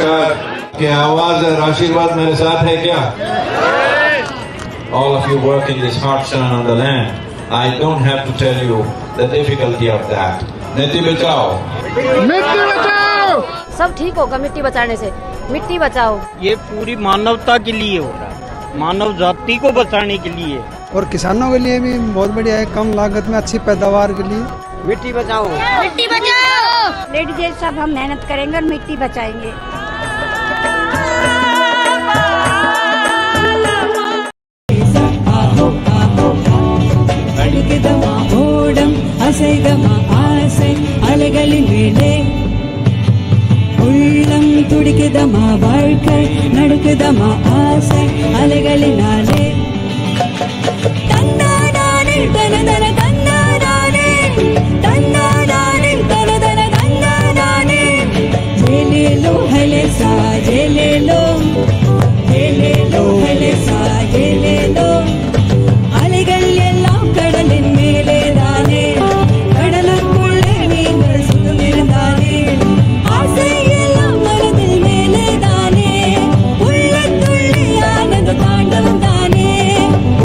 नमस्कार। क्या आवाज और आशीर्वाद मेरे साथ है क्या? All of you work in this hot sun on the land. I don't have to tell you the difficulty of that. मिट्टी बचाओ, मिट्टी बचाओ। सब ठीक होगा मिट्टी बचाने से। मिट्टी बचाओ। ये पूरी मानवता के लिए हो रहा है, मानव जाति को बचाने के लिए, और किसानों के लिए भी बहुत बढ़िया है, कम लागत में अच्छी पैदावार के लिए। मिट्टी बचाओ, मिट्टी बचाओ। लेडीज सब हम मेहनत करेंगे और मिट्टी बचाएंगे। அலைகளின் மேலே உள்ளம் துடிக்குதமா, வாழ்க்கை நடக்குதமா, ஆசை அலைகளினாலே. தன்னானே தனதன தன்னானே, தன்னானே தனதன தன்னானே. ஜேலேலோ ஹலேசா ஜேலேலோ, ஜேலேலோ ஹலேசா ஜேலேலோ. அலைகள் எல்லாம் கடலின் மேலே தானே, கடலுக்குள்ளே நீங்கள் சுதந்திரந்தானே. ஆசை எல்லாம் மனதில் மேலே தானே, உள்ளத்துள்ளே ஆனந்த தாண்டவம் தானே.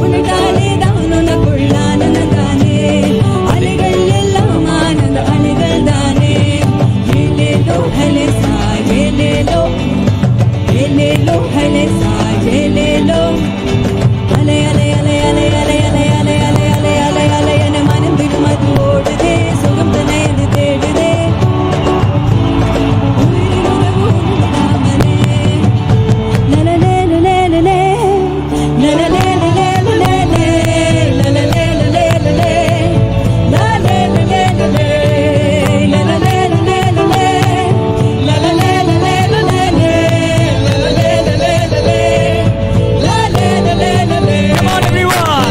உனக்காலே தான் உனக்குள்ள ஆனந்தம் தானே. அலைகள் எல்லாம் ஆனந்த அலைகள் தானே. ஏலேலோ ஹலேசா ஏலேலோ, ஏலேலோ ஹலேசா ஏலேலோ. அலை அலை அலை அலை அலை அலை அலை அலை அலை அலை அலை என மனம் திருமது ஓடுதே, சுகம் தனைந்து தேடுதே. உயிரினுறவு உண்டாமலே. லலலே லலே லலே, லலலே லலே லலே, லலலே லலே லலே, லலே லலே லலே, லலலே லலே லலே, லலலே லலே லலே, லலலே லலே லலே, லலே லலே லலே. Come on everyone.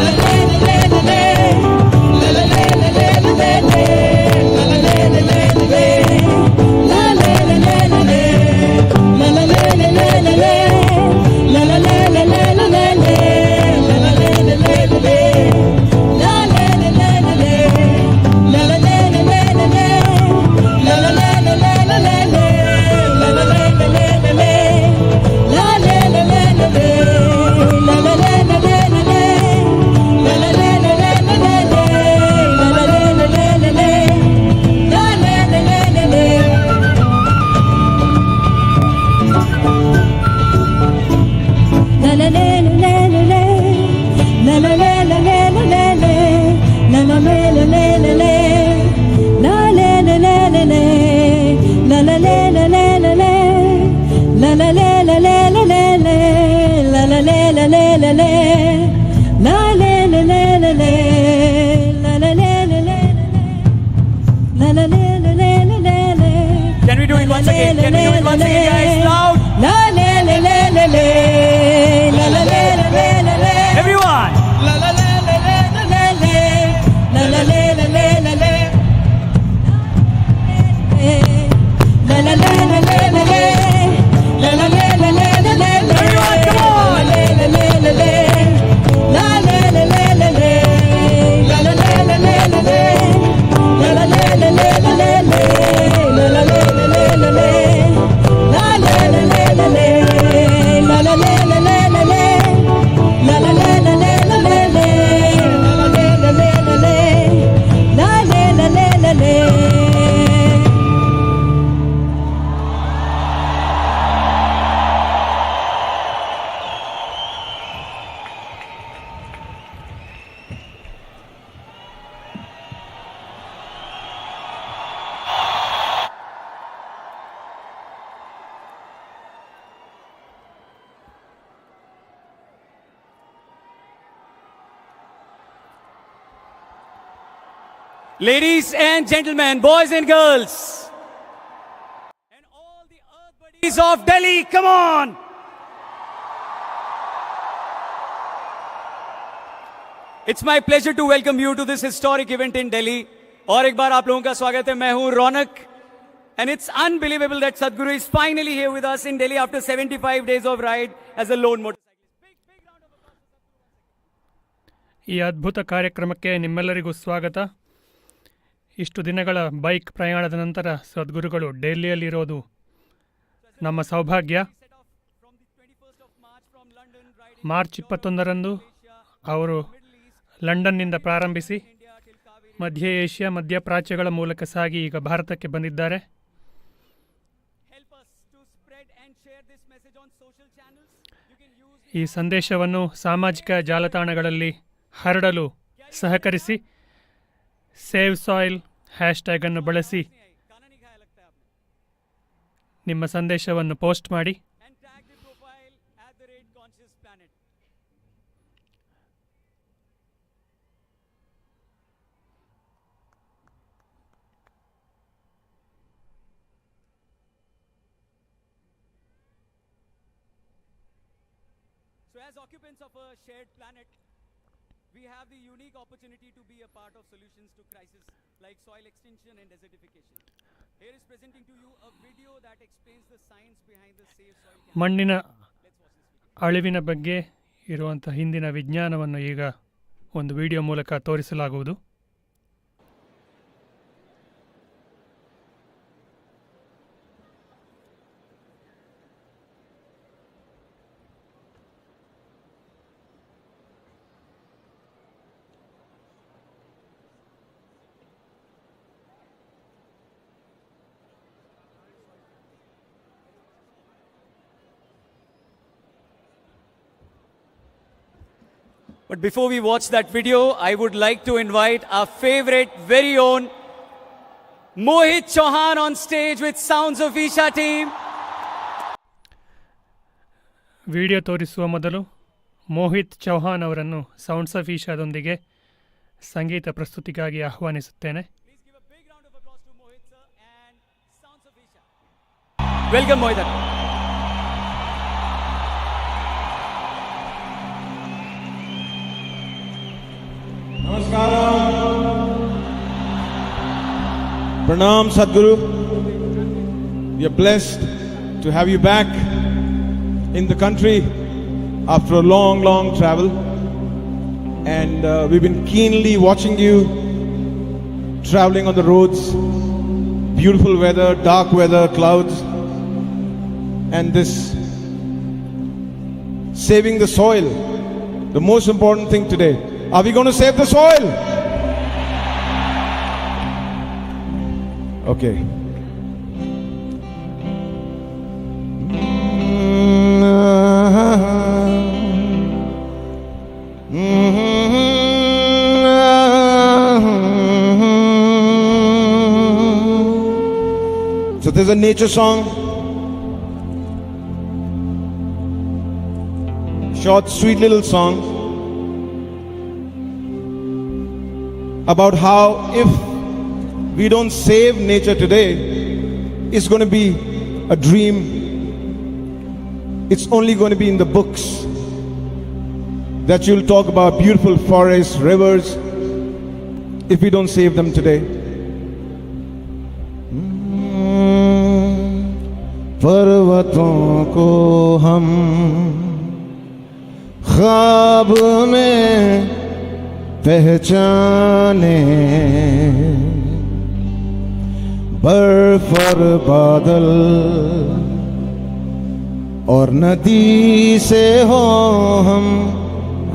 Can we do it once again? Can we do it once again, guys? Loud. Everyone. Ladies and gentlemen, boys and girls, and all the earth buddies of Delhi, come on! It's my pleasure to welcome you to this historic event in Delhi. और एक बार आप लोगों का स्वागत है, मैं हूं रौनक. And it's unbelievable that Sadhguru is finally here with us in Delhi after 75 days of ride as a lone motorcyclist. ಈ ಅದ್ಭುತ ಕಾರ್ಯಕ್ರಮಕ್ಕೆ ನಿಮ್ಮೆಲ್ಲರಿಗೂ ಸ್ವಾಗತ. ಇಷ್ಟು ದಿನಗಳ ಬೈಕ್ ಪ್ರಯಾಣದ ನಂತರ ಸದ್ಗುರುಗಳು ಡೆಲ್ಲಿಯಲ್ಲಿರೋದು ನಮ್ಮ ಸೌಭಾಗ್ಯ. ಮಾರ್ಚ್ 21ರಂದು ಅವರು ಲಂಡನ್ನಿಂದ ಪ್ರಾರಂಭಿಸಿ ಮಧ್ಯ ಏಷ್ಯಾ ಮಧ್ಯಪ್ರಾಚ್ಯಗಳ ಮೂಲಕ ಸಾಗಿ ಈಗ ಭಾರತಕ್ಕೆ ಬಂದಿದ್ದಾರೆ. ಈ ಸಂದೇಶವನ್ನು ಸಾಮಾಜಿಕ ಜಾಲತಾಣಗಳಲ್ಲಿ ಹರಡಲು ಸಹಕರಿಸಿ ಸೇವ್ ಸಾಯಿಲ್ ಹ್ಯಾಶ್ಟ್ಯಾಗ್ ಅನ್ನು ಬಳಸಿ ನಿಮ್ಮ ಸಂದೇಶವನ್ನು ಪೋಸ್ಟ್ ಮಾಡಿ. So as occupants of a shared planet, we have the unique opportunity to be a part of solutions to crises like soil extinction and desertification. Here is presenting to you a video that explains the science behind the Save Soil campaign. ಮಣ್ಣಿನ ಅಳಿವಿನ ಬಗ್ಗೆ ಇರುವಂಥ ಹಿಂದಿನ ವಿಜ್ಞಾನವನ್ನು ಈಗ ಒಂದು video ಮೂಲಕ ತೋರಿಸಲಾಗುವುದು. But before we watch that video, I would like to invite our favorite, very own Mohit Chauhan on stage with Sounds of Isha team. Video ತೋರಿಸುವ ಮೊದಲು ಮೋಹಿತ್ ಚೌಹಾನ್ ಅವರನ್ನು ಸೌಂಡ್ಸ್ ಆಫ್ ಈಶಾದೊಂದಿಗೆ ಸಂಗೀತ ಪ್ರಸ್ತುತಿಗಾಗಿ ಆಹ್ವಾನಿಸುತ್ತೇನೆ. Please give a big round of applause to Mohit sir and Sounds of Isha. Welcome Mohit. Namaskaram. Pranam Sadhguru. We are blessed to have you back in the country after a long travel. And we've been keenly watching you traveling on the roads. Beautiful weather, dark weather, clouds. And this saving the soil, the most important thing today. Are we going to save the soil? Okay. So there's a nature song. Short, sweet little song about how if we don't save nature today, it's going to be a dream. It's only going to be in the books that you'll talk about beautiful forests, rivers, if we don't save them today. पर्वतों को हम ख्वाब में पहचाने, बर्फ और बादल और नदी से हो हम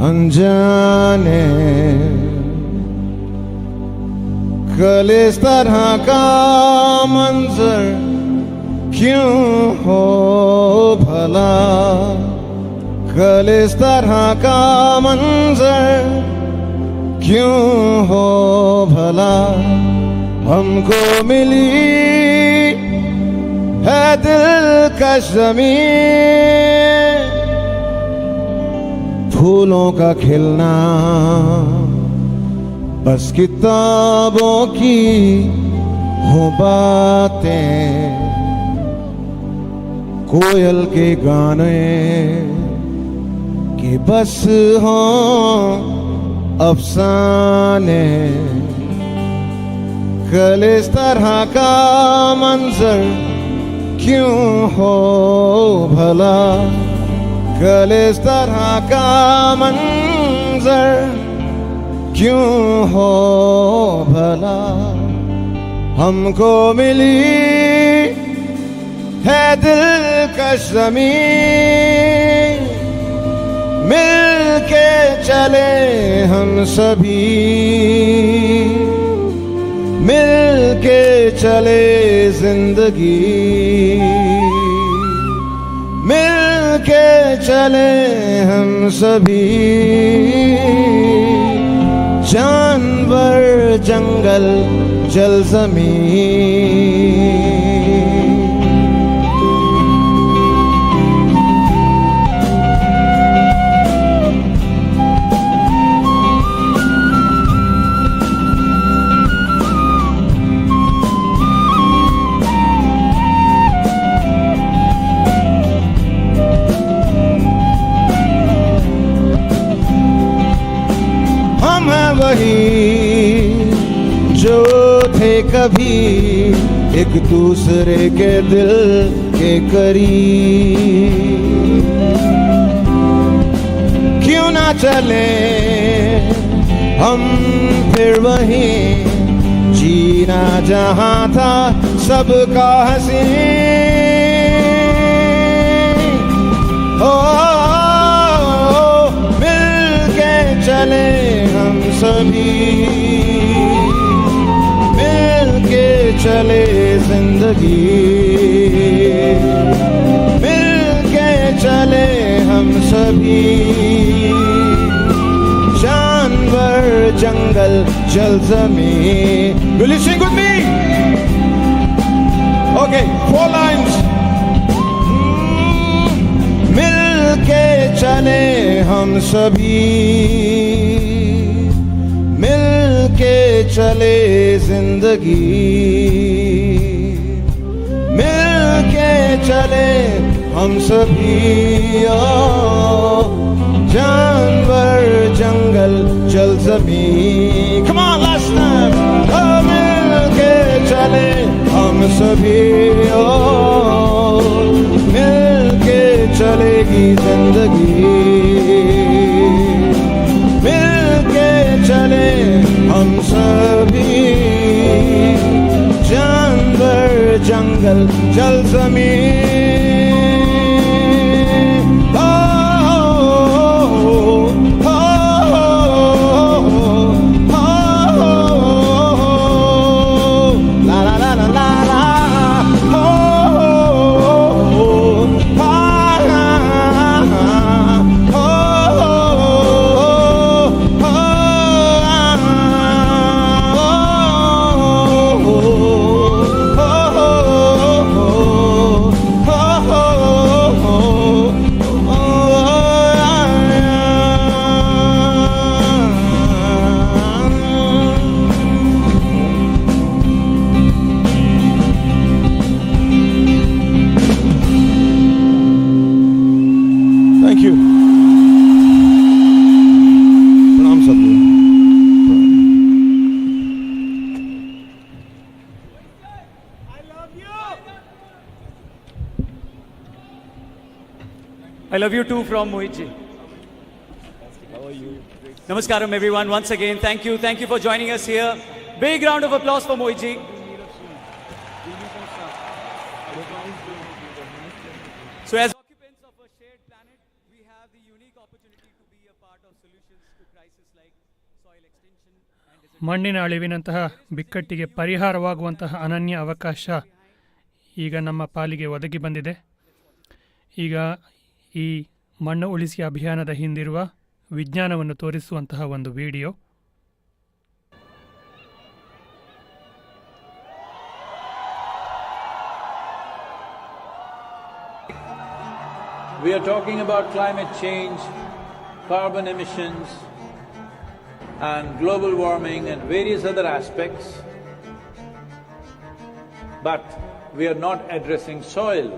अनजाने, कल इस तरह का मंजर क्यों हो भला, कल इस तरह का मंजर क्यों हो भला, हमको मिली है दिलकश ज़मीन, फूलों का खिलना बस किताबों की हो बातें, कोयल के गाने कि बस हो अफसाने, कल इस तरह का मंजर क्यों हो भला, कल इस तरह का मंजर क्यों हो भला, हमको मिली है दिलकश ज़मीं, मिल के चले हम सभी, मिल के चले जिंदगी, मिल के चले हम सभी, जानवर जंगल जल ज़मीं। वही जो थे कभी एक दूसरे के दिल के करीब, क्यों ना चले हम फिर वही, जीना जहां था सबका हंसी। चले हम सभी, मिल के चले जिंदगी, मिल के चले हम सभी, जानवर जंगल जल ज़मीं। Will you sing with me? Okay, 4 lines. मिल के चले हम सभी, मिल के चले जिंदगी, मिल के चले हम सभी, जानवर जंगल जल ज़मीं। Come on, last time. मिल के चले हम सभी, मिल के चलेगी जिंदगी, मिल के चले हम सभी, जानवर जंगल जल ज़मीं। I love you too from Mohit ji. How are you? Namaskaram everyone once again. Thank you for joining us here. Big round of applause for Mohit ji. So as occupants of a shared planet, we have the unique opportunity to be a part of solutions to crises like soil extinction and desert. ಮಣ್ಣಿನ ಅಳಿವಿನಂತಹ ಬಿಕ್ಕಟ್ಟಿಗೆ ಪರಿಹಾರವಾಗುವಂತಹ ಅನನ್ಯ ಅವಕಾಶ ಈಗ ನಮ್ಮ ಪಾಲಿಗೆ ಒದಗಿ ಬಂದಿದೆ. ಈಗ ಈ ಮಣ್ಣು ಉಳಿಸಿ ಅಭಿಯಾನದ ಹಿಂದಿರುವ ವಿಜ್ಞಾನವನ್ನು ತೋರಿಸುವಂತಹ ಒಂದು video. We are talking about climate change, carbon emissions, and global warming and various other aspects, but we are not addressing soil.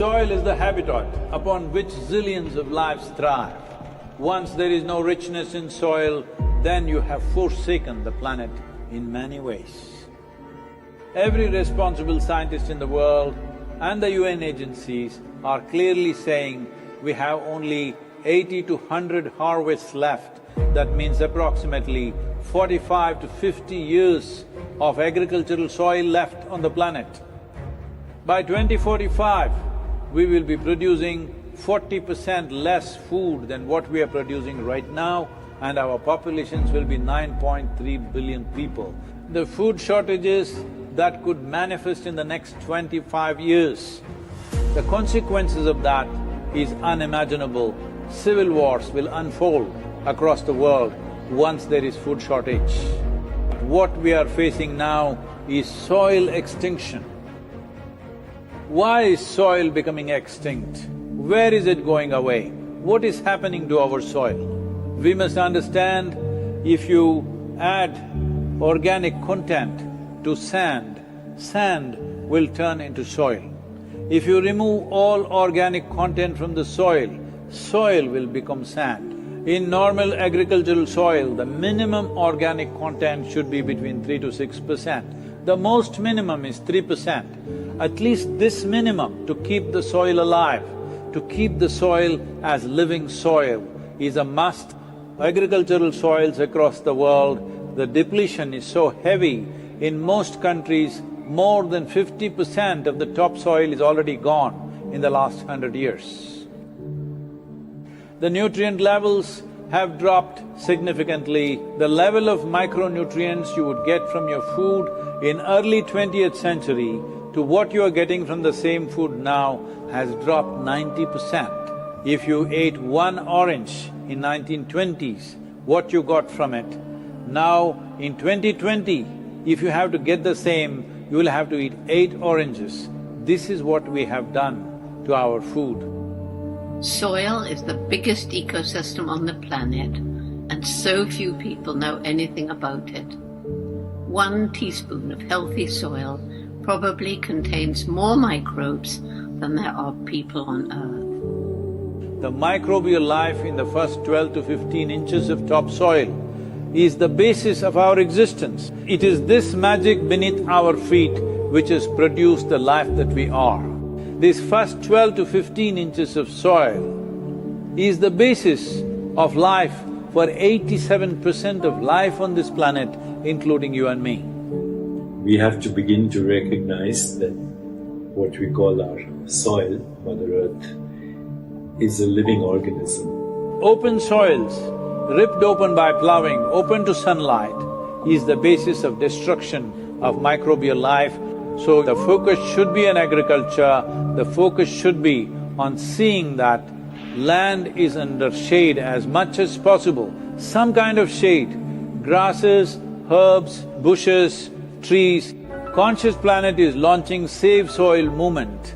Soil is the habitat upon which zillions of lives thrive. Once there is no richness in soil, then you have forsaken the planet in many ways. Every responsible scientist in the world and the UN agencies are clearly saying we have only 80 to 100 harvests left. That means approximately 45 to 50 years of agricultural soil left on the planet. By 2045, we will be producing 40% less food than what we are producing right now, and our populations will be 9.3 billion people. The food shortages that could manifest in the next 25 years, the consequences of that is unimaginable. Civil wars will unfold across the world once there is food shortage. What we are facing now is soil extinction. Why is soil becoming extinct? Where is it going away? What is happening to our soil? We must understand, if you add organic content to sand, sand will turn into soil. If you remove all organic content from the soil, soil will become sand. In normal agricultural soil, the minimum organic content should be between 3 to 6%. The most minimum is 3%. At least this minimum to keep the soil alive, to keep the soil as living soil is a must. Agricultural soils across the world, the depletion is so heavy, in most countries, more than 50% of the topsoil is already gone in the last 100 years. The nutrient levels have dropped significantly. The level of micronutrients you would get from your food in early 20th century to what you are getting from the same food now has dropped 90%. If you ate one orange in 1920s, what you got from it, now in 2020, if you have to get the same, you will have to eat 8 oranges. This is what we have done to our food. Soil is the biggest ecosystem on the planet, and so few people know anything about it. 1 teaspoon of healthy soil probably contains more microbes than there are people on Earth. The microbial life in the first 12 to 15 inches of topsoil is the basis of our existence. It is this magic beneath our feet which has produced the life that we are. This first 12 to 15 inches of soil is the basis of life for 87% of life on this planet, including you and me. We have to begin to recognize that what we call our soil, Mother Earth, is a living organism. Open soils, ripped open by ploughing, open to sunlight, is the basis of destruction of microbial life. So the focus should be on agriculture, the focus should be on seeing that land is under shade as much as possible, some kind of shade, grasses, herbs, bushes, trees. Conscious Planet is launching Save Soil movement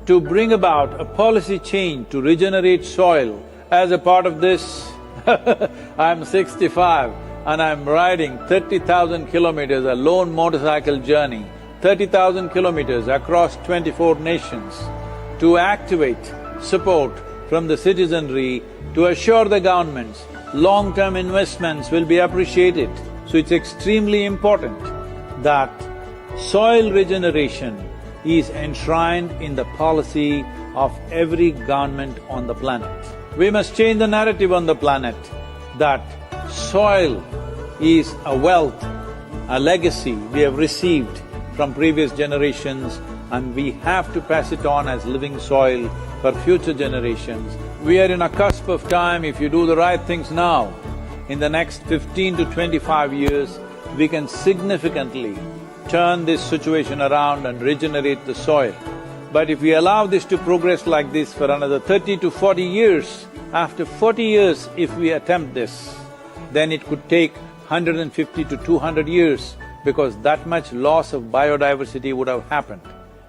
to bring about a policy change to regenerate soil. As a part of this, I'm 65 and I'm riding 30,000 kilometers, a lone motorcycle journey, 30,000 kilometers across 24 nations to activate support from the citizenry to assure the governments long-term investments will be appreciated. So it's extremely important that soil regeneration is enshrined in the policy of every government on the planet. We must change the narrative on the planet that soil is a wealth, a legacy we have received from previous generations, and we have to pass it on as living soil for future generations. We are in a cusp of time. If you do the right things now, in the next 15 to 25 years, we can significantly turn this situation around and regenerate the soil. But if we allow this to progress like this for another 30 to 40 years, after 40 years if we attempt this, then it could take 150 to 200 years, because that much loss of biodiversity would have happened.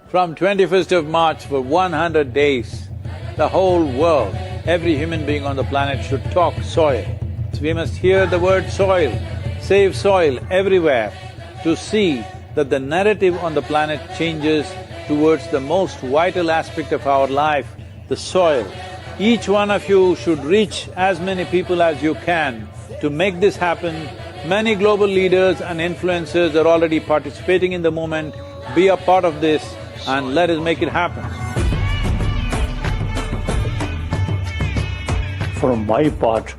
From 21st of March for 100 days, the whole world, every human being on the planet should talk soil. We must hear the word soil, save soil everywhere to see that the narrative on the planet changes towards the most vital aspect of our life, the soil. Each one of you should reach as many people as you can to make this happen. Many global leaders and influencers are already participating in the movement. Be a part of this and let us make it happen. From my part,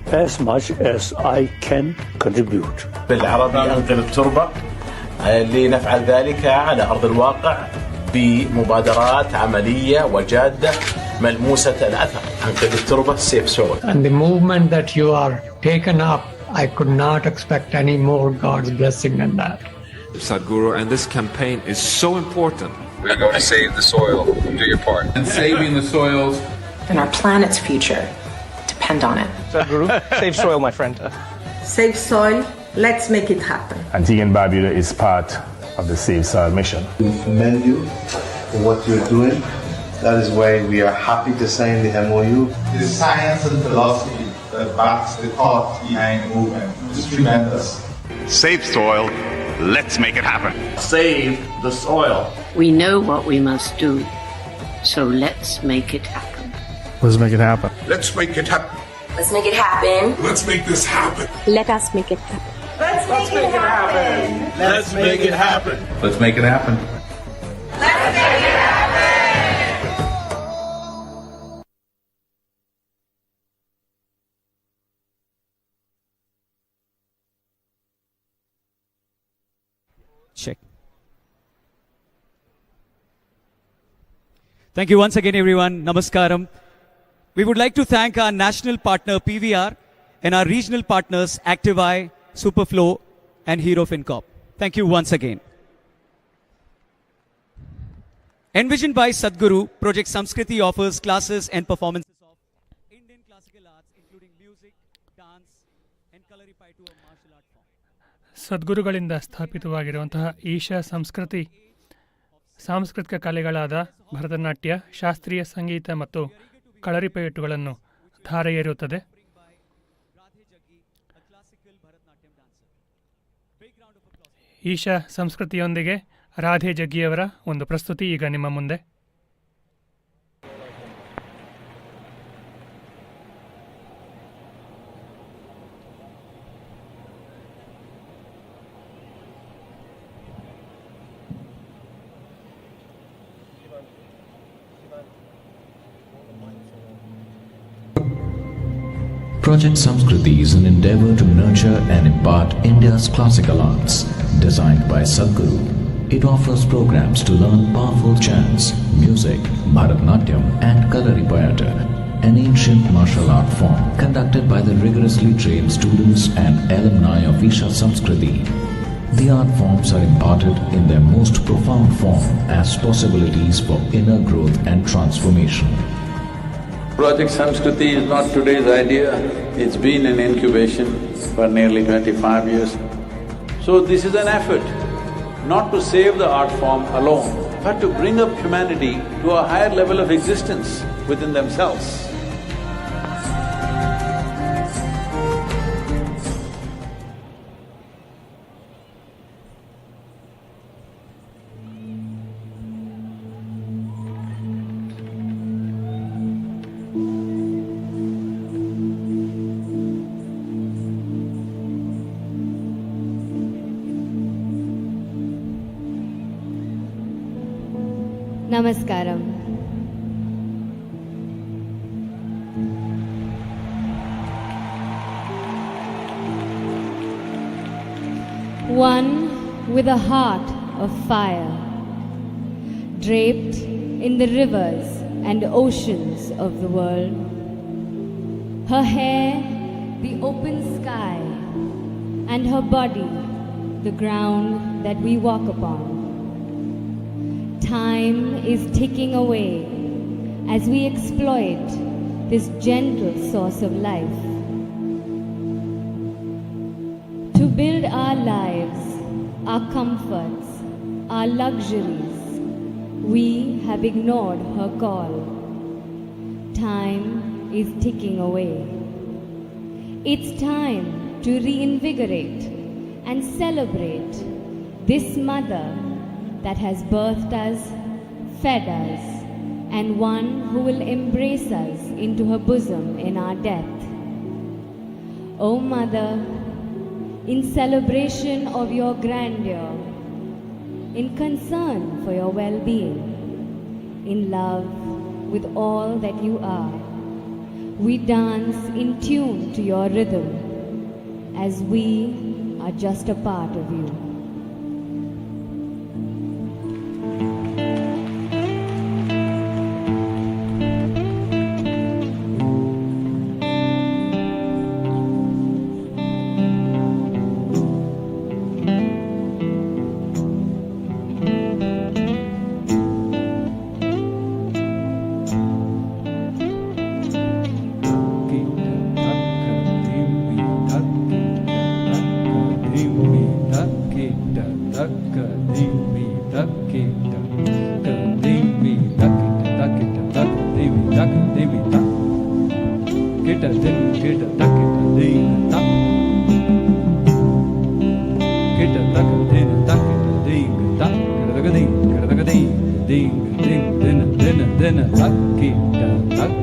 as much as I can contribute. بالعربي أنقذ التربة لنفعل ذلك على أرض الواقع بمبادرات عملية وجادة ملموسة الأثر. أنقذ التربة save soil. And the movement that you are taken up, I could not expect any more God's blessing than that. Sadhguru, and this campaign is so important. We're going to save the soil. Do your part. And saving the soils. And our planet's future depend on it. Sadhguru, save soil, my friend. Save soil. Let's make it happen. Antigua and Barbuda is part of the Save Soil mission. We commend you for what you're doing. That is why we are happy to sign the MOU. The science and philosophy that backs the thought behind the movement is tremendous. Save soil. Let's make it happen. Save the soil. We know what we must do, so let's make it happen. Let's make it happen. Let's make it happen. Let's make it happen. Let's make this happen. Let us make it happen. Let's make it happen. Let's make it happen. Let's make it happen. Let's make it happen. Check. Thank you once again, everyone. Namaskaram. We would like to thank our national partner PVR and our regional partners Activi, Superflow and Hero FinCorp. Thank you once again. Envisioned by Sadhguru, Project Samskriti offers classes and performances of Indian classical arts including music, dance and Kalaripai to a martial art form. ಸದ್ಗುರುಗಳಿಂದ ಸ್ಥಾಪಿತವಾಗಿರುವಂತಹ Isha ಸಾಂಸ್ಕೃತಿಕ ಕಲೆಗಳಾದ ಭರತನಾಟ್ಯ, ಶಾಸ್ತ್ರೀಯ ಸಂಗೀತ ಮತ್ತು ಕಳರಿಪಯಟ್ಟುಗಳನ್ನು ಧಾರೆ ಎರೆಯುತ್ತದೆ. ಈಶಾ ಸಂಸ್ಕೃತಿಯೊಂದಿಗೆ ರಾಧೆ ಜಗ್ಗಿಯವರ ಒಂದು ಪ್ರಸ್ತುತಿ ಈಗ ನಿಮ್ಮ ಮುಂದೆ. Project Samskriti is an endeavor to nurture and impart India's classical arts. Designed by Sadhguru, it offers programs to learn powerful chants, music, Bharatnatyam and Kalaripayattu, an ancient martial art form conducted by the rigorously trained students and alumni of Isha Samskriti. The art forms are imparted in their most profound form as possibilities for inner growth and transformation. Project Samskriti is not today's idea. It's been in incubation for nearly 25 years. So this is an effort not to save the art form alone, but to bring up humanity to a higher level of existence within themselves. Namaskaram. One with a heart of fire, draped in the rivers and oceans of the world. Her hair, the open sky, and her body, the ground that we walk upon. Time is ticking away as we exploit this gentle source of life. To build our lives, our comforts, our luxuries, we have ignored her call. Time is ticking away. It's time to reinvigorate and celebrate this mother that has birthed us, fed us, and one who will embrace us into her bosom in our death. O Mother, in celebration of your grandeur, in concern for your well-being, in love with all that you are, we dance in tune to your rhythm, as we are just a part of you. Get a din, get a duck, get a ding, duck. Get a duck, din, duck, get a ding, duck. Get a ding, get a ding, ding, ding, din, a duck, get a duck,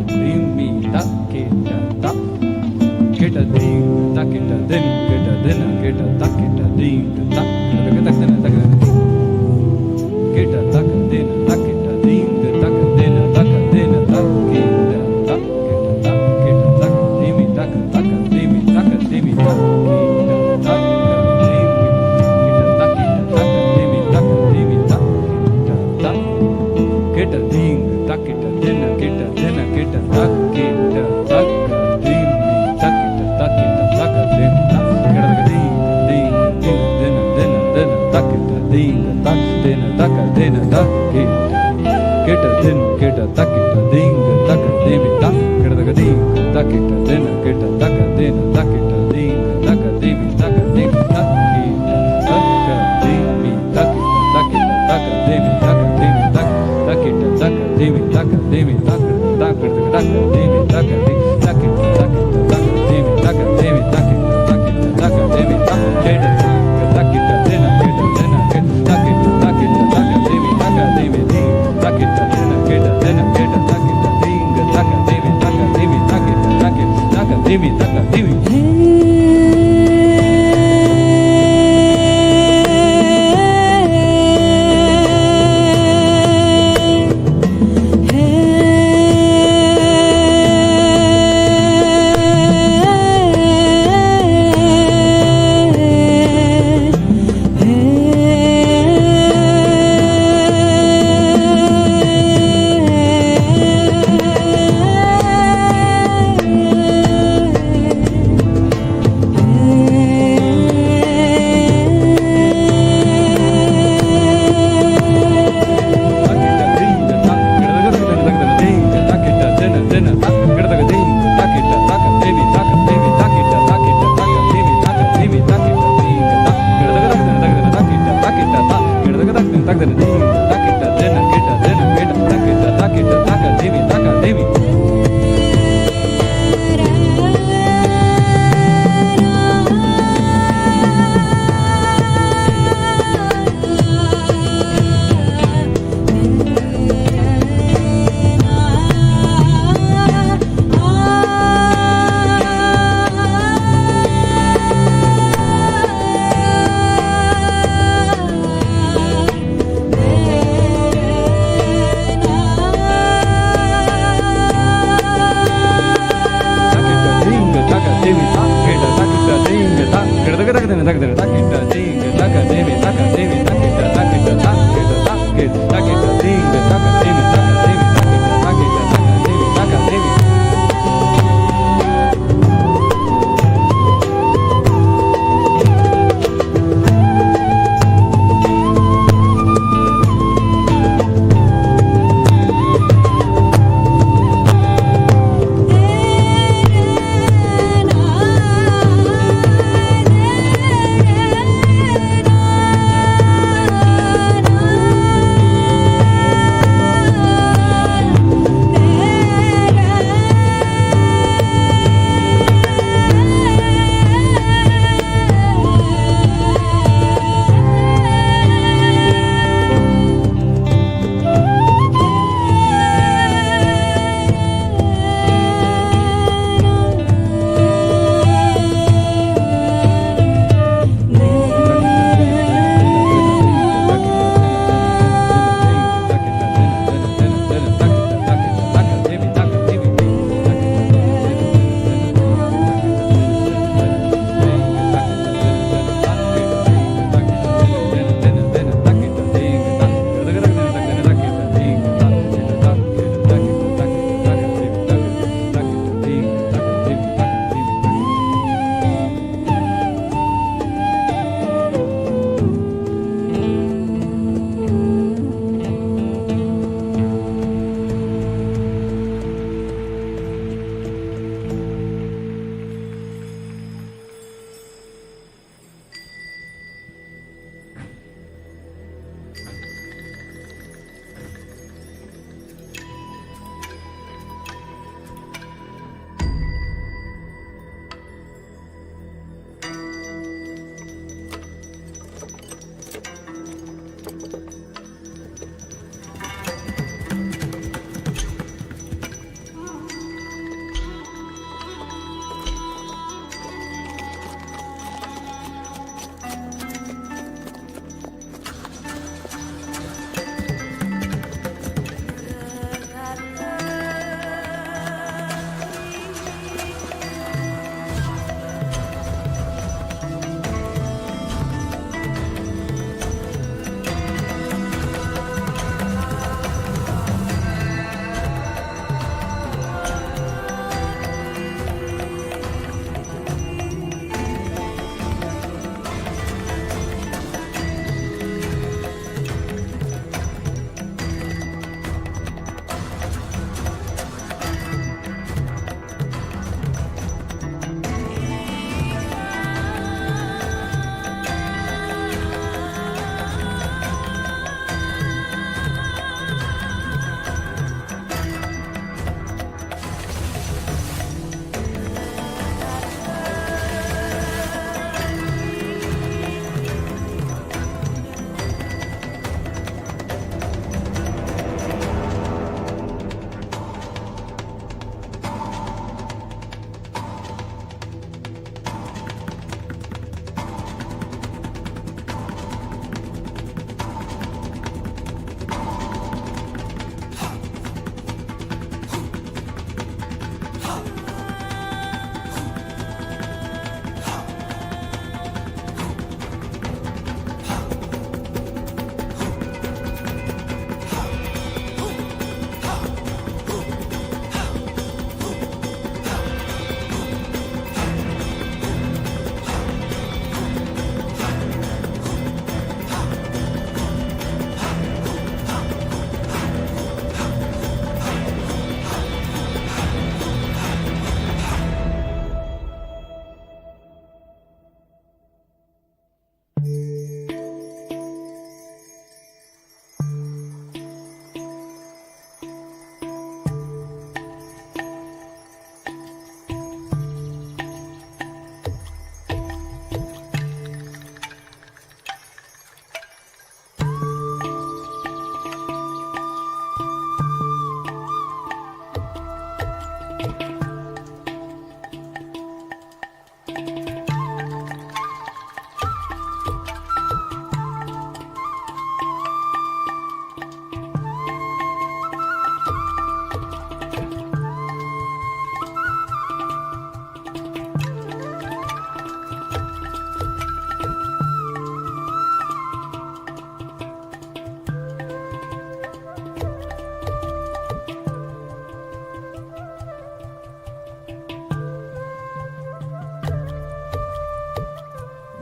ding, me, duck, get a duck. Get a ding, duck, get a din, get a din, get a duck, get a ding, duck. Get a duck, din, a duck, get a ding, get a duck, din, duck, get a ding, duck, din, a duck, din, a duck, get a duck, get a duck, dimmy, duck, duck, dimmy, duck, dimmy, duck, get a duck, dimmy, get a duck, dimmy, duck, dimmy, duck, get a duck, get a ding, duck, get a din, get a din, get a duck, get a duck, dimmy, duck, get a duck, get a duck, dim, duck, get a ding, ding, ding, din, duck, get a ding, duck, din, duck, din, duck, get a din, get a duck, get a ding, duck, dimmy, duck, get a ding, duck, get a din, get a duck, din, duck, get a ding, duck, dimmy, duck, dim, duck, dimmy, duck, duck, duck, dimmy, duck, dimmy, duck, duck, duck, dimmy, duck, dimmy, duck, duck, duck, dimmy, duck, duck, duck, dimmy, duck, dimmy, duck, duck, dimmy, duck, get a duck, get a din, get a din, get duck, duck, duck, dimmy, duck, dimmy, ding, duck, get a din, get a din, get a duck, get a ding, duck, dimmy, duck, dimmy, duck, duck, dimmy, duck, dimmy.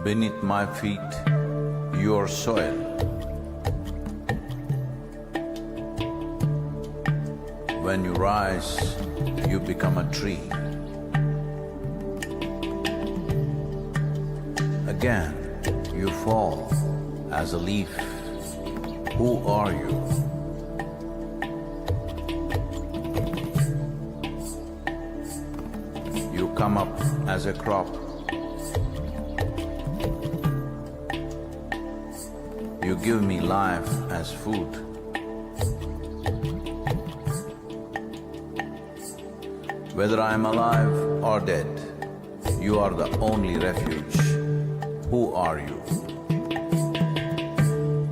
beneath my feet, your soil. When you rise, you become a tree. Again, you fall as a leaf. Who are you? You come up as a crop. You give me life as food. Whether I am alive or dead, you are the only refuge. Who are you?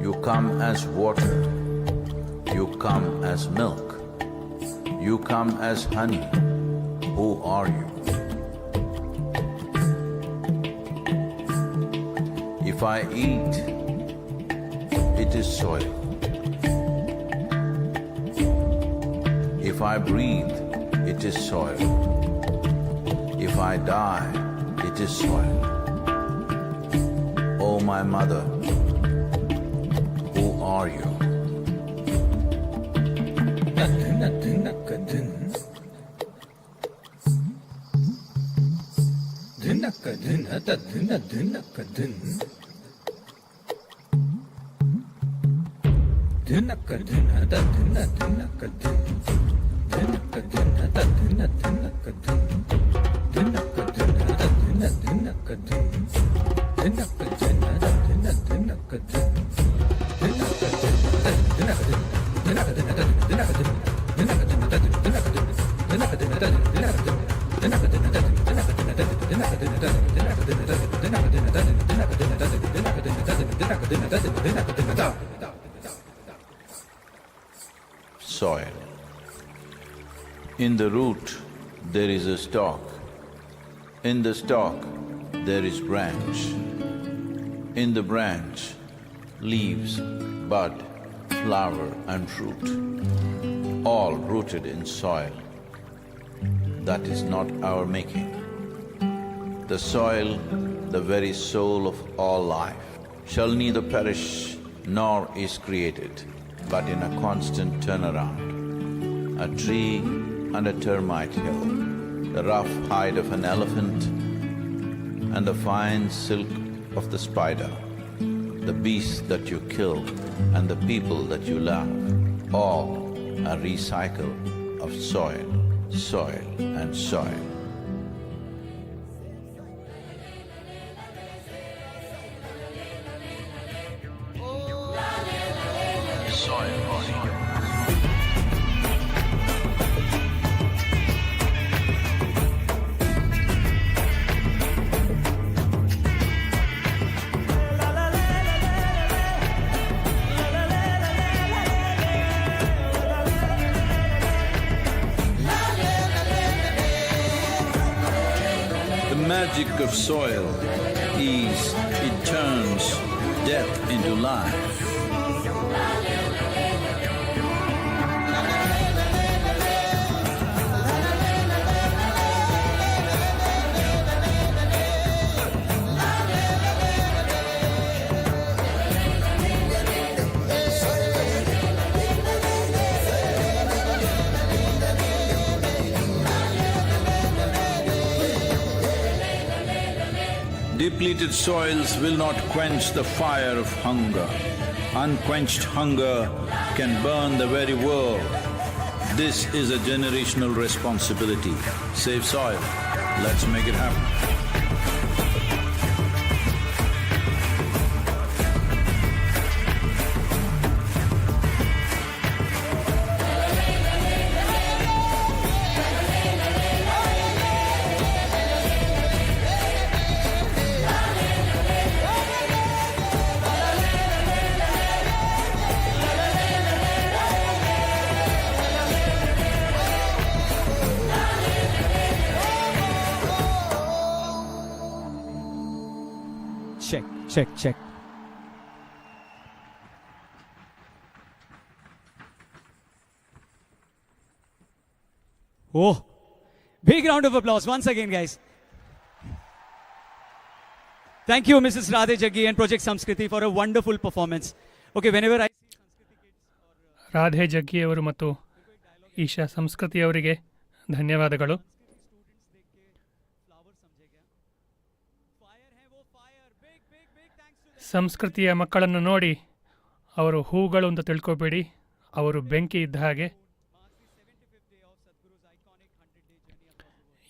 You come as water. You come as milk. You come as honey. Who are you? If I eat, it is soil. If I breathe, it is soil. If I die, it is soil. Oh, my mother, who are you? Soil. In the root, there is a stalk. In the stalk, there is branch. In the branch, leaves, bud, flower and fruit, all rooted in soil. That is not our making. The soil, the very soul of all life, shall neither perish nor is created, but in a constant turnaround. A tree and a termite hill, the rough hide of an elephant and the fine silk of the spider, the beasts that you kill and the people that you love, all a recycle of soil, soil and soil. The magic of soil is it turns death into life. Depleted soils will not quench the fire of hunger. Unquenched hunger can burn the very world. This is a generational responsibility. Save soil. Let's make it happen. Check. Oh, big round of applause once again, guys. Thank you, Mrs. Radhe Jaggi and Project Samskriti for a wonderful performance. Okay, whenever I... Radhe ಜಗ್ಗಿಯವರು ಮತ್ತು ಈಶಾ ಸಂಸ್ಕೃತಿಯವರಿಗೆ ಧನ್ಯವಾದಗಳು. ಸಂಸ್ಕೃತಿಯ ಮಕ್ಕಳನ್ನು ನೋಡಿ ಅವರು ಹೂಗಳು ಅಂತ ತಿಳ್ಕೊಬೇಡಿ, ಅವರು ಬೆಂಕಿ ಇದ್ದ ಹಾಗೆ.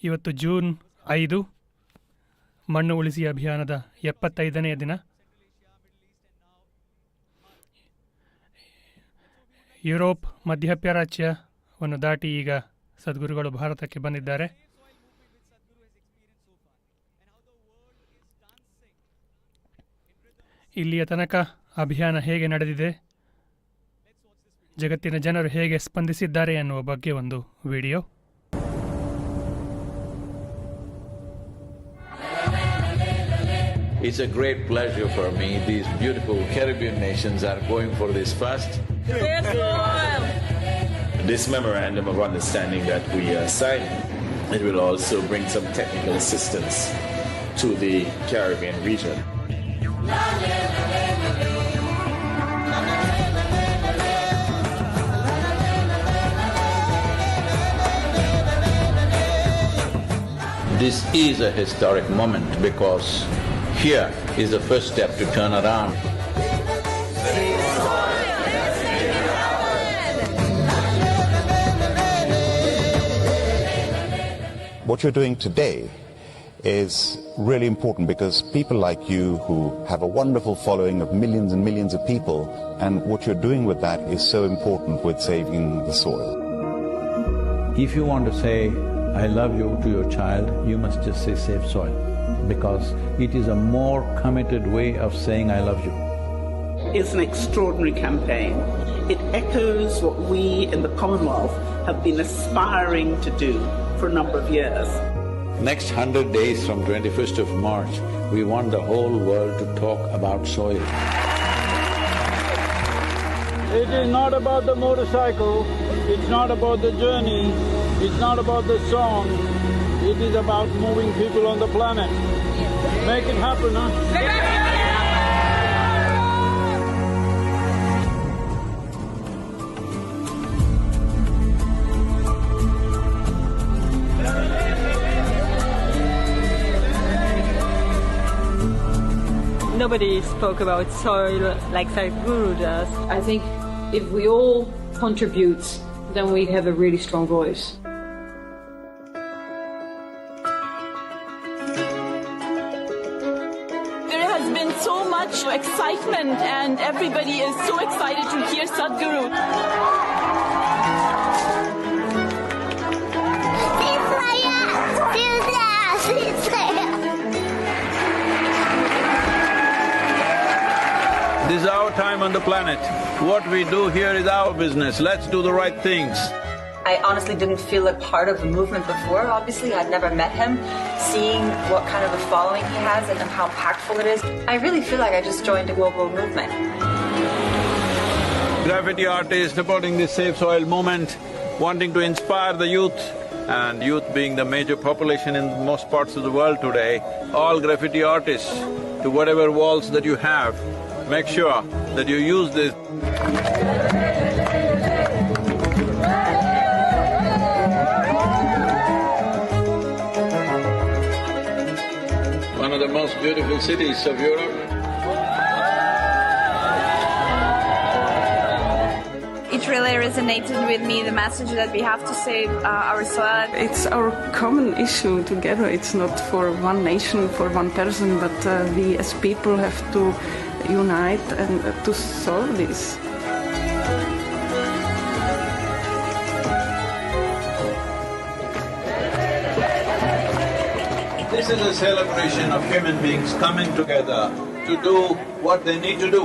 ಇವತ್ತು ಜೂನ್ 5 ಮಣ್ಣು ಉಳಿಸಿ ಅಭಿಯಾನದ 75ನೆಯ ದಿನ. ಯುರೋಪ್ ಮಧ್ಯಪ್ರಾಚ್ಯವನ್ನು ದಾಟಿ ಈಗ ಸದ್ಗುರುಗಳು ಭಾರತಕ್ಕೆ ಬಂದಿದ್ದಾರೆ. ಇಲ್ಲಿಯ ತನಕ ಅಭಿಯಾನ ಹೇಗೆ ನಡೆದಿದೆ, ಜಗತ್ತಿನ ಜನರು ಹೇಗೆ ಸ್ಪಂದಿಸಿದ್ದಾರೆ ಎನ್ನುವ ಬಗ್ಗೆ ಒಂದು video. It's a great pleasure for me. These beautiful Caribbean nations are going for this first. This memorandum of understanding that we are signing, it will also bring some technical assistance to the Caribbean region. This is a historic moment because here is the first step to turn around. What you're doing today is really important because people like you who have a wonderful following of millions and millions of people, and what you're doing with that is so important with saving the soil. If you want to say, I love you to your child, you must just say save soil, because it is a more committed way of saying I love you. It's an extraordinary campaign. It echoes what we in the Commonwealth have been aspiring to do for a number of years. Next 100 days from 21st of March, we want the whole world to talk about soil. It is not about the motorcycle, it's not about the journey, it's not about the song, it is about moving people on the planet. Make it happen, huh? Nobody spoke about soil like Sadhguru does. I think if we all contribute, then we have a really strong voice. There has been so much excitement and everybody is so excited to hear Sadhguru. This is our time on the planet. What we do here is our business. Let's do the right things. I honestly didn't feel a part of the movement before. Obviously, I'd never met him. Seeing what kind of a following he has and how impactful it is, I really feel like I just joined a global movement. Graffiti artists supporting this Save Soil movement, wanting to inspire the youth, and youth being the major population in most parts of the world today, all graffiti artists, to whatever walls that you have, make sure that you use this. One of the most beautiful cities of Europe. It really resonated with me, the message that we have to save our soil. It's our common issue together. It's not for one nation, for one person, but we as people have to unite and to solve this. This is a celebration of human beings coming together to do what they need to do.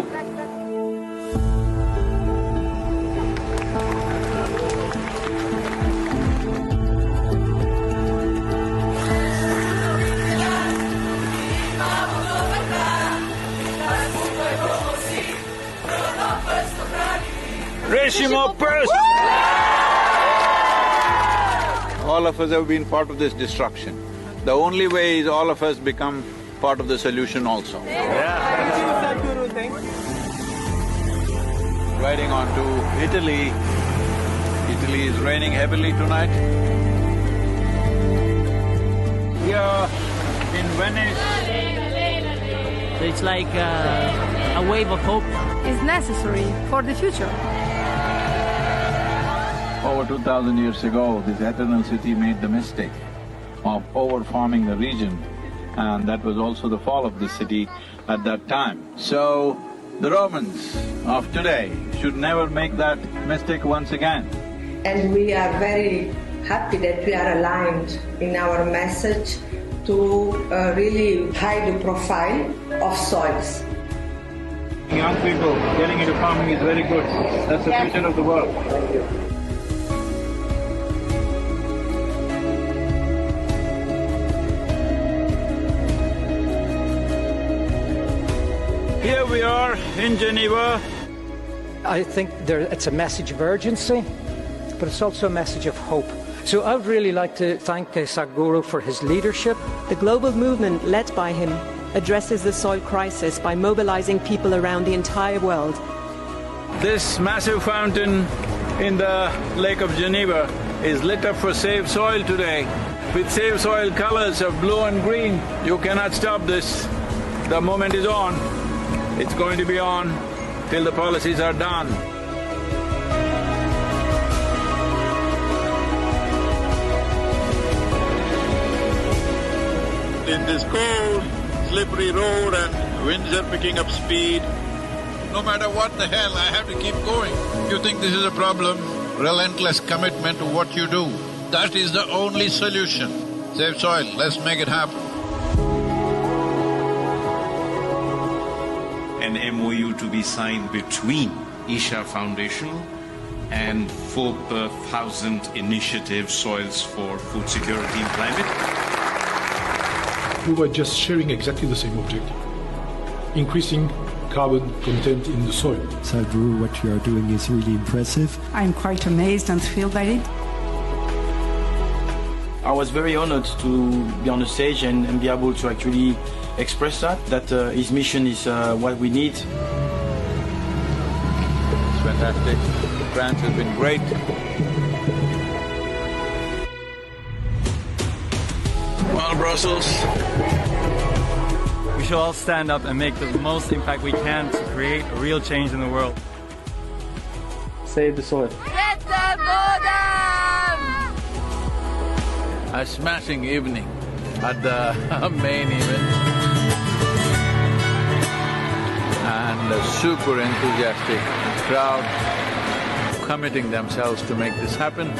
All of us have been part of this destruction. The only way is all of us become part of the solution also. Thank you, Sadhguru. Thank you. Riding on to Italy. Italy is raining heavily tonight. Here in Venice. So it's like a wave of hope. Is necessary for the future. Over 2,000 years ago, this eternal city made the mistake of over-farming the region, and that was also the fall of the city at that time. So, the Romans of today should never make that mistake once again. And we are very happy that we are aligned in our message to really hide the profile of soils. Young people getting into farming is very good. That's the future of the world. Thank you. Here we are in Geneva. I think it's a message of urgency, but it's also a message of hope. So I would really like to thank Sadhguru for his leadership. The global movement led by him addresses the soil crisis by mobilizing people around the entire world. This massive fountain in the Lake of Geneva is lit up for Save Soil today with Save Soil colors of blue and green. You cannot stop this. The moment is on. It's going to be on till the policies are done. In this cold, slippery road and winds are picking up speed, no matter what the hell, I have to keep going. You think this is a problem? Relentless commitment to what you do. That is the only solution. Save soil, let's make it happen. An MOU to be signed between Isha Foundation and 4,000 Initiative Soils for Food Security and Climate. We were just sharing exactly the same objective, increasing carbon content in the soil. Sadhguru, what you are doing is really impressive. I'm quite amazed and thrilled by it. I was very honored to be on the stage and be able to actually express that his mission is what we need. It's fantastic. France has been great. Well, Brussels. We should all stand up and make the most impact we can to create a real change in the world. Save the soil. Get the bottom! A smashing evening at the main event. And a super enthusiastic crowd committing themselves to make this happen.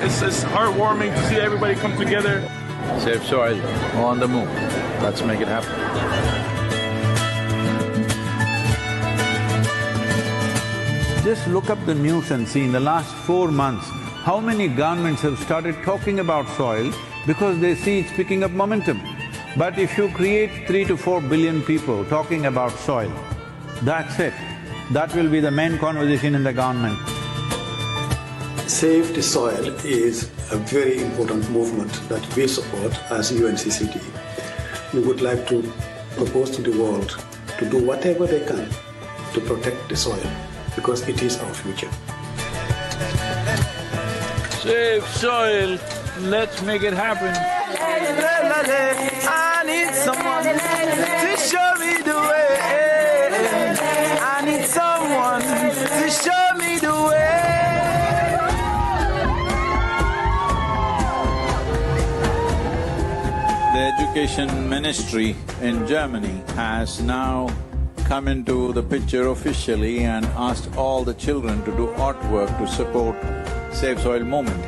It's heartwarming to see everybody come together. Save soil on the move. Let's make it happen. Just look up the news and see in the last 4 months how many governments have started talking about soil because they see it's picking up momentum. But if you create 3 to 4 billion people talking about soil, that's it. That will be the main conversation in the government. Save the Soil is a very important movement that we support as UNCCT. We would like to propose to the world to do whatever they can to protect the soil because it is our future. Save soil, let's make it happen. I need someone to show me the way. I need someone to show me the way. The education ministry in Germany has now come into the picture officially and asked all the children to do artwork to support Save Soil movement.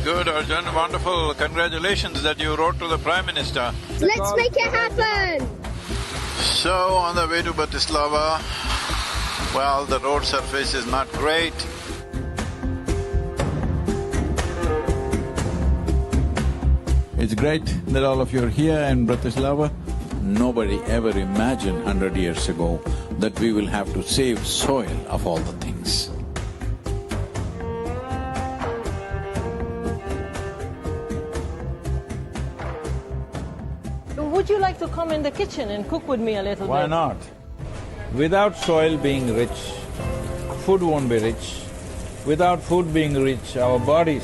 Good, Arjun, wonderful. Congratulations that you wrote to the Prime Minister. Let's make it happen! So, on the way to Bratislava, well, the road surface is not great. It's great that all of you are here in Bratislava. Nobody ever imagined 100 years ago that we will have to save soil of all the things. like to come in the kitchen and cook with me a little bit? Why not? Without soil being rich, food won't be rich. Without food being rich, our bodies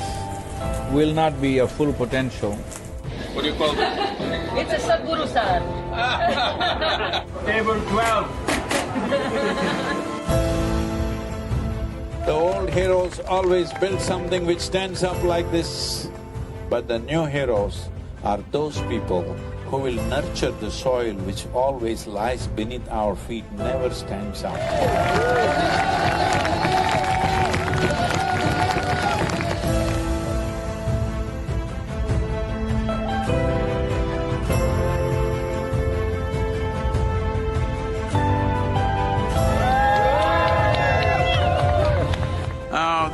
will not be of full potential. What do you call that? It's a Sadhguru salad. Table 12. The old heroes always built something which stands up like this, but the new heroes are those people who will nurture the soil which always lies beneath our feet, never stands up.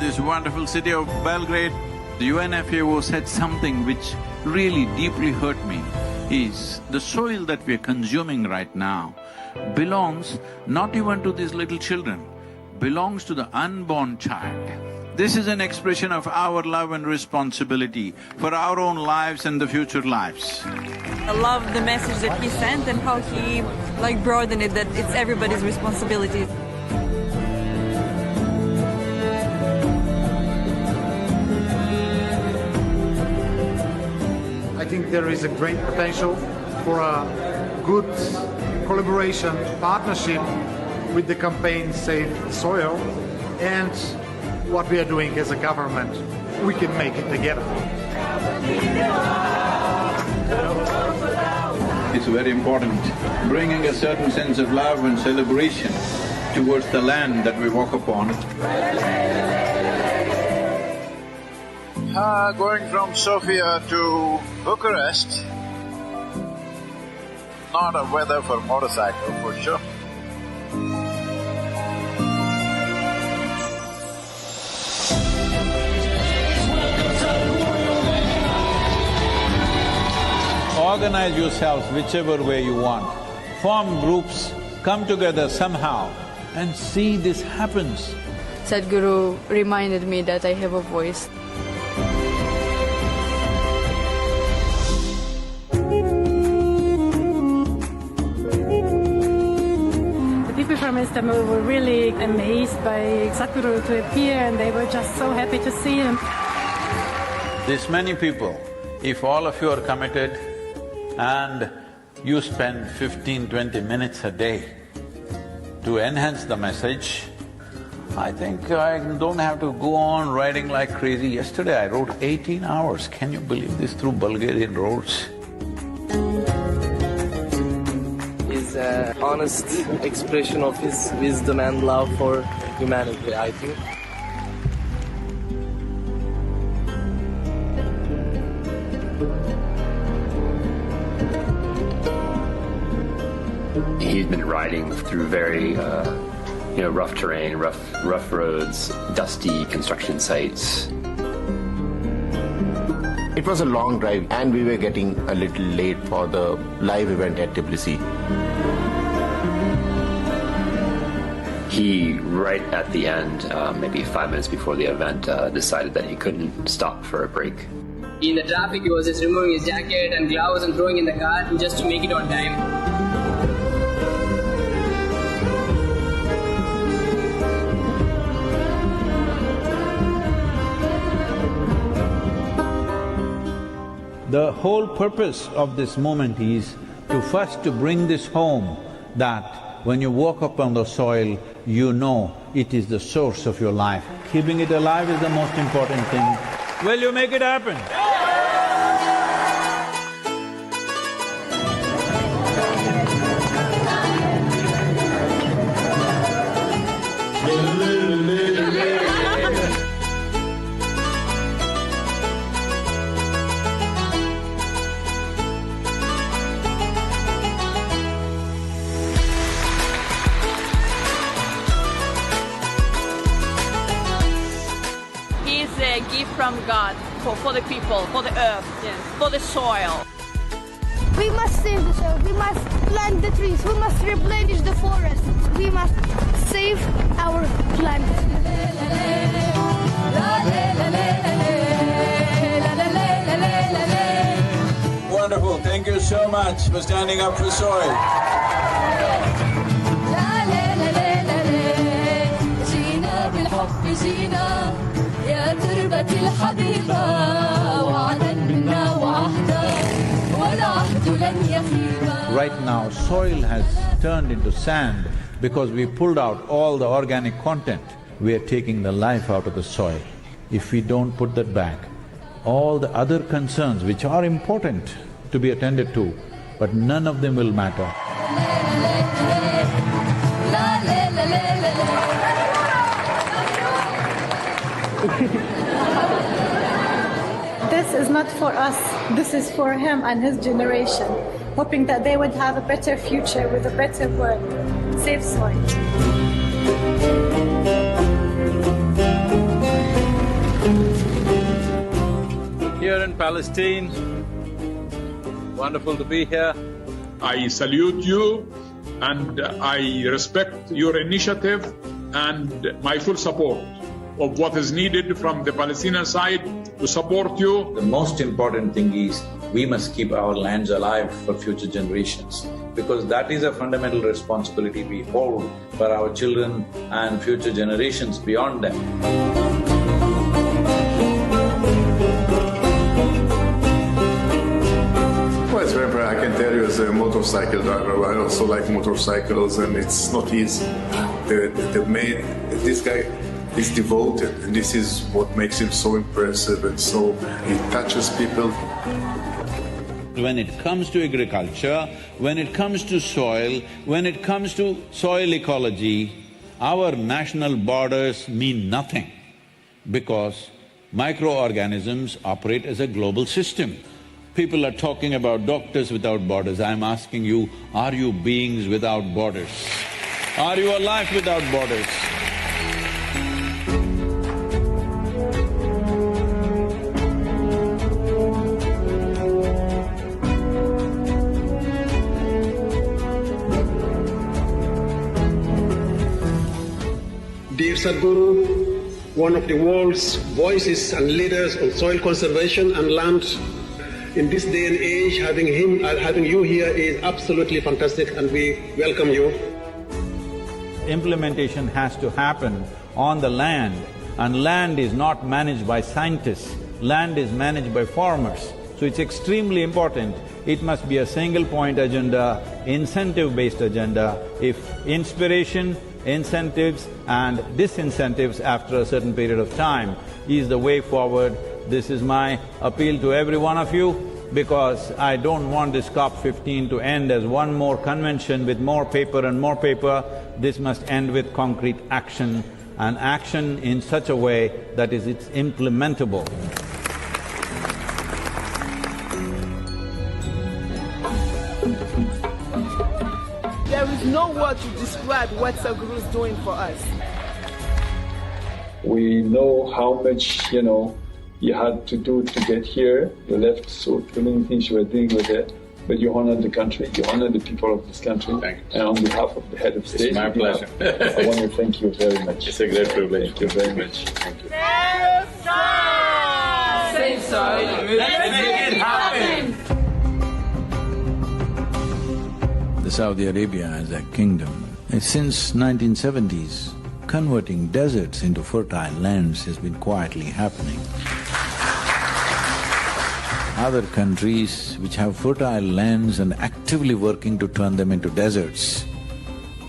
This wonderful city of Belgrade, the UNFAO said something which really deeply hurt me, is the soil that we are consuming right now belongs not even to these little children, belongs to the unborn child. This is an expression of our love and responsibility for our own lives and the future lives. I love the message that he sent and how he broadened it, that it's everybody's responsibility. I think there is a great potential for a good collaboration, partnership with the campaign Save the Soil and what we are doing as a government. We can make it together. It's very important, bringing a certain sense of love and celebration towards the land that we walk upon. Going from Sofia to Bucharest, not a weather for motorcycle for sure. Organize yourselves whichever way you want. Form groups, come together somehow and see this happens. Sadhguru reminded me that I have a voice. From Istanbul were really amazed by Sadhguru to appear, and they were just so happy to see him. This many people, if all of you are committed and you spend 15–20 minutes a day to enhance the message, I think I don't have to go on riding like crazy. Yesterday I rode 18 hours, can you believe this, through Bulgarian roads? Honest expression of his wisdom and love for humanity, I think. He's been riding through very, rough terrain, rough roads, dusty construction sites. It was a long drive and we were getting a little late for the live event at Tbilisi. He, right at the end, maybe 5 minutes before the event, decided that he couldn't stop for a break. In the traffic, he was just removing his jacket and gloves and throwing in the car just to make it on time. The whole purpose of this moment is to bring this home, that when you walk up on the soil, you know it is the source of your life. Keeping it alive is the most important thing. Will you make it happen? From God, for the people, for the earth, for the soil. We must save the soil, we must plant the trees, we must replenish the forests, we must save our planet. Wonderful, thank you. Thank you so much for standing up for soil. Right now, soil has turned into sand because we pulled out all the organic content. We are taking the life out of the soil. If we don't put that back, all the other concerns which are important to be attended to, but none of them will matter. This is not for us, this is for him and his generation, hoping that they would have a better future with a better world. Save soil. Here in Palestine, wonderful to be here. I salute you and I respect your initiative and my full support of what is needed from the Palestinian side to support you. The most important thing is we must keep our lands alive for future generations, because that is a fundamental responsibility we hold for our children and future generations beyond them. Well, it's very important. I can tell you as a motorcycle driver, I also like motorcycles, and it's not easy. This guy is devoted, and this is what makes him so impressive, and so he touches people. When it comes to agriculture, when it comes to soil, when it comes to soil ecology, our national borders mean nothing, because microorganisms operate as a global system. People are talking about doctors without borders. I'm asking you, are you beings without borders? Are you alive without borders? Dear Sadhguru, one of the world's voices and leaders on soil conservation and land, in this day and age, having you here is absolutely fantastic, and we welcome you. Implementation has to happen on the land, and land is not managed by scientists, land is managed by farmers. So it's extremely important. It must be a single point agenda, incentive-based agenda. If inspiration, incentives and disincentives after a certain period of time is the way forward, this is my appeal to every one of you, because I don't want this COP15 to end as one more convention with more paper and more paper. This must end with concrete action, and action in such a way that it's implementable. There is no word to describe what Sadhguru is doing for us. We know how much, you had to do to get here. You left so many things you were doing with it, but you honored the country, you honored the people of this country. Thank you. And on behalf of the head of state, it's my pleasure. I want to thank you very much. It's a great privilege. Thank you very much. Thank you. Save soil! Let's make it happen! Saudi Arabia as a kingdom, since 1970s, converting deserts into fertile lands has been quietly happening. Other countries which have fertile lands and actively working to turn them into deserts,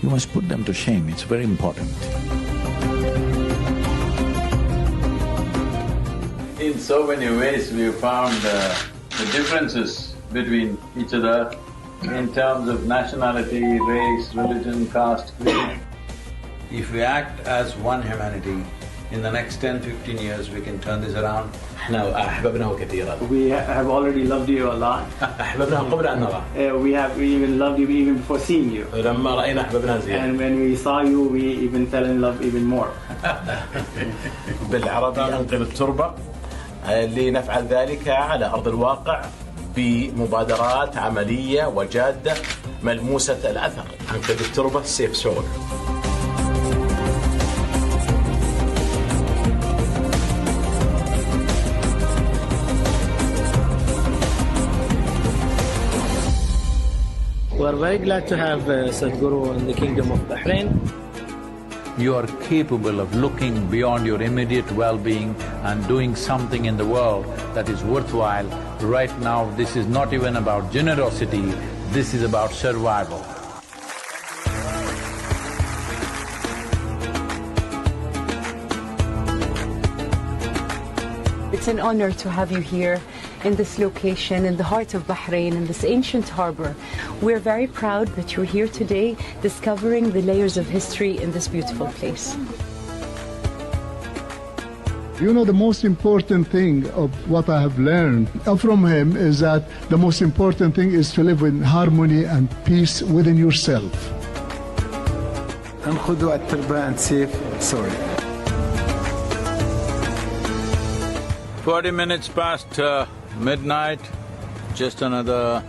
you must put them to shame, it's very important. In so many ways we have found the differences between each other in terms of nationality, race, religion, caste, creed. If we act as one humanity, in the next 10-15 years we can turn this around. We have already loved you a lot. We even loved you even before seeing you. And when we saw you, we even fell in love even more. بالعربي أنقذ التربة لنفعل ذلك على أرض الواقع بمبادرات عملية وجادة ملموسة الأثر. أنقذ التربة سيف سول. We are very glad to have Sadhguru in the Kingdom of Bahrain. You are capable of looking beyond your immediate well-being and doing something in the world that is worthwhile. Right now, this is not even about generosity, this is about survival. It's an honor to have you here in this location, in the heart of Bahrain, in this ancient harbor. We're very proud that you're here today discovering the layers of history in this beautiful place. You know, the most important thing of what I have learned from him is that the most important thing is to live in harmony and peace within yourself. And خذوا التربة and save soil. 40 minutes past midnight, just another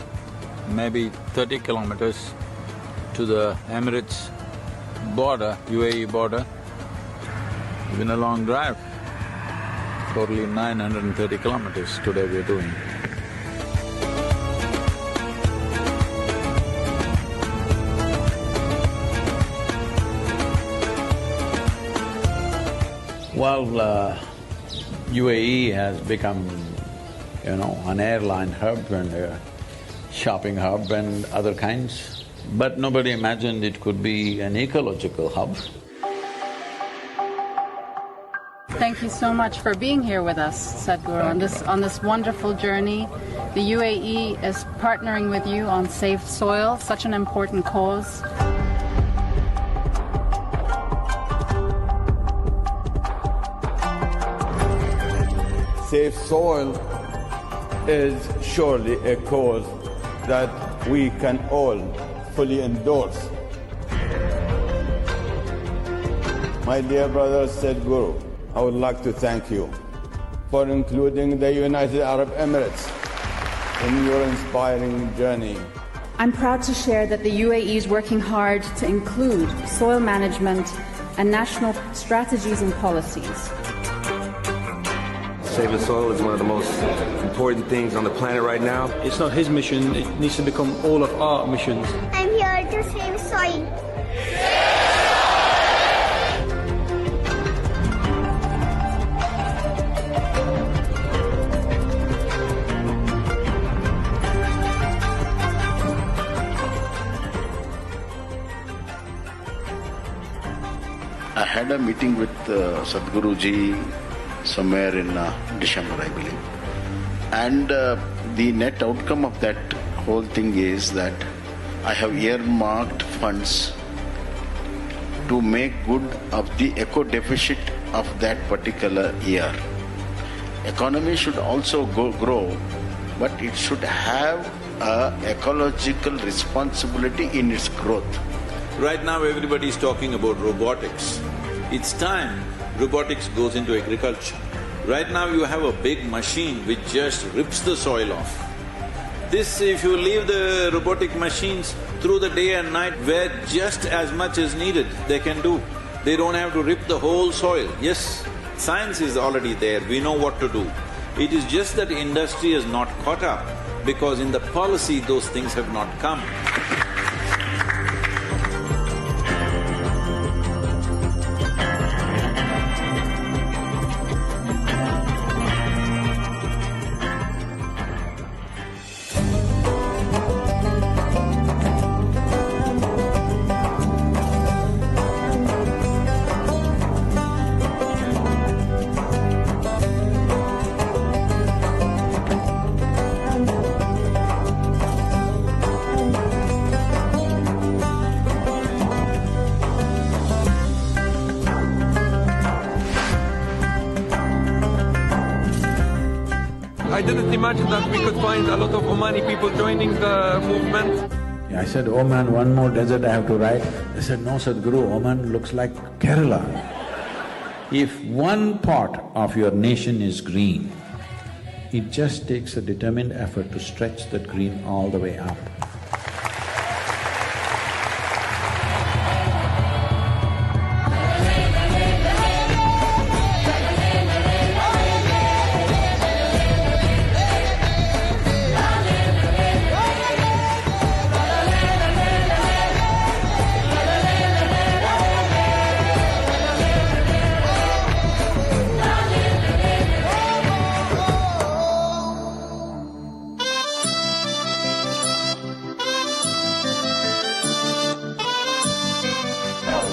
maybe 30 kilometers to the Emirates border, UAE border. It's been a long drive, totally 930 kilometers today we're doing. Well, UAE has become, an airline hub and a shopping hub and other kinds, but nobody imagined it could be an ecological hub. Thank you so much for being here with us, Sadhguru, on this wonderful journey. The UAE is partnering with you on Safe Soil, such an important cause. Safe soil is surely a cause that we can all fully endorse. My dear brother Sadhguru, I would like to thank you for including the United Arab Emirates in your inspiring journey. I'm proud to share that the UAE is working hard to include soil management and national strategies and policies. Saving soil is one of the most important things on the planet right now. It's not his mission, it needs to become all of our missions. I'm here to save soil. I had a meeting with Sadhguru ji somewhere in December, I believe. And the net outcome of that whole thing is that I have earmarked funds to make good of the eco deficit of that particular year. Economy should also grow, but it should have an ecological responsibility in its growth. Right now everybody is talking about robotics. It's time robotics goes into agriculture. Right now you have a big machine which just rips the soil off. This, if you leave the robotic machines through the day and night where just as much as needed they can do. They don't have to rip the whole soil. Yes, science is already there, we know what to do. It is just that industry has not caught up because in the policy those things have not come. I didn't imagine that we could find a lot of Omani people joining the movement. I said, oh man, one more desert I have to ride. They said, no Sadhguru, Oman looks like Kerala. If one part of your nation is green, it just takes a determined effort to stretch that green all the way up.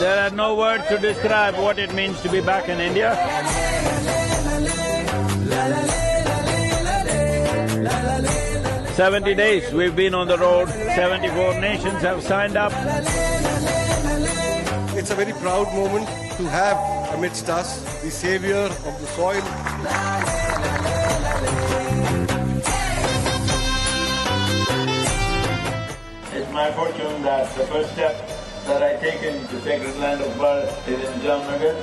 There are no words to describe what it means to be back in India. 70 days we've been on the road, 74 nations have signed up. It's a very proud moment to have amidst us the savior of the soil. It's my fortune that the first step that I take into the sacred land of birth is in Jamnagar.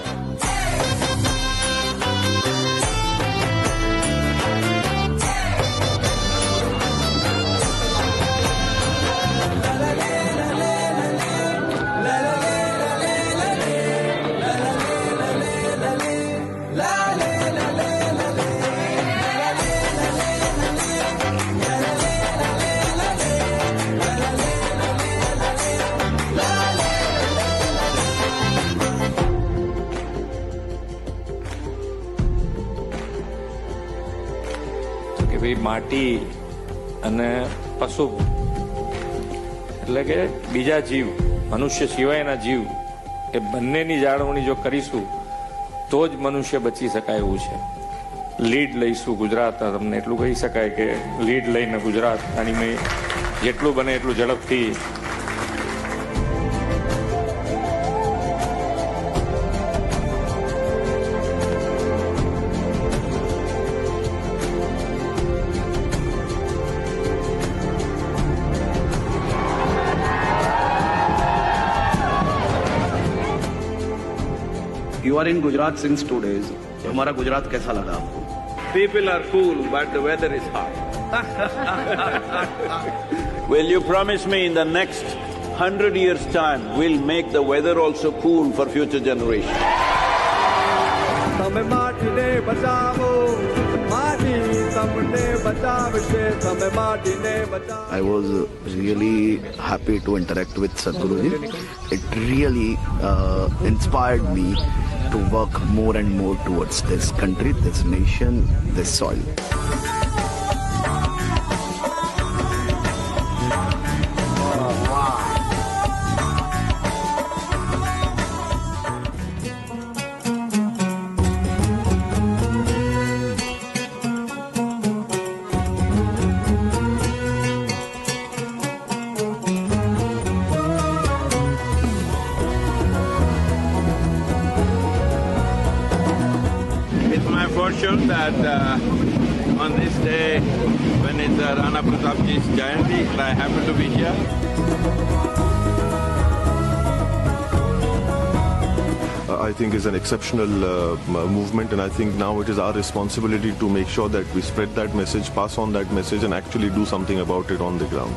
માટી અને પશુ એટલે કે બીજા જીવ મનુષ્ય સિવાયના જીવ એ બંનેની જાળવણી જો કરીશું તો જ મનુષ્ય બચી શકાય એવું છે. લીડ લઈશું ગુજરાત, તમને એટલું કહી શકાય કે લીડ લઈને ગુજરાત આની મેં જેટલું બને એટલું ઝડપથી You are in Gujarat since 2 days. हमारा गुजरात कैसा लगा आपको? People are cool, but the weather is hot. Will you promise me in the next 100 years' time, we'll make the weather also cool for future generations? I was really happy to interact with Sadhguru. It really inspired me to work more and more towards this country, this nation, this soil. Fortune that on this day, when it's Rana Pratapji's Jayanti, I happen to be here. I think is an exceptional movement, and I think now it is our responsibility to make sure that we spread that message, pass on that message, and actually do something about it on the ground.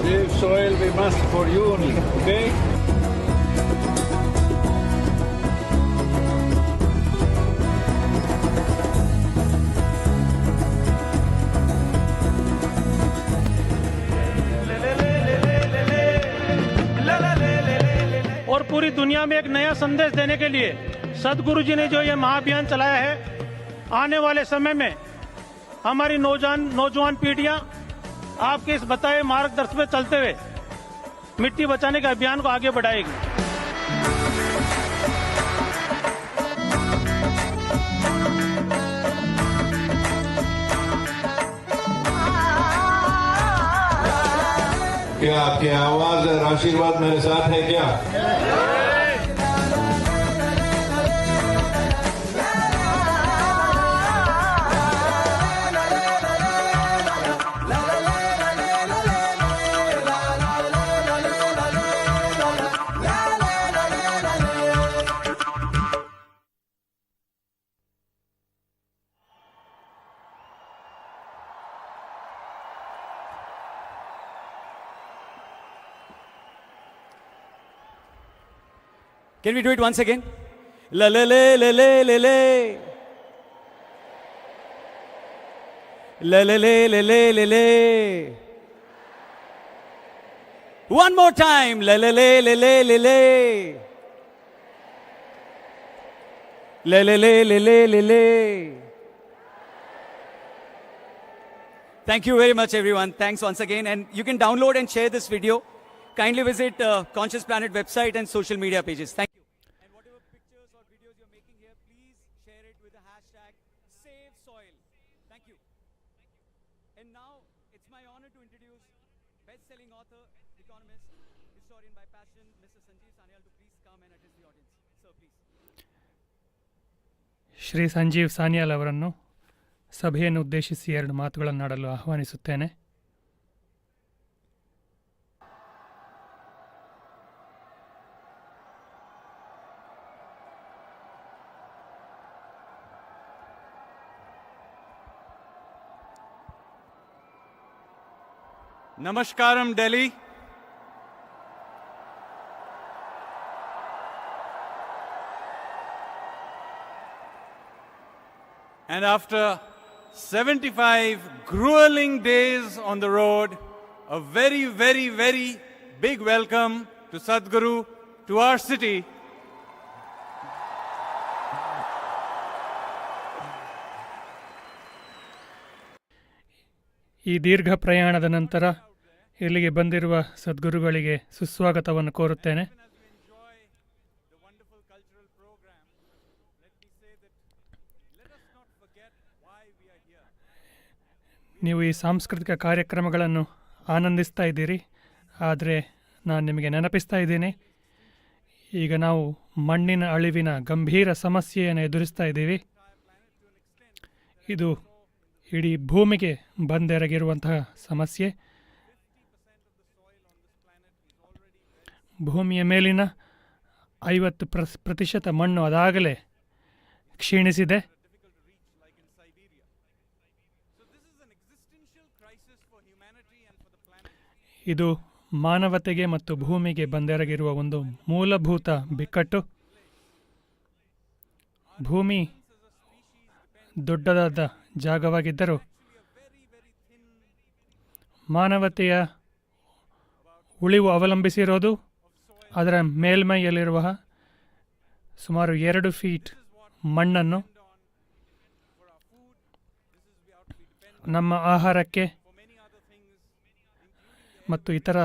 Save soil we must for you only, okay? और पूरी दुनिया में एक नया संदेश देने के लिए सदगुरु जी ने जो ये महाअभियान चलाया है, आने वाले समय में हमारी नौजवान पीढ़ियां आपके इस बताए मार्गदर्शन पे चलते हुए मिट्टी बचाने के अभियान को आगे बढ़ाएगी. क्या आपकी आवाज और आशीर्वाद मेरे साथ है क्या? Can we do it once again? La la la la la la la. Le le le le le le le. One more time. Le le le le le le le. Le le le le le le le. Thank you very much, everyone. Thanks once again. And you can download and share this video. Kindly visit Conscious Planet website and social media pages. Thank you. And whatever pictures or videos you're making here, please share it with the hashtag #SaveSoil. Thank you. And now it's my honor to introduce best-selling author, economist, historian by passion, Mr. Sanjeev Sanyal, to please come and address the audience. Sir, please. Shri Sanjeev ಸಾನ್ಯಾಲ್ ಅವರನ್ನು ಸಭೆಯನ್ನು ಉದ್ದೇಶಿಸಿ 2 ಮಾತುಗಳನ್ನಾಡಲು ಆಹ್ವಾನಿಸುತ್ತೇನೆ. Namaskaram, Delhi. And after 75 grueling days on the road, a very, very, very big welcome to Sadhguru, to our city. ಈ ದೀರ್ಘ ಪ್ರಯಾಣದ ನಂತರ ಇಲ್ಲಿಗೆ ಬಂದಿರುವ ಸದ್ಗುರುಗಳಿಗೆ ಸುಸ್ವಾಗತವನ್ನು ಕೋರುತ್ತೇನೆ. ನೀವು ಈ ಸಾಂಸ್ಕೃತಿಕ ಕಾರ್ಯಕ್ರಮಗಳನ್ನು ಆನಂದಿಸ್ತಾ ಇದ್ದೀರಿ, ಆದರೆ ನಾನು ನಿಮಗೆ ನೆನಪಿಸ್ತಾ ಇದ್ದೀನಿ, ಈಗ ನಾವು ಮಣ್ಣಿನ ಅಳಿವಿನ ಗಂಭೀರ ಸಮಸ್ಯೆಯನ್ನು ಎದುರಿಸ್ತಾ ಇದ್ದೀವಿ. ಇದು ಇಡೀ ಭೂಮಿಗೆ ಬಂದೆರಗಿರುವಂತಹ ಸಮಸ್ಯೆ. ಭೂಮಿಯ ಮೇಲಿನ 50% ಮಣ್ಣು ಅದಾಗಲೇ ಕ್ಷೀಣಿಸಿದೆ. ಇದು ಮಾನವತೆಗೆ ಮತ್ತು ಭೂಮಿಗೆ ಬಂದೆರಗಿರುವ ಒಂದು ಮೂಲಭೂತ ಬಿಕ್ಕಟ್ಟು. ಭೂಮಿ ದೊಡ್ಡದಾದ ಜಾಗವಾಗಿದ್ದರೂ ಮಾನವತೆಯ ಉಳಿವು ಅವಲಂಬಿಸಿರೋದು ಅದರ ಮೇಲ್ಮೈಯಲ್ಲಿರುವ ಸುಮಾರು 2 ಫೀಟ್ ಮಣ್ಣನ್ನು. ನಮ್ಮ ಆಹಾರಕ್ಕೆ ಮತ್ತು ಇತರ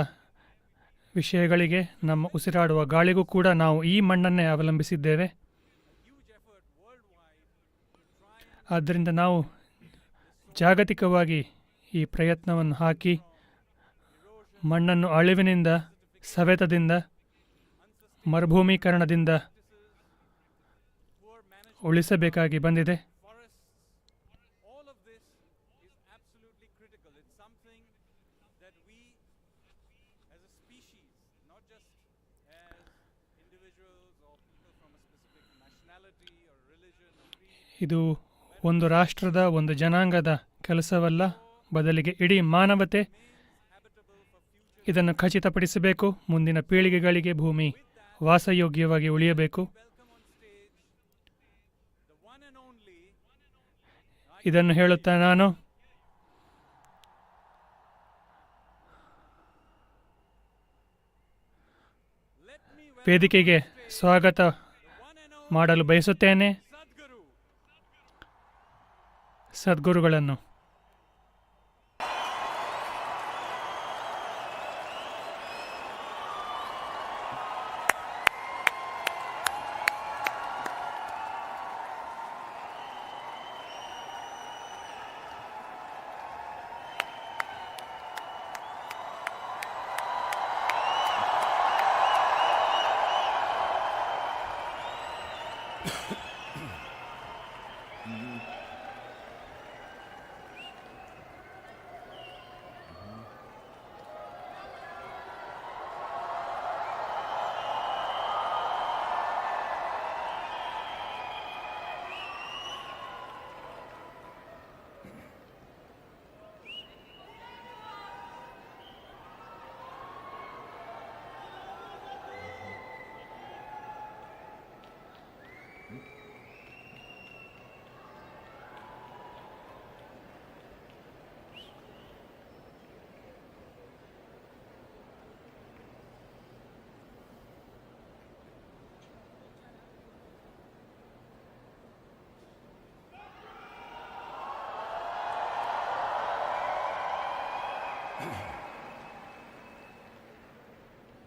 ವಿಷಯಗಳಿಗೆ, ನಮ್ಮ ಉಸಿರಾಡುವ ಗಾಳಿಗೂ ಕೂಡ ನಾವು ಈ ಮಣ್ಣನ್ನೇ ಅವಲಂಬಿಸಿದ್ದೇವೆ. ಆದ್ದರಿಂದ ನಾವು ಜಾಗತಿಕವಾಗಿ ಈ ಪ್ರಯತ್ನವನ್ನು ಹಾಕಿ ಮಣ್ಣನ್ನು ಅಳಿವಿನಿಂದ, ಸವೆತದಿಂದ, ಮರುಭೂಮೀಕರಣದಿಂದ ಉಳಿಸಬೇಕಾಗಿ ಬಂದಿದೆ. ಇದು ಒಂದು ರಾಷ್ಟ್ರದ, ಒಂದು ಜನಾಂಗದ ಕೆಲಸವಲ್ಲ, ಬದಲಿಗೆ ಇಡೀ ಮಾನವತೆ ಇದನ್ನು ಖಚಿತಪಡಿಸಬೇಕು. ಮುಂದಿನ ಪೀಳಿಗೆಗಳಿಗೆ ಭೂಮಿ ವಾಸಯೋಗ್ಯವಾಗಿ ಉಳಿಯಬೇಕು. ಇದನ್ನು ಹೇಳುತ್ತಾ ನಾನು ವೇದಿಕೆಗೆ ಸ್ವಾಗತ ಮಾಡಲು ಬಯಸುತ್ತೇನೆ ಸದ್ಗುರುಗಳನ್ನು.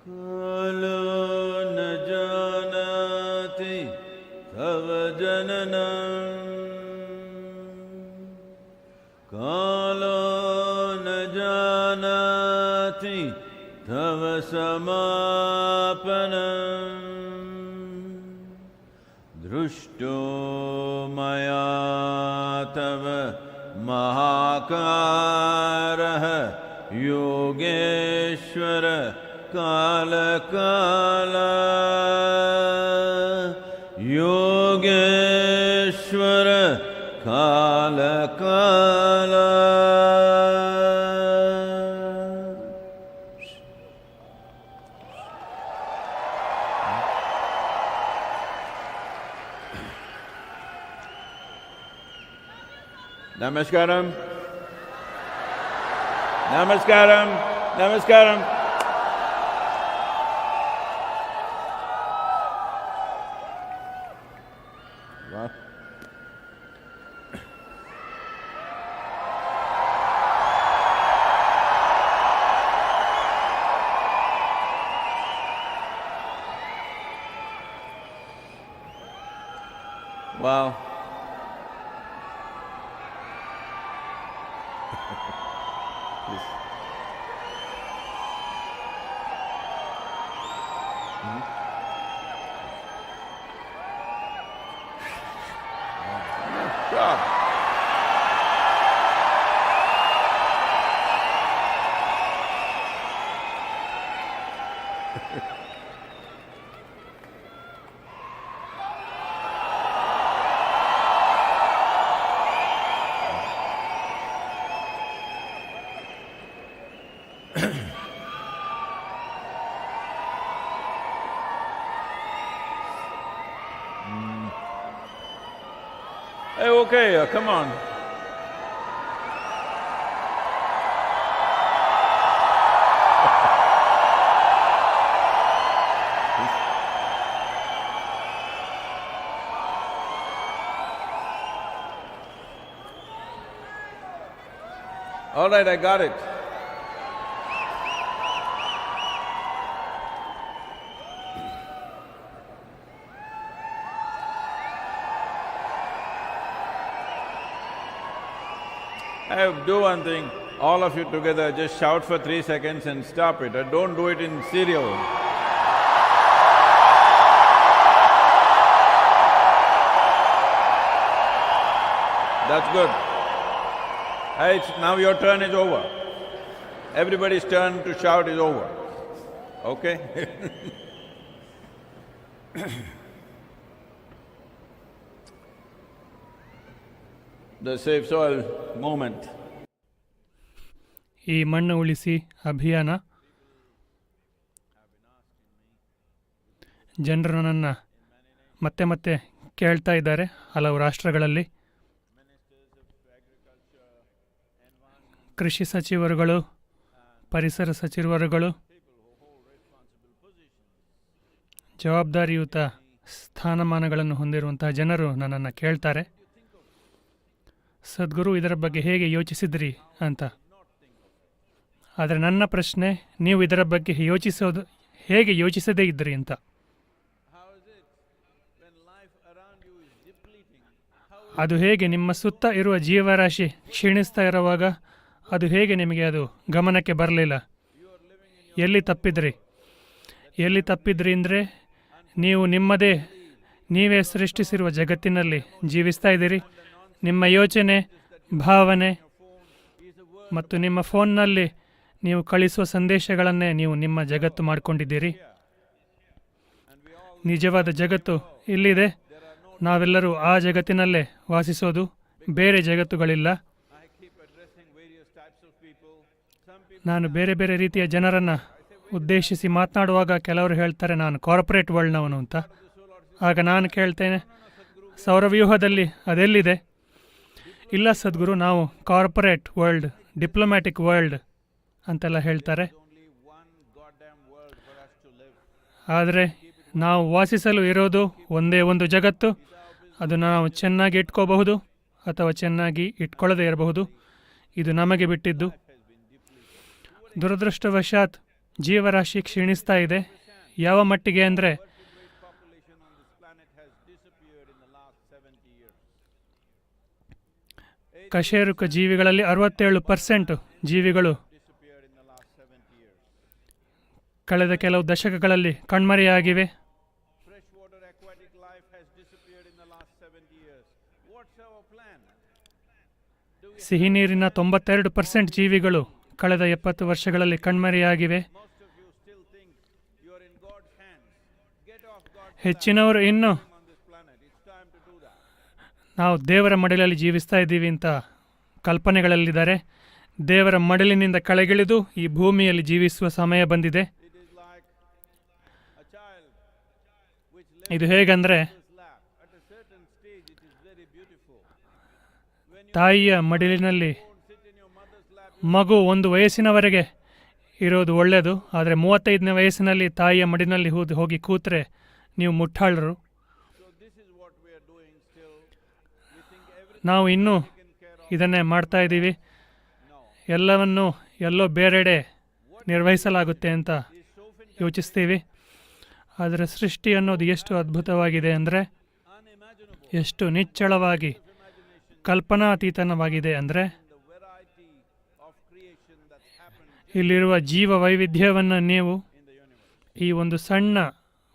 Kalo न जानति तव जननं कालो न जानति तव समापनं दृष्टो मया तव महाकारः योगेश्वर काल काल योगेश्वर काल काल Namaskaram. Namaskaram. Namaskaram. Wow. Wow. God. Hey, okay, come on. All right, I got it. Do one thing, all of you together just shout for 3 seconds and stop it. Don't do it in serial. That's good. Hey, now your turn is over. Everybody's turn to shout is over. Okay? The Save Soil movement. ಈ ಮಣ್ಣು ಉಳಿಸಿ ಅಭಿಯಾನ ಜನರು ನನ್ನನ್ನು ಮತ್ತೆ ಮತ್ತೆ ಕೇಳ್ತಾ ಇದ್ದಾರೆ ಹಲವು ರಾಷ್ಟ್ರಗಳಲ್ಲಿ. ಕೃಷಿ ಸಚಿವರುಗಳು, ಪರಿಸರ ಸಚಿವರುಗಳು, ಜವಾಬ್ದಾರಿಯುತ ಸ್ಥಾನಮಾನಗಳನ್ನು ಹೊಂದಿರುವಂತಹ ಜನರು ನನ್ನನ್ನು ಕೇಳ್ತಾರೆ, ಸದ್ಗುರು ಇದರ ಬಗ್ಗೆ ಹೇಗೆ ಯೋಚಿಸಿದ್ರಿ ಅಂತ. ಆದರೆ ನನ್ನ ಪ್ರಶ್ನೆ, ನೀವು ಇದರ ಬಗ್ಗೆ ಹೇಗೆ ಯೋಚಿಸದೇ ಇದ್ರಿ ಅಂತ. ಅದು ಹೇಗೆ ನಿಮ್ಮ ಸುತ್ತ ಇರುವ ಜೀವರಾಶಿ ಕ್ಷೀಣಿಸ್ತಾ ಇರುವಾಗ ಅದು ಹೇಗೆ ನಿಮಗೆ ಅದು ಗಮನಕ್ಕೆ ಬರಲಿಲ್ಲ? ಎಲ್ಲಿ ತಪ್ಪಿದ್ರಿ ಅಂದರೆ ನೀವು ನೀವೇ ಸೃಷ್ಟಿಸಿರುವ ಜಗತ್ತಿನಲ್ಲಿ ಜೀವಿಸ್ತಾ ಇದ್ದೀರಿ. ನಿಮ್ಮ ಯೋಚನೆ, ಭಾವನೆ ಮತ್ತು ನಿಮ್ಮ ಫೋನ್ನಲ್ಲಿ ನೀವು ಕಳಿಸುವ ಸಂದೇಶಗಳನ್ನೇ ನೀವು ನಿಮ್ಮ ಜಗತ್ತು ಮಾಡಿಕೊಂಡಿದ್ದೀರಿ. ನಿಜವಾದ ಜಗತ್ತು ಇಲ್ಲಿದೆ. ನಾವೆಲ್ಲರೂ ಆ ಜಗತ್ತಿನಲ್ಲೇ ವಾಸಿಸೋದು, ಬೇರೆ ಜಗತ್ತುಗಳಿಲ್ಲ. ನಾನು ಬೇರೆ ಬೇರೆ ರೀತಿಯ ಜನರನ್ನು ಉದ್ದೇಶಿಸಿ ಮಾತನಾಡುವಾಗ ಕೆಲವರು ಹೇಳ್ತಾರೆ ನಾನು ಕಾರ್ಪೊರೇಟ್ ವರ್ಲ್ಡ್ನವನು ಅಂತ. ಆಗ ನಾನು ಕೇಳ್ತೇನೆ, ಸೌರವ್ಯೂಹದಲ್ಲಿ ಅದೆಲ್ಲಿದೆ? ಇಲ್ಲ ಸದ್ಗುರು, ನಾವು ಕಾರ್ಪೊರೇಟ್ ವರ್ಲ್ಡ್, ಡಿಪ್ಲೊಮ್ಯಾಟಿಕ್ ವರ್ಲ್ಡ್ ಅಂತೆಲ್ಲ ಹೇಳ್ತಾರೆ. ಆದರೆ ನಾವು ವಾಸಿಸಲು ಇರೋದು ಒಂದೇ ಒಂದು ಜಗತ್ತು. ಅದನ್ನು ನಾವು ಚೆನ್ನಾಗಿ ಇಟ್ಕೋಬಹುದು ಅಥವಾ ಚೆನ್ನಾಗಿ ಇಟ್ಕೊಳ್ಳದೇ ಇರಬಹುದು. ಇದು ನಮಗೆ ಬಿಟ್ಟಿದ್ದು. ದುರದೃಷ್ಟವಶಾತ್ ಜೀವರಾಶಿ ಕ್ಷೀಣಿಸ್ತಾ ಇದೆ. ಯಾವ ಮಟ್ಟಿಗೆ ಅಂದರೆ ಕಶೇರುಕ ಜೀವಿಗಳಲ್ಲಿ 67% ಜೀವಿಗಳು ಕಳೆದ ಕೆಲವು ದಶಕಗಳಲ್ಲಿ ಕಣ್ಮರೆಯಾಗಿವೆ. ಸಿಹಿನೀರಿನ 92% ಜೀವಿಗಳು ಕಳೆದ 70 ವರ್ಷಗಳಲ್ಲಿ ಕಣ್ಮರೆಯಾಗಿವೆ. ಹೆಚ್ಚಿನವರು ಇನ್ನು ನಾವು ದೇವರ ಮಡಿಲಲ್ಲಿ ಜೀವಿಸ್ತಾ ಇದ್ದೀವಿ ಅಂತ ಕಲ್ಪನೆಗಳಲ್ಲಿದ್ದಾರೆ. ದೇವರ ಮಡಿಲಿನಿಂದ ಕೆಳಗಿಳಿದು ಈ ಭೂಮಿಯಲ್ಲಿ ಜೀವಿಸುವ ಸಮಯ ಬಂದಿದೆ. ಇದು ಹೇಗಂದರೆ, ತಾಯಿಯ ಮಡಿಲಿನಲ್ಲಿ ಮಗು 1 ವಯಸ್ಸಿನವರೆಗೆ ಇರೋದು ಒಳ್ಳೆಯದು. ಆದರೆ 35ನೇ ವಯಸ್ಸಿನಲ್ಲಿ ತಾಯಿಯ ಮಡಿಲಿನಲ್ಲಿ ಹೋಗಿ ಕೂತ್ರೆ ನೀವು ಮುಟ್ಟಾಳರು. ನಾವು ಇನ್ನೂ ಇದನ್ನೇ ಮಾಡ್ತಾ ಇದ್ದೀವಿ. ಎಲ್ಲವನ್ನು ಎಲ್ಲೋ ಬೇರೆಡೆ ನಿರ್ವಹಿಸಲಾಗುತ್ತೆ ಅಂತ ಯೋಚಿಸ್ತೀವಿ. ಆದರೆ ಸೃಷ್ಟಿ ಅನ್ನೋದು ಎಷ್ಟು ಅದ್ಭುತವಾಗಿದೆ ಅಂದರೆ, ಎಷ್ಟು ನಿಚ್ಚಳವಾಗಿ ಕಲ್ಪನಾತೀತನವಾಗಿದೆ ಅಂದರೆ, ಇಲ್ಲಿರುವ ಜೀವ ವೈವಿಧ್ಯವನ್ನು ನೀವು ಈ ಒಂದು ಸಣ್ಣ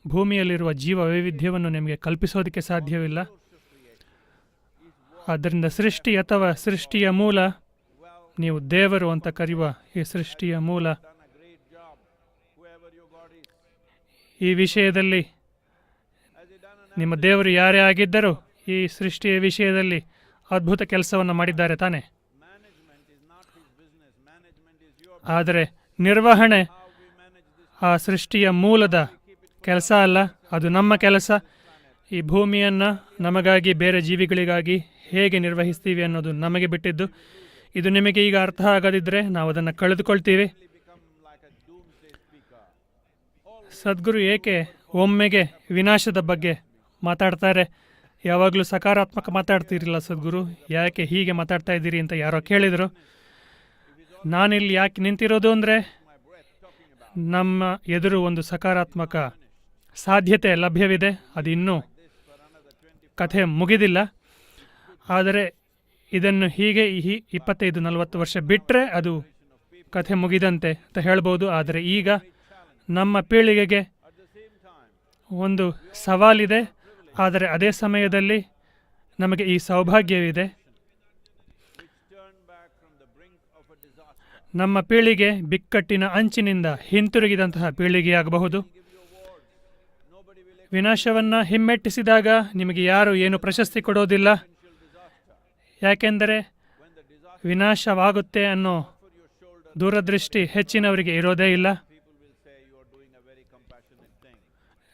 ಭೂಮಿಯಲ್ಲಿರುವ ಜೀವ ವೈವಿಧ್ಯವನ್ನು ನಿಮಗೆ ಕಲ್ಪಿಸೋದಕ್ಕೆ ಸಾಧ್ಯವಿಲ್ಲ. ಆದ್ದರಿಂದ ಸೃಷ್ಟಿ ಅಥವಾ ಸೃಷ್ಟಿಯ ಮೂಲ, ನೀವು ದೇವರು ಅಂತ ಕರೆಯುವ ಈ ಸೃಷ್ಟಿಯ ಮೂಲ, ಈ ವಿಷಯದಲ್ಲಿ ನಿಮ್ಮ ದೇವರು ಯಾರೇ ಆಗಿದ್ದರೂ ಈ ಸೃಷ್ಟಿಯ ವಿಷಯದಲ್ಲಿ ಅದ್ಭುತ ಕೆಲಸವನ್ನು ಮಾಡಿದ್ದಾರೆ ತಾನೆ. ಆದರೆ ನಿರ್ವಹಣೆ ಆ ಸೃಷ್ಟಿಯ ಮೂಲದ ಕೆಲಸ ಅಲ್ಲ, ಅದು ನಮ್ಮ ಕೆಲಸ. ಈ ಭೂಮಿಯನ್ನು ನಮಗಾಗಿ, ಬೇರೆ ಜೀವಿಗಳಿಗಾಗಿ ಹೇಗೆ ನಿರ್ವಹಿಸ್ತೀವಿ ಅನ್ನೋದು ನಮಗೆ ಬಿಟ್ಟಿದ್ದು. ಇದು ನಿಮಗೆ ಈಗ ಅರ್ಥ ಆಗದಿದ್ದರೆ ನಾವು ಅದನ್ನು ಕಳೆದುಕೊಳ್ತೀವಿ. ಸದ್ಗುರು ಏಕೆ ಒಮ್ಮೆಗೆ ವಿನಾಶದ ಬಗ್ಗೆ ಮಾತಾಡ್ತಾರೆ? ಯಾವಾಗಲೂ ಸಕಾರಾತ್ಮಕ ಮಾತಾಡ್ತಿರಲಿಲ್ಲ ಸದ್ಗುರು, ಯಾಕೆ ಹೀಗೆ ಮಾತಾಡ್ತಾ ಇದ್ದೀರಿ ಅಂತ ಯಾರೋ ಕೇಳಿದರು. ನಾನಿಲ್ಲಿ ಯಾಕೆ ನಿಂತಿರೋದು ಅಂದರೆ, ನಮ್ಮ ಎದುರು ಒಂದು ಸಕಾರಾತ್ಮಕ ಸಾಧ್ಯತೆ ಲಭ್ಯವಿದೆ. ಅದು ಇನ್ನೂ ಕಥೆ ಮುಗಿದಿಲ್ಲ. ಆದರೆ ಇದನ್ನು ಹೀಗೆ 25-40 ವರ್ಷ ಬಿಟ್ಟರೆ ಅದು ಕಥೆ ಮುಗಿದಂತೆ ಅಂತ ಹೇಳ್ಬೋದು. ಆದರೆ ಈಗ ನಮ್ಮ ಪೀಳಿಗೆಗೆ ಒಂದು ಸವಾಲಿದೆ. ಆದರೆ ಅದೇ ಸಮಯದಲ್ಲಿ ನಮಗೆ ಈ ಸೌಭಾಗ್ಯವಿದೆ. ನಮ್ಮ ಪೀಳಿಗೆ ಬಿಕ್ಕಟ್ಟಿನ ಅಂಚಿನಿಂದ ಹಿಂತಿರುಗಿದಂತಹ ಪೀಳಿಗೆಯಾಗಬಹುದು. ವಿನಾಶವನ್ನು ಹಿಮ್ಮೆಟ್ಟಿಸಿದಾಗ ನಿಮಗೆ ಯಾರು ಏನು ಪ್ರಶಸ್ತಿ ಕೊಡೋದಿಲ್ಲ. ಯಾಕೆಂದರೆ ವಿನಾಶವಾಗುತ್ತೆ ಅನ್ನೋ ದೂರದೃಷ್ಟಿ ಹೆಚ್ಚಿನವರಿಗೆ ಇರೋದೇ ಇಲ್ಲ.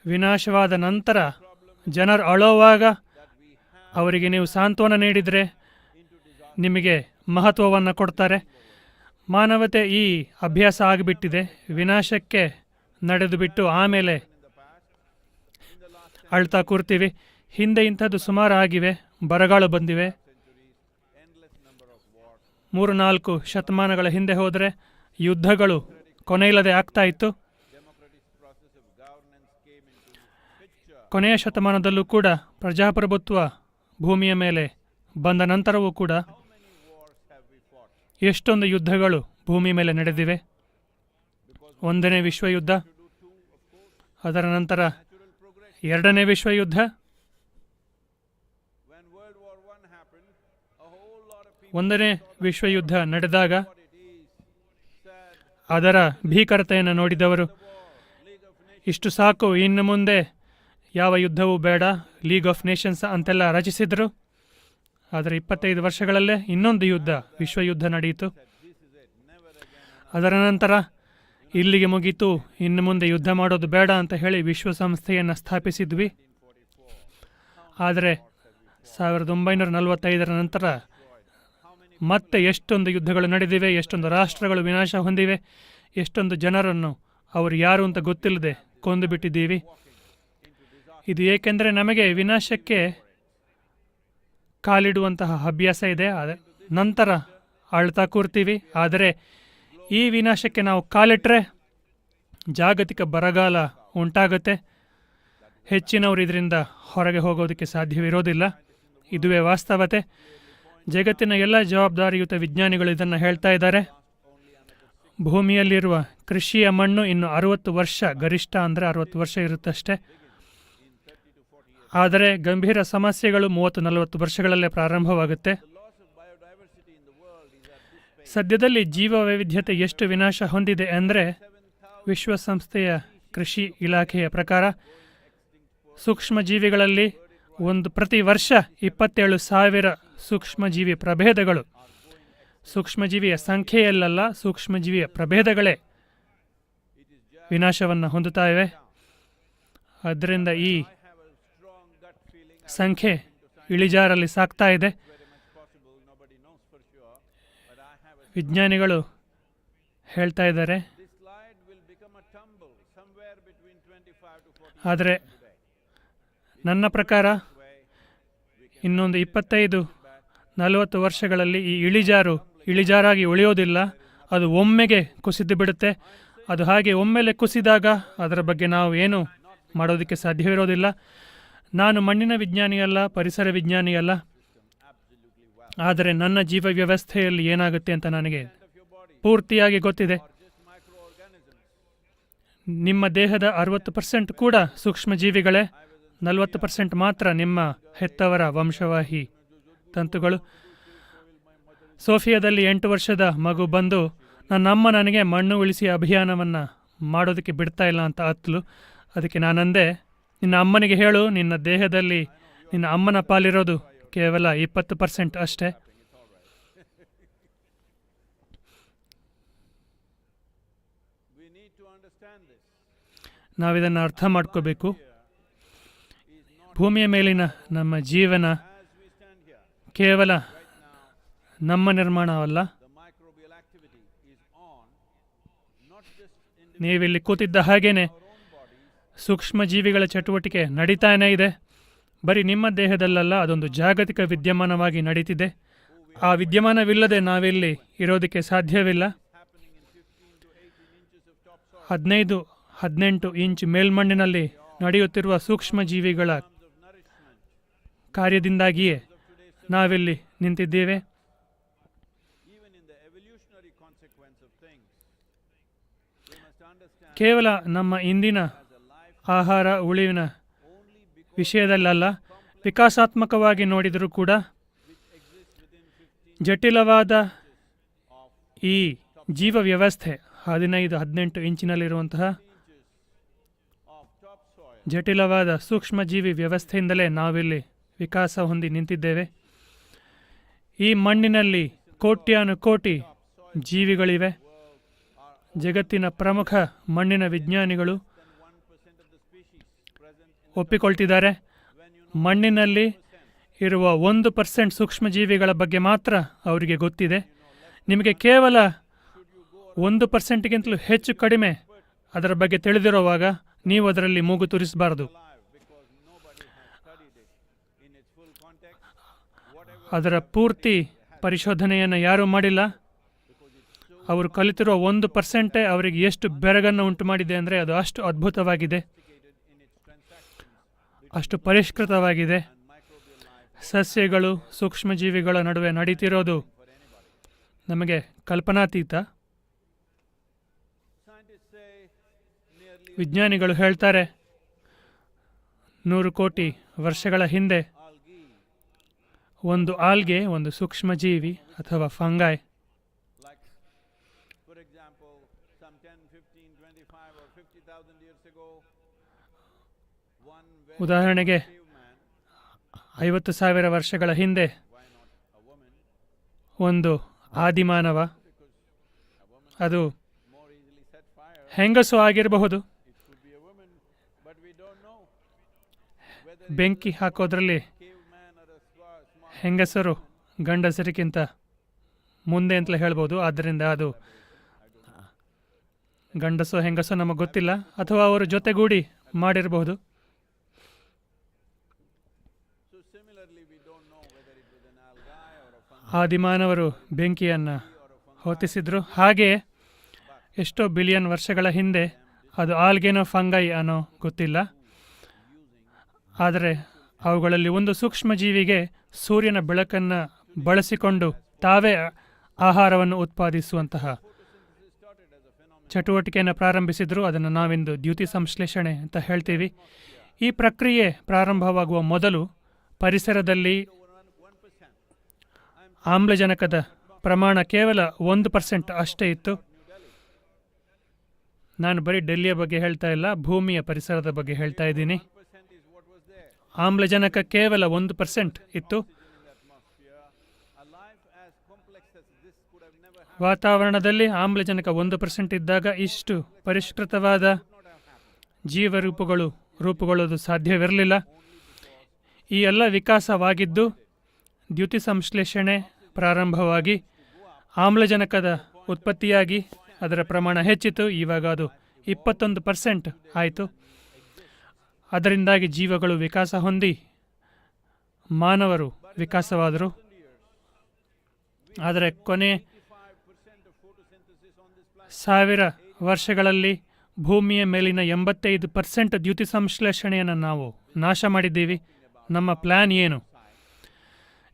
ವಿನಾಶವಾದ ನಂತರ ಜನರು ಅಳೋವಾಗ ಅವರಿಗೆ ನೀವು ಸಾಂತ್ವನ ನೀಡಿದರೆ ನಿಮಗೆ ಮಹತ್ವವನ್ನು ಕೊಡ್ತಾರೆ. ಮಾನವತೆ ಈ ಅಭ್ಯಾಸ ಆಗಿಬಿಟ್ಟಿದೆ. ವಿನಾಶಕ್ಕೆ ನಡೆದು ಬಿಟ್ಟು ಆಮೇಲೆ ಅಳ್ತಾ ಕೂರ್ತೀವಿ. ಹಿಂದೆ ಇಂಥದ್ದು ಸುಮಾರು ಆಗಿವೆ. ಬರಗಾಲು ಬಂದಿವೆ. 3-4 ಶತಮಾನಗಳ ಹಿಂದೆ ಹೋದರೆ ಯುದ್ಧಗಳು ಕೊನೆಯಿಲ್ಲದೆ ಆಗ್ತಾ ಇತ್ತು. ಕೊನೆಯ ಶತಮಾನದಲ್ಲೂ ಕೂಡ ಪ್ರಜಾಪ್ರಭುತ್ವ ಭೂಮಿಯ ಮೇಲೆ ಬಂದ ನಂತರವೂ ಕೂಡ ಎಷ್ಟೊಂದು ಯುದ್ಧಗಳು ಭೂಮಿ ಮೇಲೆ ನಡೆದಿವೆ. 1ನೇ ವಿಶ್ವಯುದ್ಧ, ಅದರ ನಂತರ 2ನೇ ವಿಶ್ವಯುದ್ಧ. 1ನೇ ವಿಶ್ವಯುದ್ಧ ನಡೆದಾಗ ಅದರ ಭೀಕರತೆಯನ್ನು ನೋಡಿದವರು ಇಷ್ಟು ಸಾಕು, ಇನ್ನು ಮುಂದೆ ಯಾವ ಯುದ್ಧವೂ ಬೇಡ, ಲೀಗ್ ಆಫ್ ನೇಷನ್ಸ್ ಅಂತೆಲ್ಲ ರಚಿಸಿದರು. ಆದರೆ 25 ವರ್ಷಗಳಲ್ಲೇ ಇನ್ನೊಂದು ಯುದ್ಧ, ವಿಶ್ವಯುದ್ಧ ನಡೆಯಿತು. ಅದರ ನಂತರ ಇಲ್ಲಿಗೆ ಮುಗೀತು, ಇನ್ನು ಮುಂದೆ ಯುದ್ಧ ಮಾಡೋದು ಬೇಡ ಅಂತ ಹೇಳಿ ವಿಶ್ವಸಂಸ್ಥೆಯನ್ನು ಸ್ಥಾಪಿಸಿದ್ವಿ. ಆದರೆ 1945 ನಂತರ ಮತ್ತೆ ಎಷ್ಟೊಂದು ಯುದ್ಧಗಳು ನಡೆದಿವೆ, ಎಷ್ಟೊಂದು ರಾಷ್ಟ್ರಗಳು ವಿನಾಶ ಹೊಂದಿವೆ, ಎಷ್ಟೊಂದು ಜನರನ್ನು ಅವರು ಯಾರು ಅಂತ ಗೊತ್ತಿಲ್ಲದೆ ಕೊಂದು ಬಿಟ್ಟಿದ್ದೀವಿ. ಇದು ಏಕೆಂದರೆ ನಮಗೆ ವಿನಾಶಕ್ಕೆ ಕಾಲಿಡುವಂತಹ ಅಭ್ಯಾಸ ಇದೆ. ನಂತರ ಅಳ್ತಾ ಕೂರ್ತೀವಿ. ಆದರೆ ಈ ವಿನಾಶಕ್ಕೆ ನಾವು ಕಾಲಿಟ್ಟರೆ ಜಾಗತಿಕ ಬರಗಾಲ ಉಂಟಾಗುತ್ತೆ. ಹೆಚ್ಚಿನವರು ಇದರಿಂದ ಹೊರಗೆ ಹೋಗೋದಕ್ಕೆ ಸಾಧ್ಯವಿರೋದಿಲ್ಲ. ಇದುವೇ ವಾಸ್ತವತೆ. ಜಗತ್ತಿನ ಎಲ್ಲ ಜವಾಬ್ದಾರಿಯುತ ವಿಜ್ಞಾನಿಗಳು ಇದನ್ನು ಹೇಳ್ತಾ ಇದ್ದಾರೆ. ಭೂಮಿಯಲ್ಲಿರುವ ಕೃಷಿಯ ಮಣ್ಣು ಇನ್ನು 60 ವರ್ಷ, ಗರಿಷ್ಠ ಅಂದರೆ 60 ವರ್ಷ ಇರುತ್ತಷ್ಟೇ. ಆದರೆ ಗಂಭೀರ ಸಮಸ್ಯೆಗಳು 30-40 ವರ್ಷಗಳಲ್ಲೇ ಪ್ರಾರಂಭವಾಗುತ್ತೆ. ಸದ್ಯದಲ್ಲಿ ಜೀವ ವೈವಿಧ್ಯತೆ ಎಷ್ಟು ವಿನಾಶ ಹೊಂದಿದೆ ಅಂದರೆ, ವಿಶ್ವಸಂಸ್ಥೆಯ ಕೃಷಿ ಇಲಾಖೆಯ ಪ್ರಕಾರ ಸೂಕ್ಷ್ಮಜೀವಿಗಳಲ್ಲಿ ಪ್ರತಿ ವರ್ಷ 27,000 ಸೂಕ್ಷ್ಮಜೀವಿ ಪ್ರಭೇದಗಳು, ಸೂಕ್ಷ್ಮಜೀವಿಯ ಸಂಖ್ಯೆಯಲ್ಲ, ಸೂಕ್ಷ್ಮಜೀವಿಯ ಪ್ರಭೇದಗಳೇ ವಿನಾಶವನ್ನು ಹೊಂದುತ್ತಾ ಇವೆ. ಆದ್ದರಿಂದ ಈ ಸಂಖ್ಯೆ ಇಳಿಜಾರಲ್ಲಿ ಸಾಗ್ತಾ ಇದೆ. ವಿಜ್ಞಾನಿಗಳು ಹೇಳ್ತಾ ಇದ್ದಾರೆ. ಆದರೆ ನನ್ನ ಪ್ರಕಾರ ಇನ್ನೊಂದು 25-40 ವರ್ಷಗಳಲ್ಲಿ ಈ ಇಳಿಜಾರಾಗಿ ಉಳಿಯೋದಿಲ್ಲ. ಅದು ಒಮ್ಮೆಗೆ ಕುಸಿದು ಬಿಡುತ್ತೆ. ಅದು ಹಾಗೆ ಒಮ್ಮೆಲೆ ಕುಸಿದಾಗ ಅದರ ಬಗ್ಗೆ ನಾವು ಏನು ಮಾಡೋದಕ್ಕೆ ಸಾಧ್ಯವಿರೋದಿಲ್ಲ. ನಾನು ಮಣ್ಣಿನ ವಿಜ್ಞಾನಿಯಲ್ಲ, ಪರಿಸರ ವಿಜ್ಞಾನಿಯಲ್ಲ. ಆದರೆ ನನ್ನ ಜೀವ ವ್ಯವಸ್ಥೆಯಲ್ಲಿ ಏನಾಗುತ್ತೆ ಅಂತ ನನಗೆ ಪೂರ್ತಿಯಾಗಿ ಗೊತ್ತಿದೆ. ನಿಮ್ಮ ದೇಹದ 60% ಕೂಡ ಸೂಕ್ಷ್ಮಜೀವಿಗಳೇ, 40% ಮಾತ್ರ ನಿಮ್ಮ ಹೆತ್ತವರ ವಂಶವಾಹಿ ತಂತುಗಳು. ಸೋಫಿಯಾದಲ್ಲಿ 8 ವರ್ಷದ ಮಗು ಬಂದು, ನನ್ನಮ್ಮ ನನಗೆ ಮಣ್ಣು ಉಳಿಸಿ ಅಭಿಯಾನವನ್ನು ಮಾಡೋದಕ್ಕೆ ಬಿಡ್ತಾ ಇಲ್ಲ ಅಂತ ಅತ್ತಲು. ಅದಕ್ಕೆ ನಾನಂದೆ, ನಿನ್ನ ಅಮ್ಮನಿಗೆ ಹೇಳು, ನಿನ್ನ ದೇಹದಲ್ಲಿ ನಿನ್ನ ಅಮ್ಮನ ಪಾಲಿರೋದು ಕೇವಲ 20% ಅಷ್ಟೇ. ನಾವಿದನ್ನು ಅರ್ಥ ಮಾಡ್ಕೋಬೇಕು. ಭೂಮಿಯ ಮೇಲಿನ ನಮ್ಮ ಜೀವನ ಕೇವಲ ನಮ್ಮ ನಿರ್ಮಾಣವಲ್ಲ. ನೀವಿಲ್ಲಿ ಕೂತಿದ್ದ ಹಾಗೇನೆ ಸೂಕ್ಷ್ಮಜೀವಿಗಳ ಚಟುವಟಿಕೆ ನಡೀತಾನೇ ಇದೆ. ಬರೀ ನಿಮ್ಮ ದೇಹದಲ್ಲ, ಅದೊಂದು ಜಾಗತಿಕ ವಿದ್ಯಮಾನವಾಗಿ ನಡೀತಿದೆ. ಆ ವಿದ್ಯಮಾನವಿಲ್ಲದೆ ನಾವಿಲ್ಲಿ ಇರೋದಕ್ಕೆ ಸಾಧ್ಯವಿಲ್ಲ. 15-18 ಇಂಚ್ ಮೇಲ್ಮಣ್ಣಿನಲ್ಲಿ ನಡೆಯುತ್ತಿರುವ ಸೂಕ್ಷ್ಮಜೀವಿಗಳ ಕಾರ್ಯದಿಂದಾಗಿಯೇ ನಾವಿಲ್ಲಿ ನಿಂತಿದ್ದೇವೆ. ಕೇವಲ ನಮ್ಮ ಇಂದಿನ ಆಹಾರ ಉಳಿವಿನ ವಿಷಯದಲ್ಲಲ್ಲ, ವಿಕಾಸಾತ್ಮಕವಾಗಿ ನೋಡಿದರೂ ಕೂಡ ಜಟಿಲವಾದ ಈ ಜೀವ ವ್ಯವಸ್ಥೆ 15-18 ಇಂಚಿನಲ್ಲಿರುವಂತಹ ಜಟಿಲವಾದ ಸೂಕ್ಷ್ಮಜೀವಿ ವ್ಯವಸ್ಥೆಯಿಂದಲೇ ನಾವಿಲ್ಲಿ ವಿಕಾಸ ಹೊಂದಿ ನಿಂತಿದ್ದೇವೆ. ಈ ಮಣ್ಣಿನಲ್ಲಿ ಕೋಟ್ಯಾನುಕೋಟಿ ಜೀವಿಗಳಿವೆ. ಜಗತ್ತಿನ ಪ್ರಮುಖ ಮಣ್ಣಿನ ವಿಜ್ಞಾನಿಗಳು ಒಪ್ಪಿಕೊಳ್ತಿದ್ದಾರೆ. ಮಣ್ಣಿನಲ್ಲಿ ಇರುವ 1% ಸೂಕ್ಷ್ಮಜೀವಿಗಳ ಬಗ್ಗೆ ಮಾತ್ರ ಅವರಿಗೆ ಗೊತ್ತಿದೆ. ನಿಮಗೆ ಕೇವಲ 1%ಗಿಂತಲೂ ಹೆಚ್ಚು ಕಡಿಮೆ ಅದರ ಬಗ್ಗೆ ತಿಳಿದಿರುವಾಗ ನೀವು ಅದರಲ್ಲಿ ಮೂಗು ತುರಿಸಬಾರದು. ಅದರ ಪೂರ್ತಿ ಪರಿಶೋಧನೆಯನ್ನು ಯಾರೂ ಮಾಡಿಲ್ಲ. ಅವರು ಕಲಿತಿರುವ 1% ಅವರಿಗೆ ಎಷ್ಟು ಬೆರಗನ್ನು ಉಂಟು ಮಾಡಿದೆ ಅಂದರೆ ಅದು ಅಷ್ಟು ಅದ್ಭುತವಾಗಿದೆ, ಅಷ್ಟು ಪರಿಷ್ಕೃತವಾಗಿದೆ. ಸಸ್ಯಗಳು ಸೂಕ್ಷ್ಮಜೀವಿಗಳ ನಡುವೆ ನಡೀತಿರೋದು ನಮಗೆ ಕಲ್ಪನಾತೀತ. ವಿಜ್ಞಾನಿಗಳು ಹೇಳ್ತಾರೆ, 100 ಕೋಟಿ ವರ್ಷಗಳ ಹಿಂದೆ ಒಂದು ಆಲ್ಗೆ, ಒಂದು ಸೂಕ್ಷ್ಮಜೀವಿ ಅಥವಾ ಫಂಗಾಯ್ ಉದಾಹರಣೆಗೆ 50,000 ವರ್ಷಗಳ ಹಿಂದೆ ಒಂದು ಆದಿಮಾನವ, ಅದು ಹೆಂಗಸು ಆಗಿರಬಹುದು. ಬೆಂಕಿ ಹಾಕೋದ್ರಲ್ಲಿ ಹೆಂಗಸರು ಗಂಡಸರಿಗಿಂತ ಮುಂದೆ ಅಂತಲೇ ಹೇಳ್ಬೋದು. ಆದ್ದರಿಂದ ಅದು ಗಂಡಸೋ ಹೆಂಗಸೋ ನಮಗೆ ಗೊತ್ತಿಲ್ಲ, ಅಥವಾ ಅವರು ಜೊತೆಗೂಡಿ ಮಾಡಿರಬಹುದು. ಆದಿಮಾನವರು ಬೆಂಕಿಯನ್ನು ಹೊತ್ತಿಸಿದ್ರು. ಹಾಗೆ ಎಷ್ಟೋ ಬಿಲಿಯನ್ ವರ್ಷಗಳ ಹಿಂದೆ ಅದು ಆಲ್ಗೇನೋ ಫಂಗೈ ಅನ್ನೋ ಗೊತ್ತಿಲ್ಲ. ಆದರೆ ಅವುಗಳಲ್ಲಿ ಒಂದು ಸೂಕ್ಷ್ಮಜೀವಿಗೆ ಸೂರ್ಯನ ಬೆಳಕನ್ನು ಬಳಸಿಕೊಂಡು ತಾವೇ ಆಹಾರವನ್ನು ಉತ್ಪಾದಿಸುವಂತಹ ಚಟುವಟಿಕೆಯನ್ನು ಪ್ರಾರಂಭಿಸಿದ್ರು. ಅದನ್ನು ನಾವಿಂದು ದ್ಯುತಿ ಸಂಶ್ಲೇಷಣೆ ಅಂತ ಹೇಳ್ತೀವಿ. ಈ ಪ್ರಕ್ರಿಯೆ ಪ್ರಾರಂಭವಾಗುವ ಮೊದಲು ಪರಿಸರದಲ್ಲಿ ಆಮ್ಲಜನಕದ ಪ್ರಮಾಣ ಕೇವಲ 1% ಅಷ್ಟೇ ಇತ್ತು. ನಾನು ಬರೀ ಡೆಲ್ಲಿಯ ಬಗ್ಗೆ ಹೇಳ್ತಾ ಇಲ್ಲ, ಭೂಮಿಯ ಪರಿಸರದ ಬಗ್ಗೆ ಹೇಳ್ತಾ ಇದ್ದೀನಿ. ಆಮ್ಲಜನಕ ಕೇವಲ 1% ಇತ್ತು. ವಾತಾವರಣದಲ್ಲಿ ಆಮ್ಲಜನಕ 1% ಇದ್ದಾಗ ಇಷ್ಟು ಪರಿಷ್ಕೃತವಾದ ರೂಪುಗೊಳ್ಳೋದು ಸಾಧ್ಯವಿರಲಿಲ್ಲ. ಈ ಎಲ್ಲ ವಿಕಾಸವಾಗಿದ್ದು ದ್ಯುತಿ ಸಂಶ್ಲೇಷಣೆ ಪ್ರಾರಂಭವಾಗಿ ಆಮ್ಲಜನಕದ ಉತ್ಪತ್ತಿಯಾಗಿ ಅದರ ಪ್ರಮಾಣ ಹೆಚ್ಚಿತು. ಇವಾಗ ಅದು 21% ಆಯಿತು. ಅದರಿಂದಾಗಿ ಜೀವಗಳು ವಿಕಾಸ ಹೊಂದಿ ಮಾನವರು ವಿಕಾಸವಾದರು. ಆದರೆ ಕೊನೆ 1000 ವರ್ಷಗಳಲ್ಲಿ ಭೂಮಿಯ ಮೇಲಿನ 85% ದ್ಯುತಿ ಸಂಶ್ಲೇಷಣೆಯನ್ನು ನಾವು ನಾಶ ಮಾಡಿದ್ದೀವಿ. ನಮ್ಮ ಪ್ಲ್ಯಾನ್ ಏನು?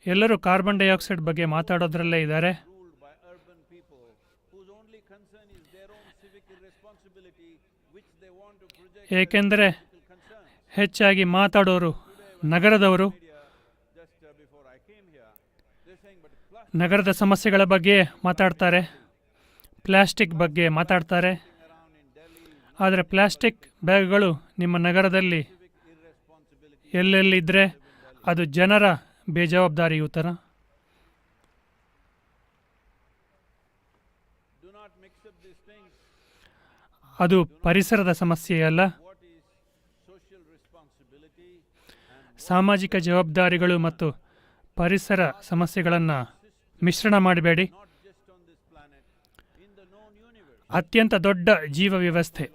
ಎಲ್ಲರೂ ಕಾರ್ಬನ್ ಡೈಆಕ್ಸೈಡ್ ಬಗ್ಗೆ ಮಾತಾಡೋದ್ರಲ್ಲೇ ಇದ್ದಾರೆ. ಏಕೆಂದರೆ ಹೆಚ್ಚಾಗಿ ಮಾತಾಡೋರು ನಗರದವರು. ನಗರದ ಸಮಸ್ಯೆಗಳ ಬಗ್ಗೆ ಮಾತಾಡ್ತಾರೆ, ಪ್ಲಾಸ್ಟಿಕ್ ಬಗ್ಗೆ ಮಾತಾಡ್ತಾರೆ. ಆದರೆ ಪ್ಲಾಸ್ಟಿಕ್ ಬ್ಯಾಗ್ಗಳು ನಿಮ್ಮ ನಗರದಲ್ಲಿ ಎಲ್ಲೆಲ್ಲಿದ್ದರೆ ಅದು ಜನರ ಬೇಜವಾಬ್ದಾರಿಯುತನ. ಅದು ಪರಿಸರದ ಸಮಸ್ಯೆಯಲ್ಲ. ಸಾಮಾಜಿಕ ಜವಾಬ್ದಾರಿಗಳು ಮತ್ತು ಪರಿಸರ ಸಮಸ್ಯೆಗಳನ್ನು ಮಿಶ್ರಣ ಮಾಡಬೇಡಿ. ಅತ್ಯಂತ ದೊಡ್ಡ ಜೀವ ವ್ಯವಸ್ಥೆ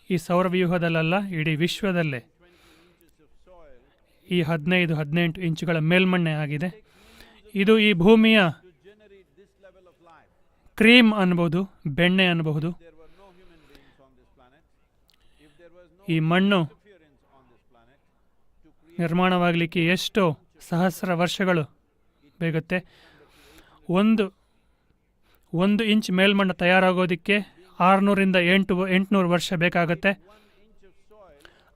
ಈ ಸೌರವ್ಯೂಹದಲ್ಲ, ಇಡೀ ವಿಶ್ವದಲ್ಲೇ ಈ 15-18 ಇಂಚುಗಳ ಮೇಲ್ಮಣ್ಣೆ ಆಗಿದೆ. ಇದು ಈ ಭೂಮಿಯ ಕ್ರೀಮ್ ಅನ್ಬೋದು, ಬೆಣ್ಣೆ ಅನ್ಬಹುದು. ಈ ಮಣ್ಣು ನಿರ್ಮಾಣವಾಗಲಿಕ್ಕೆ ಎಷ್ಟೋ ಸಹಸ್ರ ವರ್ಷಗಳು ಬೇಗುತ್ತೆ. ಒಂದು ಇಂಚ್ ಮೇಲ್ಮಣ್ಣು ತಯಾರಾಗೋದಕ್ಕೆ 600ರಿಂದ 800 ವರ್ಷ ಬೇಕಾಗುತ್ತೆ.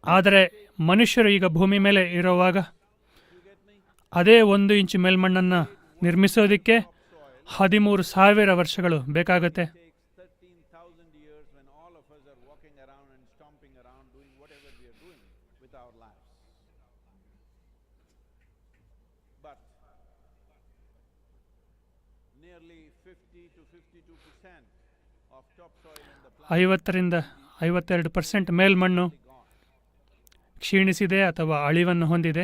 ಆದರೆ ಮನುಷ್ಯರು ಈಗ ಭೂಮಿ ಮೇಲೆ ಇರುವಾಗ ಅದೇ 1 ಇಂಚು ಮೇಲ್ಮಣ್ಣನ್ನು ನಿರ್ಮಿಸೋದಕ್ಕೆ 13,000 ವರ್ಷಗಳು ಬೇಕಾಗುತ್ತೆ. ರಿಂದ 52% ಮೇಲ್ಮಣ್ಣು ಕ್ಷೀಣಿಸಿದೆ ಅಥವಾ ಅಳಿವನ್ನು ಹೊಂದಿದೆ.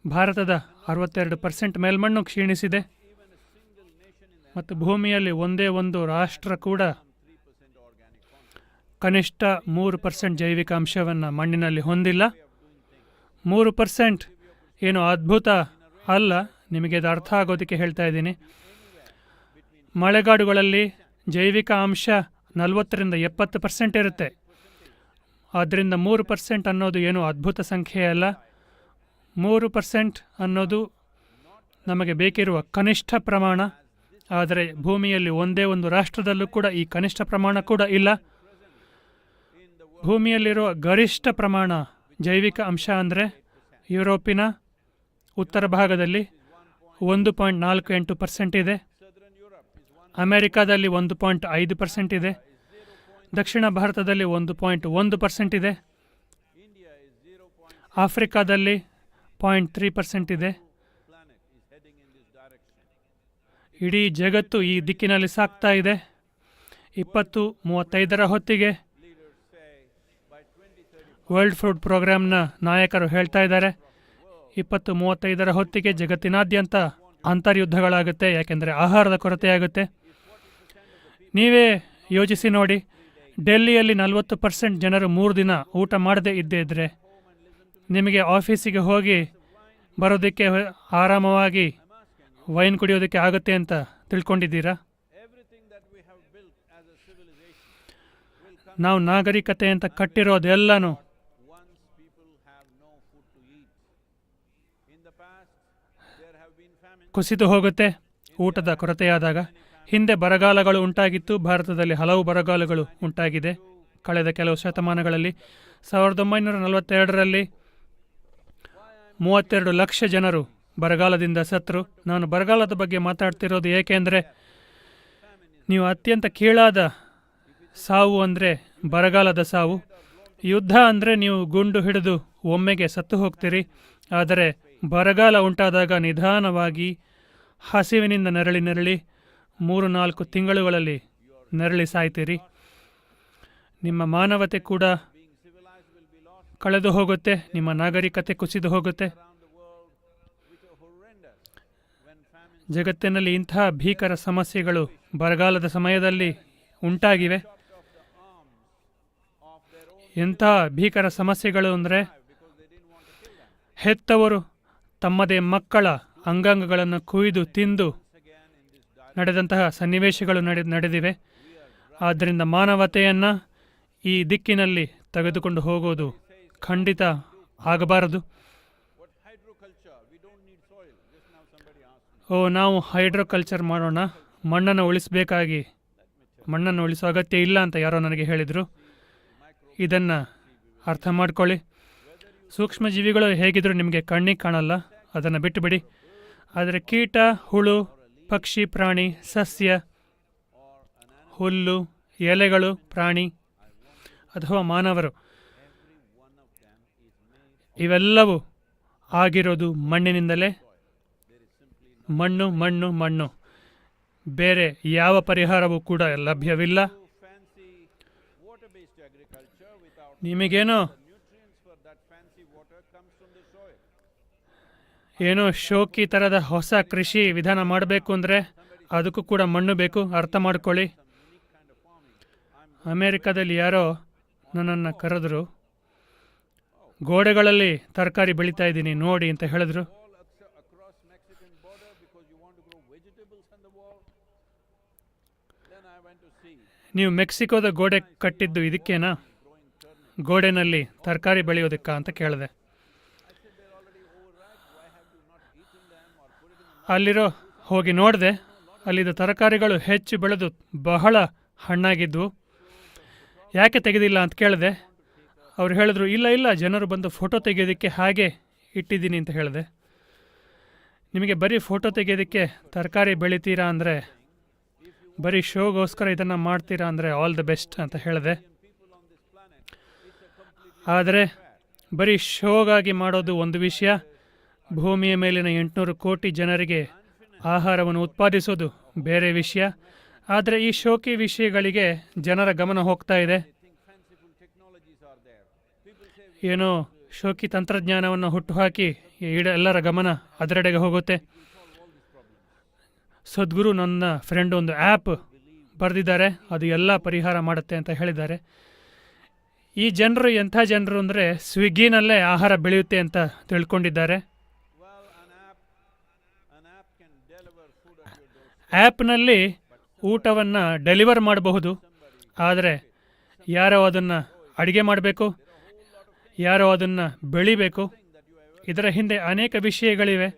ಭಾರತದ 62% ಮೇಲ್ಮಣ್ಣು ಕ್ಷೀಣಿಸಿದೆ. ಮತ್ತು ಭೂಮಿಯಲ್ಲಿ ಒಂದೇ ಒಂದು ರಾಷ್ಟ್ರ ಕೂಡ ಕನಿಷ್ಠ 3% ಜೈವಿಕ ಅಂಶವನ್ನು ಮಣ್ಣಿನಲ್ಲಿ ಹೊಂದಿಲ್ಲ. 3% ಏನು ಅದ್ಭುತ ಅಲ್ಲ, ನಿಮಗೆ ಅದು ಅರ್ಥ ಆಗೋದಕ್ಕೆ ಹೇಳ್ತಾ ಇದ್ದೀನಿ. ಮಳೆಗಾಡುಗಳಲ್ಲಿ ಜೈವಿಕ ಅಂಶ 40ರಿಂದ 70% ಇರುತ್ತೆ. ಆದ್ದರಿಂದ 3% ಅನ್ನೋದು ಏನು ಅದ್ಭುತ ಸಂಖ್ಯೆ ಅಲ್ಲ. 3% ಅನ್ನೋದು ನಮಗೆ ಬೇಕಿರುವ ಕನಿಷ್ಠ ಪ್ರಮಾಣ. ಆದರೆ ಭೂಮಿಯಲ್ಲಿ ಒಂದೇ ಒಂದು ರಾಷ್ಟ್ರದಲ್ಲೂ ಕೂಡ ಈ ಕನಿಷ್ಠ ಪ್ರಮಾಣ ಕೂಡ ಇಲ್ಲ. ಭೂಮಿಯಲ್ಲಿರುವ ಗರಿಷ್ಠ ಪ್ರಮಾಣ ಜೈವಿಕ ಅಂಶ ಅಂದರೆ ಯುರೋಪಿನ ಉತ್ತರ ಭಾಗದಲ್ಲಿ 1.48% ಇದೆ. ಅಮೆರಿಕಾದಲ್ಲಿ 1.5% ಇದೆ. ದಕ್ಷಿಣ ಭಾರತದಲ್ಲಿ 1.1% ಇದೆ. ಆಫ್ರಿಕಾದಲ್ಲಿ 0.3% ಇದೆ. ಇಡೀ ಜಗತ್ತು ಈ ದಿಕ್ಕಿನಲ್ಲಿ ಸಾಗ್ತಾ ಇದೆ. 2035 ಹೊತ್ತಿಗೆ ವರ್ಲ್ಡ್ ಫುಡ್ ಪ್ರೋಗ್ರಾಂನ ನಾಯಕರು ಹೇಳ್ತಾ ಇದ್ದಾರೆ, 2035 ಹೊತ್ತಿಗೆ ಜಗತ್ತಿನಾದ್ಯಂತ ಅಂತರ್ಯುದ್ಧಗಳಾಗುತ್ತೆ. ಯಾಕೆಂದರೆ ಆಹಾರದ ಕೊರತೆ ಆಗುತ್ತೆ. ನೀವೇ ಯೋಚಿಸಿ ನೋಡಿ, ಡೆಲ್ಲಿಯಲ್ಲಿ 40% ಜನರು 3 ದಿನ ಊಟ ಮಾಡದೇ ಇದ್ದರೆ ನಿಮಗೆ ಆಫೀಸಿಗೆ ಹೋಗಿ ಬರೋದಕ್ಕೆ ಆರಾಮವಾಗಿ ವೈನ್ ಕುಡಿಯೋದಕ್ಕೆ ಆಗುತ್ತೆ ಅಂತ ತಿಳ್ಕೊಂಡಿದ್ದೀರಾ? ನಾವು ನಾಗರಿಕತೆ ಅಂತ ಕಟ್ಟಿರೋದೆಲ್ಲನೂ ಕುಸಿದು ಹೋಗುತ್ತೆ ಊಟದ ಕೊರತೆಯಾದಾಗ. ಹಿಂದೆ ಬರಗಾಲಗಳು ಉಂಟಾಗಿತ್ತು. ಭಾರತದಲ್ಲಿ ಹಲವು ಬರಗಾಲಗಳು ಉಂಟಾಗಿದೆ ಕಳೆದ ಕೆಲವು ಶತಮಾನಗಳಲ್ಲಿ. 1942ರಲ್ಲಿ 32 ಲಕ್ಷ ಜನರು ಬರಗಾಲದಿಂದ ಸತ್ತರು. ನಾನು ಬರಗಾಲದ ಬಗ್ಗೆ ಮಾತಾಡ್ತಿರೋದು ಏಕೆಂದರೆ ನೀವು ಅತ್ಯಂತ ಕೀಳಾದ ಸಾವು ಅಂದರೆ ಬರಗಾಲದ ಸಾವು. ಯುದ್ಧ ಅಂದರೆ ನೀವು ಗುಂಡು ಹಿಡಿದು ಒಮ್ಮೆಗೆ ಸತ್ತು ಹೋಗ್ತೀರಿ. ಆದರೆ ಬರಗಾಲ ಉಂಟಾದಾಗ ನಿಧಾನವಾಗಿ ಹಸಿವಿನಿಂದ ನೆರಳಿ 3-4 ತಿಂಗಳುಗಳಲ್ಲಿ ನೆರಳಿ ಸಾಯ್ತೀರಿ. ನಿಮ್ಮ ಮಾನವತೆ ಕೂಡ ಕಳೆದು ಹೋಗುತ್ತೆ, ನಿಮ್ಮ ನಾಗರಿಕತೆ ಕುಸಿದು ಹೋಗುತ್ತೆ. ಜಗತ್ತಿನಲ್ಲಿ ಇಂತಹ ಭೀಕರ ಸಮಸ್ಯೆಗಳು ಬರಗಾಲದ ಸಮಯದಲ್ಲಿ ಉಂಟಾಗಿವೆ. ಎಂತಹ ಭೀಕರ ಸಮಸ್ಯೆಗಳು ಅಂದರೆ ಹೆತ್ತವರು ತಮ್ಮದೇ ಮಕ್ಕಳ ಅಂಗಾಂಗಗಳನ್ನು ಕುಯ್ದು ತಿಂದು ನಡೆದಂತಹ ಸನ್ನಿವೇಶಗಳು ನಡೆದಿವೆ. ಆದ್ದರಿಂದ ಮಾನವತೆಯನ್ನು ಈ ದಿಕ್ಕಿನಲ್ಲಿ ತೆಗೆದುಕೊಂಡು ಹೋಗೋದು ಖಂಡಿತ ಆಗಬಾರದು. ನಾವು ಹೈಡ್ರೋಕಲ್ಚರ್ ಮಾಡೋಣ, ಮಣ್ಣನ್ನು ಉಳಿಸೋ ಅಗತ್ಯ ಇಲ್ಲ ಅಂತ ಯಾರೋ ನನಗೆ ಹೇಳಿದರು. ಇದನ್ನು ಅರ್ಥ ಮಾಡ್ಕೊಳ್ಳಿ. ಸೂಕ್ಷ್ಮಜೀವಿಗಳು ಹೇಗಿದ್ದರೂ ನಿಮಗೆ ಕಣ್ಣಿಗೆ ಕಾಣಲ್ಲ, ಅದನ್ನು ಬಿಟ್ಟುಬಿಡಿ. ಆದರೆ ಕೀಟ, ಹುಳು, ಪಕ್ಷಿ, ಪ್ರಾಣಿ, ಸಸ್ಯ, ಹುಲ್ಲು, ಎಲೆಗಳು, ಪ್ರಾಣಿ ಅಥವಾ ಮಾನವರು ಇವೆಲ್ಲವೂ ಆಗಿರೋದು ಮಣ್ಣಿನಿಂದಲೇ. ಮಣ್ಣು ಮಣ್ಣು ಮಣ್ಣು, ಬೇರೆ ಯಾವ ಪರಿಹಾರವೂ ಕೂಡ ಲಭ್ಯವಿಲ್ಲ. ನಿಮಗೇನೋ ಶೋಕಿ ಥರದ ಹೊಸ ಕೃಷಿ ವಿಧಾನ ಮಾಡಬೇಕು ಅಂದರೆ ಅದಕ್ಕೂ ಕೂಡ ಮಣ್ಣು ಬೇಕು, ಅರ್ಥ ಮಾಡ್ಕೊಳ್ಳಿ. ಅಮೇರಿಕಾದಲ್ಲಿ ಯಾರೋ ನನ್ನನ್ನು ಕರೆದ್ರು, ಗೋಡೆಗಳಲ್ಲಿ ತರಕಾರಿ ಬೆಳೀತಾ ಇದ್ದೀನಿ ನೋಡಿ ಅಂತ ಹೇಳಿದ್ರು. ನೀವು ಮೆಕ್ಸಿಕೋದ ಗೋಡೆ ಕಟ್ಟಿದ್ದು ಇದಕ್ಕೇನಾ, ಗೋಡೆನಲ್ಲಿ ತರಕಾರಿ ಬೆಳೆಯೋದಕ್ಕ ಅಂತ ಕೇಳಿದೆ. ಹೋಗಿ ನೋಡಿದೆ, ಅಲ್ಲಿದ್ದ ತರಕಾರಿಗಳು ಹೆಚ್ಚು ಬೆಳೆದು ಬಹಳ ಹಣ್ಣಾಗಿದ್ವು. ಯಾಕೆ ತೆಗೆದಿಲ್ಲ ಅಂತ ಕೇಳಿದೆ. ಅವ್ರು ಹೇಳಿದ್ರು, ಇಲ್ಲ ಜನರು ಬಂದು ಫೋಟೋ ತೆಗೆಯೋದಕ್ಕೆ ಹಾಗೆ ಇಟ್ಟಿದ್ದೀನಿ ಅಂತ ಹೇಳಿದೆ. ನಿಮಗೆ ಬರೀ ಫೋಟೋ ತೆಗೆಯೋದಕ್ಕೆ ತರಕಾರಿ ಬೆಳಿತೀರಾ ಅಂದರೆ, ಬರೀ ಶೋಗೋಸ್ಕರ ಇದನ್ನು ಮಾಡ್ತೀರಾ ಅಂದರೆ ಆಲ್ ದ ಬೆಸ್ಟ್ ಅಂತ ಹೇಳಿದೆ. ಆದರೆ ಬರೀ ಶೋಗಾಗಿ ಮಾಡೋದು ಒಂದು ವಿಷಯ, ಭೂಮಿಯ ಮೇಲಿನ 800 ಕೋಟಿ ಜನರಿಗೆ ಆಹಾರವನ್ನು ಉತ್ಪಾದಿಸೋದು ಬೇರೆ ವಿಷಯ. ಆದರೆ ಈ ಶೋಕಿ ವಿಷಯಗಳಿಗೆ ಜನರ ಗಮನ ಹೋಗ್ತಾ ಇದೆ. ಏನೋ ಶೋಕಿ ತಂತ್ರಜ್ಞಾನವನ್ನು ಹುಟ್ಟುಹಾಕಿ ಎಲ್ಲರ ಗಮನ ಅದರೆಡೆಗೆ ಹೋಗುತ್ತೆ. ಸದ್ಗುರು ನನ್ನ ಫ್ರೆಂಡ್ ಒಂದು ಆ್ಯಪ್ ಬರೆದಿದ್ದಾರೆ, ಅದು ಎಲ್ಲ ಪರಿಹಾರ ಮಾಡುತ್ತೆ ಅಂತ ಹೇಳಿದ್ದಾರೆ. ಈ ಜನರು ಎಂಥ ಜನರು ಅಂದರೆ ಸ್ವಿಗ್ಗಿನಲ್ಲೇ ಆಹಾರ ಬೆಳೆಯುತ್ತೆ ಅಂತ ತಿಳ್ಕೊಂಡಿದ್ದಾರೆ. ಆ್ಯಪ್ನಲ್ಲಿ ಊಟವನ್ನು ಡೆಲಿವರ್ ಮಾಡಬಹುದು, ಆದರೆ ಯಾರೋ ಅದನ್ನು ಅಡುಗೆ ಮಾಡಬೇಕು, ಯಾರೋ ಅದನ್ನು ಬೆಳಿಬೇಕು. ಇದರ ಹಿಂದೆ ಅನೇಕ ವಿಷಯಗಳಿವೆ.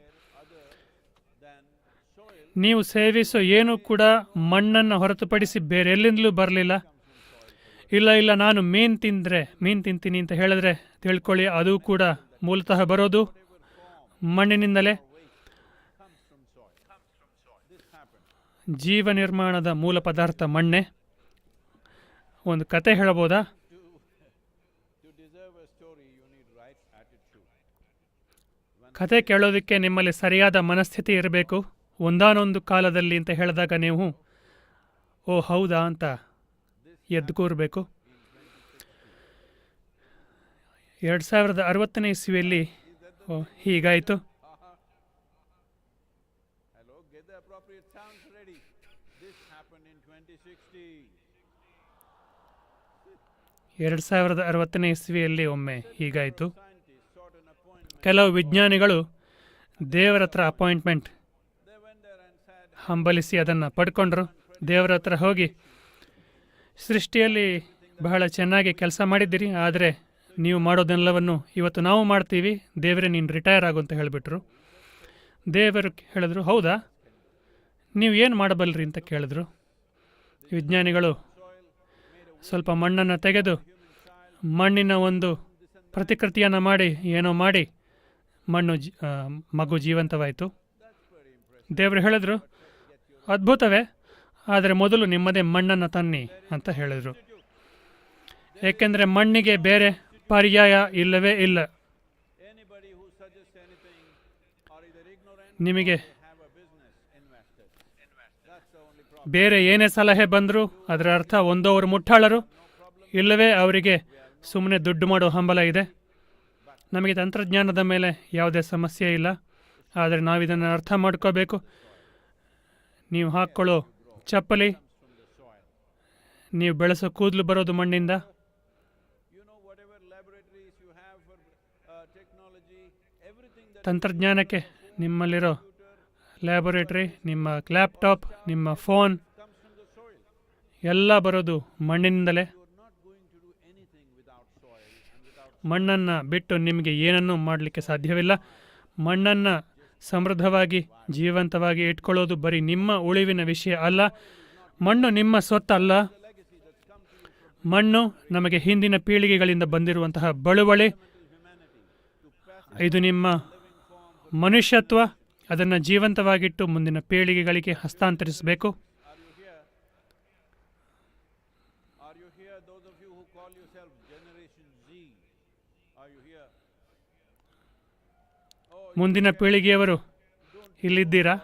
ನೀವು ಸೇವಿಸೋ ಏನೂ ಕೂಡ ಮಣ್ಣನ್ನು ಹೊರತುಪಡಿಸಿ ಬೇರೆ ಎಲ್ಲಿಂದಲೂ ಬರಲಿಲ್ಲ. ಇಲ್ಲ ನಾನು ಮೀನು ತಿಂತೀನಿ ಅಂತ ಹೇಳಿದ್ರೆ ತಿಳ್ಕೊಳ್ಳಿ, ಅದು ಕೂಡ ಮೂಲತಃ ಬರೋದು ಮಣ್ಣಿನಿಂದಲೇ. ಜೀವ ನಿರ್ಮಾಣದ ಮೂಲ ಪದಾರ್ಥ ಮಣ್ಣೆ. ಒಂದು ಕತೆ ಹೇಳಬಹುದಾ? ಕತೆ ಕೇಳೋದಕ್ಕೆ ನಿಮ್ಮಲ್ಲಿ ಸರಿಯಾದ ಮನಸ್ಥಿತಿ ಇರಬೇಕು. ಒಂದಾನೊಂದು ಕಾಲದಲ್ಲಿ ಅಂತ ಹೇಳಿದಾಗ ನೀವು ಓ ಹೌದಾ ಅಂತ ಎದ್ದು ಕೂರಬೇಕು. 2060ನೇ ಇಸ್ವಿಯಲ್ಲಿ ಹೀಗಾಯಿತು. ಎರಡು 2060ನೇ ಇಸ್ವಿಯಲ್ಲಿ ಒಮ್ಮೆ ಹೀಗಾಯಿತು. ಕೆಲವು ವಿಜ್ಞಾನಿಗಳು ದೇವರ ಹತ್ರ ಅಪಾಯಿಂಟ್ಮೆಂಟ್ ಹಂಬಲಿಸಿ ಅದನ್ನು ಪಡ್ಕೊಂಡ್ರು. ದೇವರ ಹತ್ರ ಹೋಗಿ, ಸೃಷ್ಟಿಯಲ್ಲಿ ಬಹಳ ಚೆನ್ನಾಗಿ ಕೆಲಸ ಮಾಡಿದ್ದೀರಿ, ಆದರೆ ನೀವು ಮಾಡೋದೆಲ್ಲವನ್ನು ಇವತ್ತು ನಾವು ಮಾಡ್ತೀವಿ, ದೇವರೇ ನೀನು ರಿಟೈರ್ ಆಗು ಅಂತ ಹೇಳಿಬಿಟ್ರು. ದೇವರು ಹೇಳಿದ್ರು, ಹೌದಾ, ನೀವು ಏನು ಮಾಡಬಲ್ಲರಿ ಅಂತ ಕೇಳಿದ್ರು. ವಿಜ್ಞಾನಿಗಳು ಸ್ವಲ್ಪ ಮಣ್ಣನ್ನು ತೆಗೆದು ಮಣ್ಣಿನ ಒಂದು ಪ್ರತಿಕೃತಿಯನ್ನು ಮಾಡಿ ಏನೋ ಮಾಡಿ ಮಗು ಜೀವಂತವಾಯಿತು. ದೇವರು ಹೇಳಿದ್ರು, ಅದ್ಭುತವೇ, ಆದರೆ ಮೊದಲು ನಿಮ್ಮದೇ ಮಣ್ಣನ್ನು ತನ್ನಿ ಅಂತ ಹೇಳಿದರು. ಏಕೆಂದರೆ ಮಣ್ಣಿಗೆ ಬೇರೆ ಪರ್ಯಾಯ ಇಲ್ಲವೇ ಇಲ್ಲ. ನಿಮಗೆ ಬೇರೆ ಏನೇ ಸಲಹೆ ಬಂದರೂ ಅದರ ಅರ್ಥ ಒಂದೋ ಅವರು ಮುಟ್ಟಾಳರು, ಇಲ್ಲವೇ ಅವರಿಗೆ ಸುಮ್ಮನೆ ದುಡ್ಡು ಮಾಡೋ ಹಂಬಲ ಇದೆ. ನಮಗೆ ತಂತ್ರಜ್ಞಾನದ ಮೇಲೆ ಯಾವುದೇ ಸಮಸ್ಯೆ ಇಲ್ಲ, ಆದರೆ ನಾವಿದನ್ನು ಅರ್ಥ ಮಾಡ್ಕೋಬೇಕು. ನೀವು ಹಾಕ್ಕೊಳ್ಳೋ ಚಪ್ಪಲಿ, ನೀವು ಬೆಳೆಸೋ ಕೂದಲು ಬರೋದು ಮಣ್ಣಿಂದ. ತಂತ್ರಜ್ಞಾನಕ್ಕೆ ನಿಮ್ಮಲ್ಲಿರೋ ಲ್ಯಾಬೊರೇಟರಿ, ನಿಮ್ಮ ಲ್ಯಾಪ್ಟಾಪ್, ನಿಮ್ಮ ಫೋನ್ ಎಲ್ಲ ಬರೋದು ಮಣ್ಣಿನಿಂದಲೇ. ಮಣ್ಣನ್ನು ಬಿಟ್ಟು ನಿಮಗೆ ಏನನ್ನೂ ಮಾಡಲಿಕ್ಕೆ ಸಾಧ್ಯವಿಲ್ಲ. ಮಣ್ಣನ್ನು ಸಮೃದ್ಧವಾಗಿ ಜೀವಂತವಾಗಿ ಇಟ್ಕೊಳ್ಳೋದು ಬರೀ ನಿಮ್ಮ ಉಳಿವಿನ ವಿಷಯ ಅಲ್ಲ. ಮಣ್ಣು ನಿಮ್ಮ ಸ್ವತ್ತಲ್ಲ. ಮಣ್ಣು ನಮಗೆ ಹಿಂದಿನ ಪೀಳಿಗೆಗಳಿಂದ ಬಂದಿರುವಂತಹ ಬಳುವಳಿ. ಇದು ನಿಮ್ಮ ಮನುಷ್ಯತ್ವ. ಅದನ್ನು ಜೀವಂತವಾಗಿಟ್ಟು ಮುಂದಿನ ಪೀಳಿಗೆಗಳಿಗೆ ಹಸ್ತಾಂತರಿಸಬೇಕು. ಮುಂದಿನ ಪೀಳಿಗೆಯವರು ಇಲ್ಲಿದ್ದೀರಾ?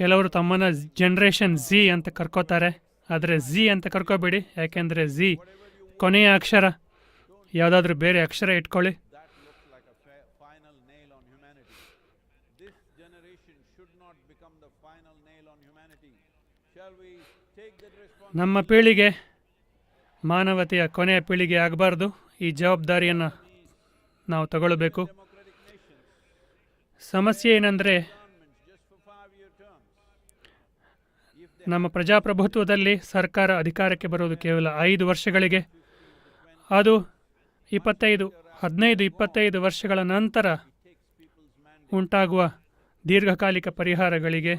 ಕೆಲವರು ತಮ್ಮನ್ನ ಜನರೇಷನ್ ಝಿ ಅಂತ ಕರ್ಕೋತಾರೆ, ಆದರೆ ಝಿ ಅಂತ ಕರ್ಕೋಬೇಡಿ, ಯಾಕೆಂದರೆ ಝಿ ಕೊನೆಯ ಅಕ್ಷರ. ಯಾವುದಾದ್ರೂ ಬೇರೆ ಅಕ್ಷರ ಇಟ್ಕೊಳ್ಳಿ. ನಮ್ಮ ಪೀಳಿಗೆ ಮಾನವತೆಯ ಕೊನೆಯ ಪೀಳಿಗೆ ಆಗಬಾರ್ದು. ಈ ಜವಾಬ್ದಾರಿಯನ್ನು ನಾವು ತಗೊಳ್ಬೇಕು. ಸಮಸ್ಯೆ ಏನಂದರೆ, ನಮ್ಮ ಪ್ರಜಾಪ್ರಭುತ್ವದಲ್ಲಿ ಸರ್ಕಾರ ಅಧಿಕಾರಕ್ಕೆ ಬರೋದು ಕೇವಲ 5 ವರ್ಷಗಳಿಗೆ. ಅದು 15-25 ವರ್ಷಗಳ ನಂತರ ಉಂಟಾಗುವ ದೀರ್ಘಕಾಲಿಕ ಪರಿಹಾರಗಳಿಗೆ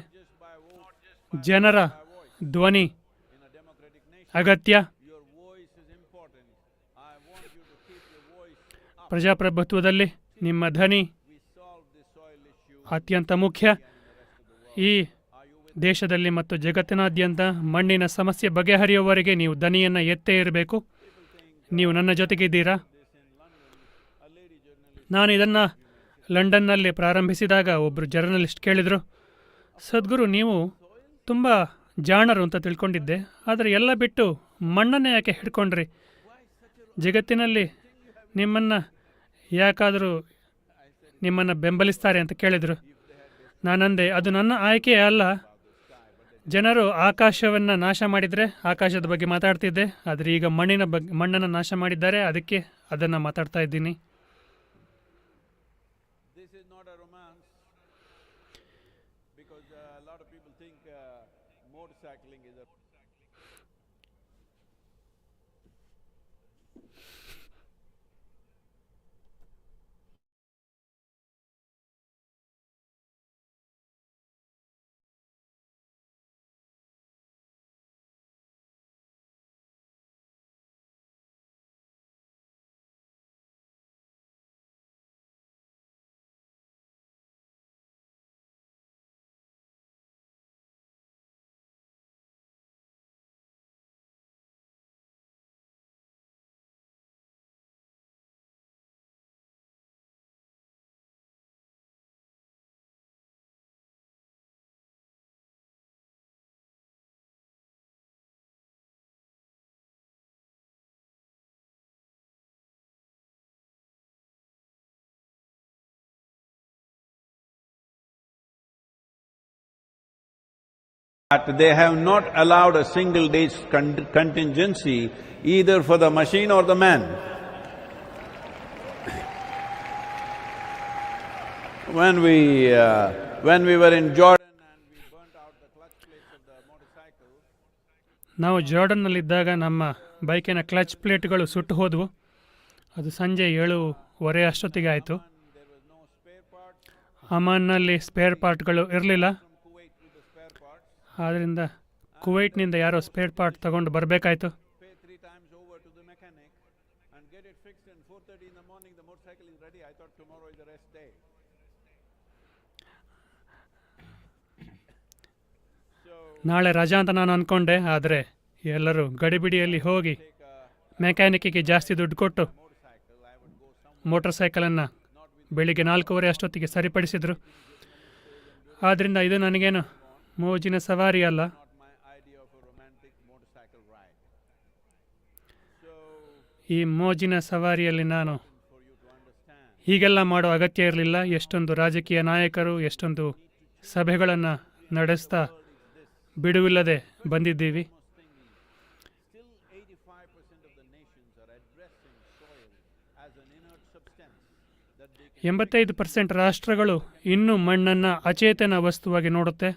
ಜನರ ಧ್ವನಿ ಅಗತ್ಯ. ಪ್ರಜಾಪ್ರಭುತ್ವದಲ್ಲಿ ನಿಮ್ಮ ಧ್ವನಿ ಅತ್ಯಂತ ಮುಖ್ಯ. ಈ ದೇಶದಲ್ಲಿ ಮತ್ತು ಜಗತ್ತಿನಾದ್ಯಂತ ಮಣ್ಣಿನ ಸಮಸ್ಯೆ ಬಗೆಹರಿಯುವವರೆಗೆ ನೀವು ದನಿಯನ್ನು ಎತ್ತೇ ಇರಬೇಕು. ನೀವು ನನ್ನ ಜೊತೆಗಿದ್ದೀರಾ? ನಾನು ಇದನ್ನು ಲಂಡನ್ನಲ್ಲಿ ಪ್ರಾರಂಭಿಸಿದಾಗ ಒಬ್ಬರು ಜರ್ನಲಿಸ್ಟ್ ಕೇಳಿದರು, ಸದ್ಗುರು, ನೀವು ತುಂಬ ಜಾಣರು ಅಂತ ತಿಳ್ಕೊಂಡಿದ್ದೆ, ಆದರೆ ಎಲ್ಲ ಬಿಟ್ಟು ಮಣ್ಣನ್ನೇ ಯಾಕೆ ಹಿಡ್ಕೊಂಡ್ರಿ? ಜಗತ್ತಿನಲ್ಲಿ ನಿಮ್ಮನ್ನು ಯಾಕಾದರೂ ನಿಮ್ಮನ್ನು ಬೆಂಬಲಿಸ್ತಾರೆ ಅಂತ ಕೇಳಿದರು. ನಾನಂದೆ, ಅದು ನನ್ನ ಆಯ್ಕೆ ಅಲ್ಲ. ಜನರು ಆಕಾಶವನ್ನು ನಾಶ ಮಾಡಿದರೆ ಆಕಾಶದ ಬಗ್ಗೆ ಮಾತಾಡ್ತಿದ್ದೆ, ಆದರೆ ಈಗ ಮಣ್ಣನ್ನು ನಾಶ ಮಾಡಿದ್ದಾರೆ, ಅದಕ್ಕೆ ಅದನ್ನು ಮಾತಾಡ್ತಾ ಇದ್ದೀನಿ. They have not allowed a single day's contingency either for the machine or the man. When we were in Jordan and we burnt out the clutch plates ನಾವು ಜಾರ್ಡನ್ನಲ್ಲಿದ್ದಾಗ ನಮ್ಮ ಬೈಕಿನ ಕ್ಲಚ್ ಪ್ಲೇಟ್ಗಳು ಸುಟ್ಟು ಹೋದವು. ಅದು ಸಂಜೆ 7:30 ಅಷ್ಟೊತ್ತಿಗೆ ಆಯಿತು. ಅಮಾನ್ನಲ್ಲಿ ಸ್ಪೇರ್ ಪಾರ್ಟ್ಗಳು ಇರಲಿಲ್ಲ. ಆದ್ದರಿಂದ ಕುವೈಟ್ನಿಂದ ಯಾರೋ ಸ್ಪೇರ್ ಪಾರ್ಟ್ ತಗೊಂಡು ಬರಬೇಕಾಯಿತು. ನಾಳೆ ರಜಾ ಅಂತ ನಾನು ಅಂದ್ಕೊಂಡೆ. ಆದರೆ ಎಲ್ಲರೂ ಗಡಿಬಿಡಿಯಲ್ಲಿ ಹೋಗಿ ಮೆಕ್ಯಾನಿಕ್ಕಿಗೆ ಜಾಸ್ತಿ ದುಡ್ಡು ಕೊಟ್ಟು ಮೋಟರ್ ಸೈಕಲನ್ನು ಬೆಳಿಗ್ಗೆ 4:30 ಅಷ್ಟೊತ್ತಿಗೆ ಸರಿಪಡಿಸಿದರು. ಆದ್ದರಿಂದ ಇದು ನನಗೇನು ಮೋಜಿನ ಸವಾರಿ ಅಲ್ಲ. ಈ ಮೋಜಿನ ಸವಾರಿಯಲ್ಲಿ ನಾನು ಹೀಗೆಲ್ಲ ಮಾಡೋ ಅಗತ್ಯ ಇರಲಿಲ್ಲ. ಎಷ್ಟೊಂದು ರಾಜಕೀಯ ನಾಯಕರು ಎಷ್ಟೊಂದು ಸಭೆಗಳನ್ನು ನಡೆಸ್ತಾ ಬಿಡುವಿಲ್ಲದೆ ಬಂದಿದ್ದೀವಿ. 85% ರಾಷ್ಟ್ರಗಳು ಇನ್ನೂ ಮಣ್ಣನ್ನು ಅಚೇತನ ವಸ್ತುವಾಗಿ ನೋಡುತ್ತೆ.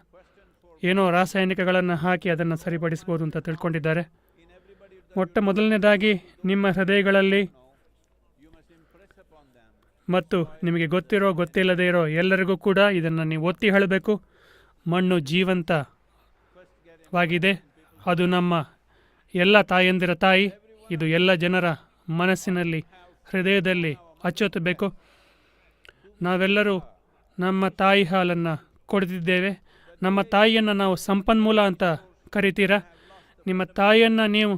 ಏನೋ ರಾಸಾಯನಿಕಗಳನ್ನು ಹಾಕಿ ಅದನ್ನು ಸರಿಪಡಿಸ್ಬೋದು ಅಂತ ತಿಳ್ಕೊಂಡಿದ್ದಾರೆ. ಮೊದಲನೇದಾಗಿ ನಿಮ್ಮ ಹೃದಯಗಳಲ್ಲಿ ಮತ್ತು ನಿಮಗೆ ಗೊತ್ತಿರೋ ಗೊತ್ತಿಲ್ಲದೇ ಇರೋ ಎಲ್ಲರಿಗೂ ಕೂಡ ಇದನ್ನು ನೀವು ಒತ್ತಿ ಹೇಳಬೇಕು. ಮಣ್ಣು ಜೀವಂತವಾಗಿದೆ. ಅದು ನಮ್ಮ ಎಲ್ಲ ತಾಯಂದಿರ ತಾಯಿ. ಇದು ಎಲ್ಲ ಜನರ ಮನಸ್ಸಿನಲ್ಲಿ ಹೃದಯದಲ್ಲಿ ಅಚ್ಚೊತ್ತಬೇಕು. ನಾವೆಲ್ಲರೂ ನಮ್ಮ ತಾಯಿ ಹಾಲನ್ನು ಕೊಡ್ತಿದ್ದೇವೆ. ನಮ್ಮ ತಾಯಿಯನ್ನು ನಾವು ಸಂಪನ್ಮೂಲ ಅಂತ ಕರಿತೀರಾ? ನಿಮ್ಮ ತಾಯಿಯನ್ನು ನೀವು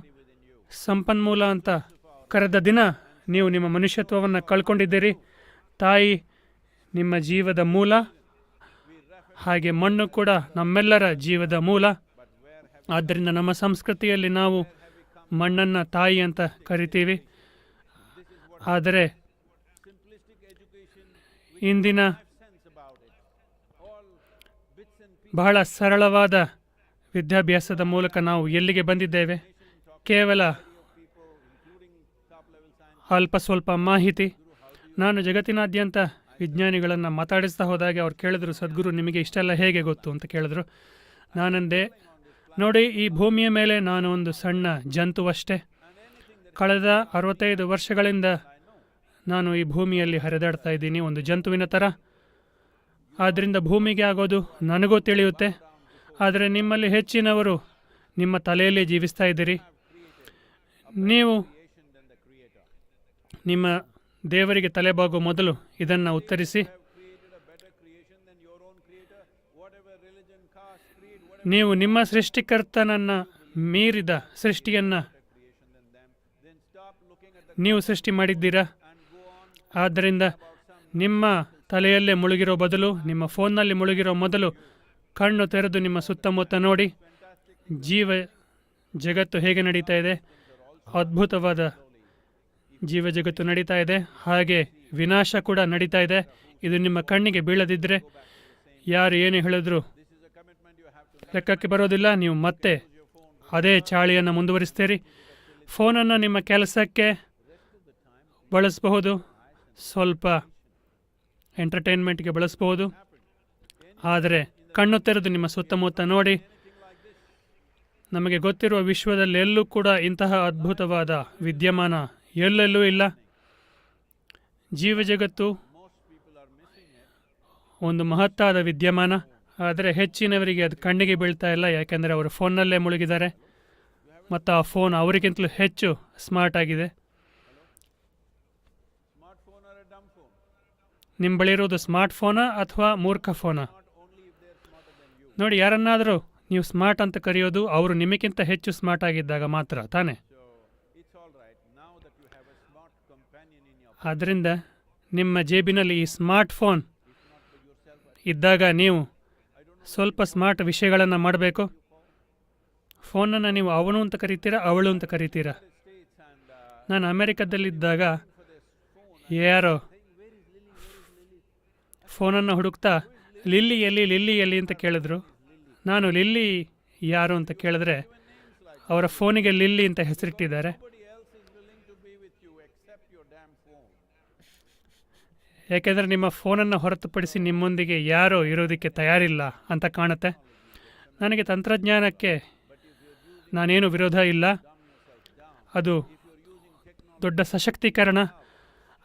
ಸಂಪನ್ಮೂಲ ಅಂತ ಕರೆದ ದಿನ ನೀವು ನಿಮ್ಮ ಮನುಷ್ಯತ್ವವನ್ನು ಕಳ್ಕೊಂಡಿದ್ದೀರಿ. ತಾಯಿ ನಿಮ್ಮ ಜೀವದ ಮೂಲ, ಹಾಗೆ ಮಣ್ಣು ಕೂಡ ನಮ್ಮೆಲ್ಲರ ಜೀವದ ಮೂಲ. ಆದ್ದರಿಂದ ನಮ್ಮ ಸಂಸ್ಕೃತಿಯಲ್ಲಿ ನಾವು ಮಣ್ಣನ್ನು ತಾಯಿ ಅಂತ ಕರಿತೀವಿ. ಆದರೆ ಇಂದಿನ ಬಹಳ ಸರಳವಾದ ವಿದ್ಯಾಭ್ಯಾಸದ ಮೂಲಕ ನಾವು ಎಲ್ಲಿಗೆ ಬಂದಿದ್ದೇವೆ? ಕೇವಲ ಅಲ್ಪ ಸ್ವಲ್ಪ ಮಾಹಿತಿ. ನಾನು ಜಗತ್ತಿನಾದ್ಯಂತ ವಿಜ್ಞಾನಿಗಳನ್ನು ಮಾತಾಡಿಸ್ತಾ ಹೋದಾಗ ಅವ್ರು ಕೇಳಿದ್ರು, ಸದ್ಗುರು ನಿಮಗೆ ಇಷ್ಟೆಲ್ಲ ಹೇಗೆ ಗೊತ್ತು ಅಂತ ಕೇಳಿದ್ರು. ನಾನಂದೆ, ನೋಡಿ, ಈ ಭೂಮಿಯ ಮೇಲೆ ನಾನು ಒಂದು ಸಣ್ಣ ಜಂತುವಷ್ಟೇ. ಕಳೆದ 65 ವರ್ಷಗಳಿಂದ ನಾನು ಈ ಭೂಮಿಯಲ್ಲಿ ಹರಿದಾಡ್ತಾ ಇದ್ದೀನಿ, ಒಂದು ಜಂತುವಿನ ಥರ. ಆದ್ದರಿಂದ ಭೂಮಿಗೆ ಆಗೋದು ನನಗೂ ತಿಳಿಯುತ್ತೆ. ಆದರೆ ನಿಮ್ಮಲ್ಲಿ ಹೆಚ್ಚಿನವರು ನಿಮ್ಮ ತಲೆಯಲ್ಲಿ ಜೀವಿಸ್ತಾ ಇದ್ದೀರಿ. ನೀವು ನಿಮ್ಮ ದೇವರಿಗೆ ತಲೆಬಾಗುವ ಮೊದಲು ಇದನ್ನು ಉತ್ತರಿಸಿ. ನೀವು ನಿಮ್ಮ ಸೃಷ್ಟಿಕರ್ತನನ್ನು ಮೀರಿದ ಸೃಷ್ಟಿಯನ್ನು ನೀವು ಸೃಷ್ಟಿ ಮಾಡಿದ್ದೀರಾ. ಆದ್ದರಿಂದ ನಿಮ್ಮ ತಲೆಯಲ್ಲೇ ಮುಳುಗಿರೋ ಬದಲು, ನಿಮ್ಮ ಫೋನ್ನಲ್ಲಿ ಮುಳುಗಿರೋ ಮೊದಲು ಕಣ್ಣು ತೆರೆದು ನಿಮ್ಮ ಸುತ್ತಮುತ್ತ ನೋಡಿ. ಜೀವ ಜಗತ್ತು ಹೇಗೆ ನಡೀತಾ ಇದೆ? ಅದ್ಭುತವಾದ ಜೀವ ಜಗತ್ತು ನಡೀತಾ ಇದೆ. ಹಾಗೆ ವಿನಾಶ ಕೂಡ ನಡೀತಾ ಇದೆ. ಇದು ನಿಮ್ಮ ಕಣ್ಣಿಗೆ ಬೀಳದಿದ್ದರೆ ಯಾರು ಏನು ಹೇಳಿದ್ರು ಲೆಕ್ಕಕ್ಕೆ ಬರೋದಿಲ್ಲ. ನೀವು ಮತ್ತೆ ಅದೇ ಚಾಳಿಯನ್ನು ಮುಂದುವರಿಸ್ತೀರಿ. ಫೋನನ್ನು ನಿಮ್ಮ ಕೆಲಸಕ್ಕೆ ಬಳಸಬಹುದು, ಸ್ವಲ್ಪ ಎಂಟರ್ಟೈನ್ಮೆಂಟ್ಗೆ ಬಳಸಬಹುದು. ಆದರೆ ಕಣ್ಣು ತೆರೆದು ನಿಮ್ಮ ಸುತ್ತಮುತ್ತ ನೋಡಿ. ನಮಗೆ ಗೊತ್ತಿರುವ ವಿಶ್ವದಲ್ಲಿ ಎಲ್ಲೂ ಕೂಡ ಇಂತಹ ಅದ್ಭುತವಾದ ವಿದ್ಯಮಾನ ಎಲ್ಲೆಲ್ಲೂ ಇಲ್ಲ. ಜೀವಜಗತ್ತು ಒಂದು ಮಹತ್ತಾದ ವಿದ್ಯಮಾನ. ಆದರೆ ಹೆಚ್ಚಿನವರಿಗೆ ಅದು ಕಣ್ಣಿಗೆ ಬೀಳ್ತಾ ಇಲ್ಲ, ಯಾಕೆಂದರೆ ಅವರು ಫೋನ್ನಲ್ಲೇ ಮುಳುಗಿದ್ದಾರೆ ಮತ್ತು ಆ ಫೋನ್ ಅವರಿಗಿಂತಲೂ ಹೆಚ್ಚು ಸ್ಮಾರ್ಟ್ ಆಗಿದೆ. ನಿಮ್ಮ ಬಳಿ ಇರೋದು ಸ್ಮಾರ್ಟ್ ಫೋನಾ ಅಥವಾ ಮೂರ್ಖ ಫೋನಾ? ನೋಡಿ, ಯಾರನ್ನಾದರೂ ನೀವು ಸ್ಮಾರ್ಟ್ ಅಂತ ಕರೆಯೋದು ಅವರು ನಿಮಗಿಂತ ಹೆಚ್ಚು ಸ್ಮಾರ್ಟ್ ಆಗಿದ್ದಾಗ ಮಾತ್ರ ತಾನೆ. ಆದ್ದರಿಂದ ನಿಮ್ಮ ಜೇಬಿನಲ್ಲಿ ಈ ಸ್ಮಾರ್ಟ್ ಫೋನ್ ಇದ್ದಾಗ ನೀವು ಸ್ವಲ್ಪ ಸ್ಮಾರ್ಟ್ ವಿಷಯಗಳನ್ನು ಮಾಡಬೇಕು. ಫೋನನ್ನು ನೀವು ಅವನು ಅಂತ ಕರಿತೀರಾ, ಅವಳು ಅಂತ ಕರಿತೀರಾ? ನಾನು ಅಮೆರಿಕದಲ್ಲಿದ್ದಾಗ ಯಾರೋ ಫೋನನ್ನು ಹುಡುಕ್ತಾ ಲಿಲ್ಲಿ ಎಲ್ಲಿ ಅಂತ ಕೇಳಿದ್ರು. ನಾನು ಲಿಲ್ಲಿ ಯಾರು ಅಂತ ಕೇಳಿದ್ರೆ ಅವರ ಫೋನಿಗೆ ಲಿಲ್ಲಿ ಅಂತ ಹೆಸರಿಟ್ಟಿದ್ದಾರೆ. ಯಾಕೆಂದರೆ ನಿಮ್ಮ ಫೋನನ್ನು ಹೊರತುಪಡಿಸಿ ನಿಮ್ಮೊಂದಿಗೆ ಯಾರೂ ಇರೋದಕ್ಕೆ ತಯಾರಿಲ್ಲ ಅಂತ ಕಾಣುತ್ತೆ. ನನಗೆ ತಂತ್ರಜ್ಞಾನಕ್ಕೆ ನಾನೇನು ವಿರೋಧ ಇಲ್ಲ, ಅದು ದೊಡ್ಡ ಸಶಕ್ತೀಕರಣ.